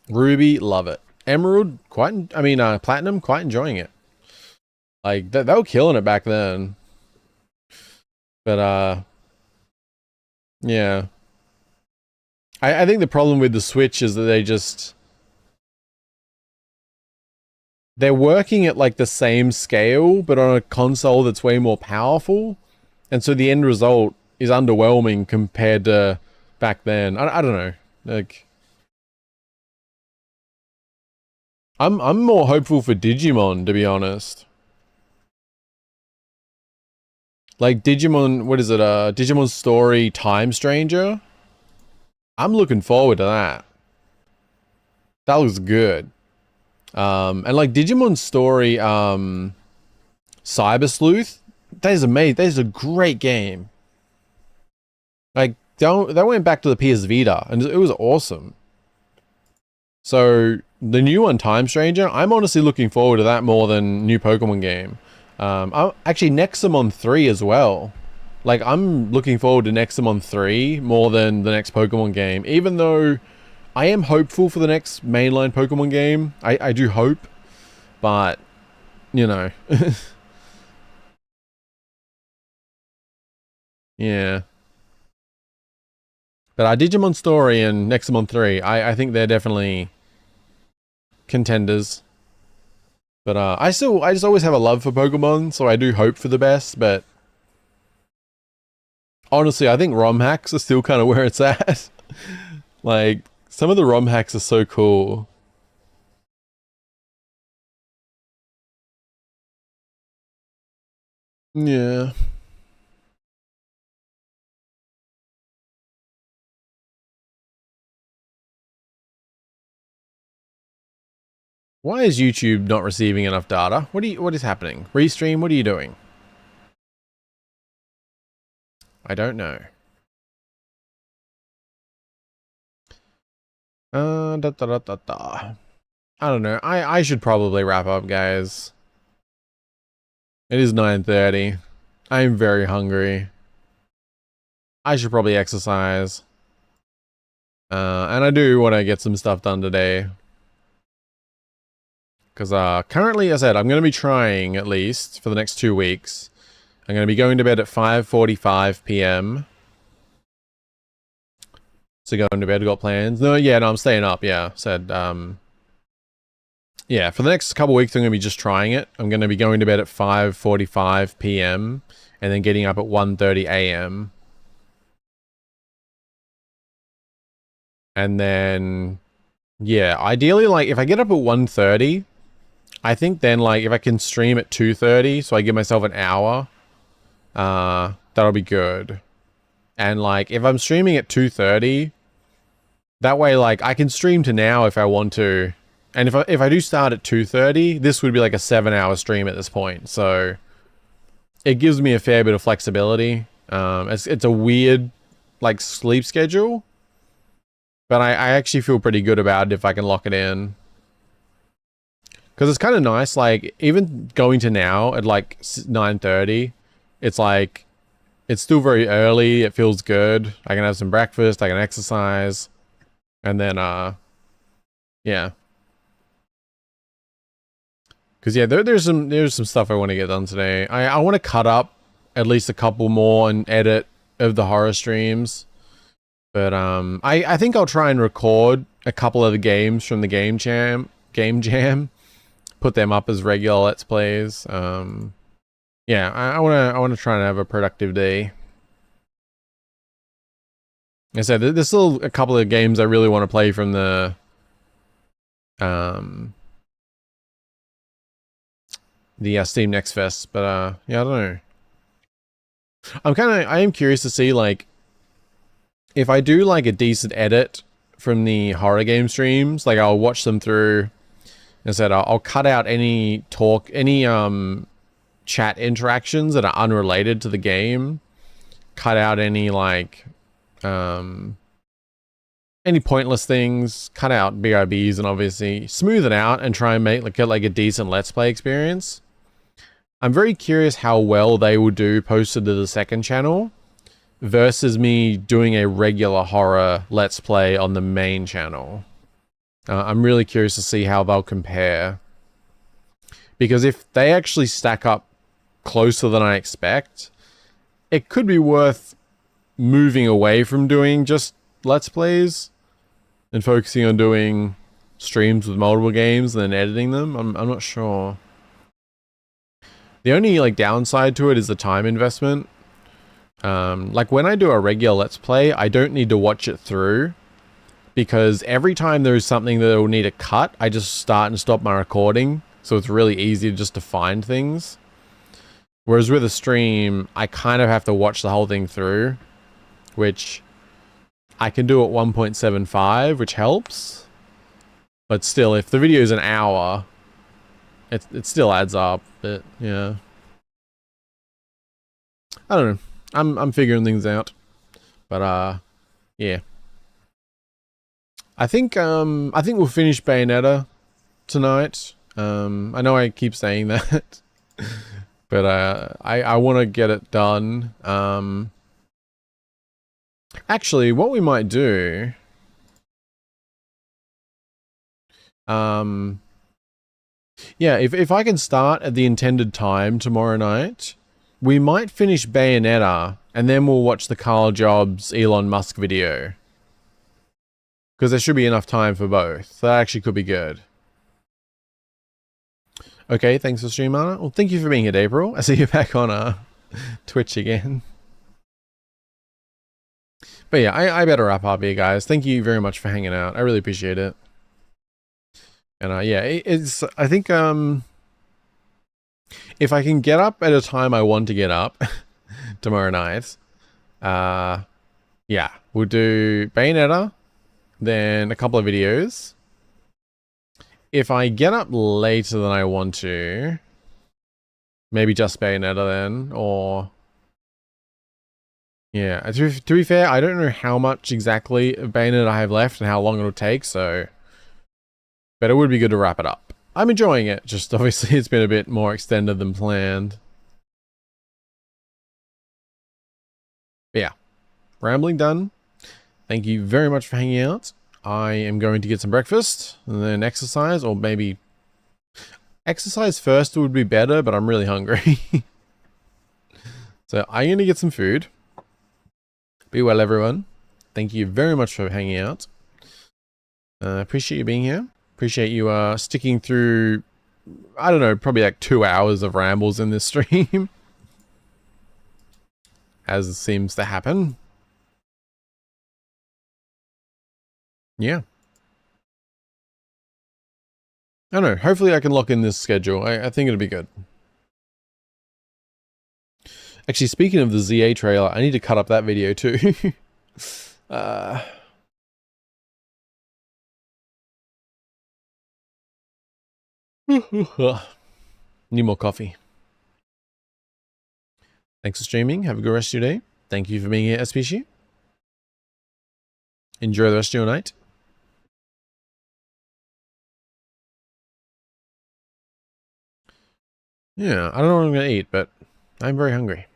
Ruby, love it. Emerald, Platinum, quite enjoying it. Like, they were killing it back then. But, yeah. I think the problem with the Switch is that they're working at like the same scale, but on a console that's way more powerful. And so the end result is underwhelming compared to back then. I don't know. Like, I'm more hopeful for Digimon, to be honest. Like Digimon, what is it? Digimon Story Time Stranger? I'm looking forward to that. That looks good. And like Digimon Story, Cyber Sleuth, that is amazing. That is a great game. Like, they went back to the PS Vita, and it was awesome. So, the new one, Time Stranger, I'm honestly looking forward to that more than new Pokemon game. Actually, Nexamon 3 as well. Like, I'm looking forward to Nexamon 3 more than the next Pokemon game, even though I am hopeful for the next mainline Pokemon game. I do hope, but, you know. Yeah. But Digimon Story and Nexamon 3, I think they're definitely contenders. But I just always have a love for Pokemon, so I do hope for the best, but honestly, I think ROM hacks are still kind of where it's at. Like, some of the ROM hacks are so cool. Yeah. Why is YouTube not receiving enough data? What is happening? Restream, what are you doing? I don't know. I don't know. I should probably wrap up, guys. It is 9:30. I am very hungry. I should probably exercise. And I do want to get some stuff done today. Because currently, as I said, I'm going to be trying, at least, for the next 2 weeks. I'm going to be going to bed at 5:45 p.m. So going to bed, got plans. No, I'm staying up, yeah. Said, yeah, for the next couple weeks, I'm going to be just trying it. I'm going to be going to bed at 5:45 p.m. and then getting up at 1:30 a.m. And then, yeah, ideally, like, if I get up at 1:30, I think then, like, if I can stream at 2:30, so I give myself an hour, that'll be good. And, like, if I'm streaming at 2:30, that way, like, I can stream to now if I want to. And if I do start at 2:30, this would be like a 7-hour stream at this point. So, it gives me a fair bit of flexibility. It's a weird, like, sleep schedule. But I actually feel pretty good about it if I can lock it in. Because it's kind of nice, like, even going to now at, like, 9:30, it's like, it's still very early, it feels good. I can have some breakfast, I can exercise, and then, yeah. Because, yeah, there's some stuff I want to get done today. I want to cut up at least a couple more and edit of the horror streams. But, I think I'll try and record a couple of the games from the Game Jam, put them up as regular Let's Plays. Yeah, I wanna try and have a productive day. Like I said, there's still a couple of games I really want to play from the Steam Next Fest, but yeah, I don't know. I am curious to see, like, if I do like a decent edit from the horror game streams, like, I'll watch them through. As I said, I'll cut out any talk, any chat interactions that are unrelated to the game. Cut out any like any pointless things, cut out BRBs, and obviously smooth it out and try and get like a decent Let's Play experience. I'm very curious how well they will do posted to the second channel versus me doing a regular horror Let's Play on the main channel. I'm really curious to see how they'll compare. Because if they actually stack up closer than I expect, it could be worth moving away from doing just Let's Plays and focusing on doing streams with multiple games and then editing them. I'm not sure. The only like downside to it is the time investment. Like when I do a regular Let's Play, I don't need to watch it through because every time there's something that will need a cut, I just start and stop my recording. So it's really easy just to find things. Whereas with a stream, I kind of have to watch the whole thing through, which I can do at 1.75, which helps. But still, if the video is an hour, it still adds up. But yeah, I don't know. I'm figuring things out. But yeah, I think we'll finish Bayonetta tonight. I know I keep saying that, but I want to get it done. Actually, what we might do, yeah, if I can start at the intended time tomorrow night, we might finish Bayonetta, and then we'll watch the Carl Jobs Elon Musk video. Because there should be enough time for both. That actually could be good. Okay, thanks for stream, Anna. Well, thank you for being here, April. I see you back on Twitch again. But yeah, I better wrap up here, guys. Thank you very much for hanging out. I really appreciate it. And yeah, I think if I can get up at a time I want to get up tomorrow night, yeah, we'll do Bayonetta, then a couple of videos. If I get up later than I want to, maybe just Bayonetta then, or... Yeah, to be fair, I don't know how much exactly of Bayonetta I have left and how long it'll take, so... But it would be good to wrap it up. I'm enjoying it, just obviously it's been a bit more extended than planned. But yeah, rambling done. Thank you very much for hanging out. I am going to get some breakfast and then exercise, or maybe exercise first would be better, but I'm really hungry. So I'm going to get some food. Be well, everyone. Thank you very much for hanging out. Appreciate you being here. Appreciate you sticking through, I don't know, probably like 2 hours of rambles in this stream. As seems to happen. Yeah. I don't know. Hopefully I can lock in this schedule. I think it'll be good. Actually, speaking of the ZA trailer, I need to cut up that video too. Need more coffee. Thanks for streaming. Have a good rest of your day. Thank you for being here, Species. Enjoy the rest of your night. Yeah, I don't know what I'm going to eat, but I'm very hungry.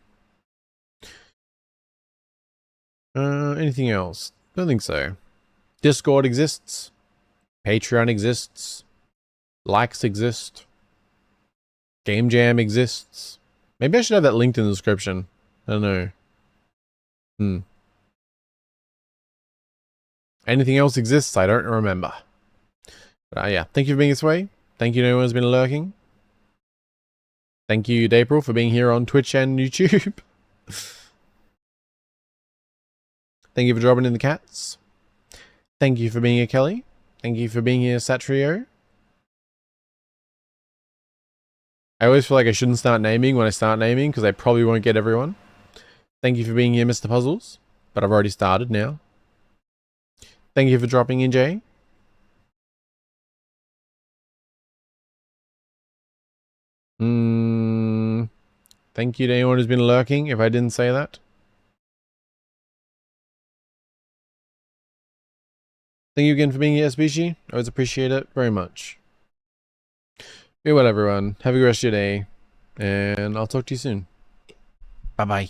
Anything else? Don't think so. Discord exists. Patreon exists. Likes exist. Game Jam exists. Maybe I should have that linked in the description. I don't know. Anything else exists? I don't remember. But yeah, thank you for being this way. Thank you to anyone who's been lurking. Thank you, April, for being here on Twitch and YouTube. Thank you for dropping in the cats. Thank you for being here, Kelly. Thank you for being here, Satrio. I always feel like I shouldn't start naming when I start naming because I probably won't get everyone. Thank you for being here, Mr. Puzzles. But I've already started now. Thank you for dropping in, Jay. Thank you to anyone who's been lurking if I didn't say that. Thank you again for being here, Species. I always appreciate it very much. Be well, everyone. Have a good rest of your day. And I'll talk to you soon. Bye-bye.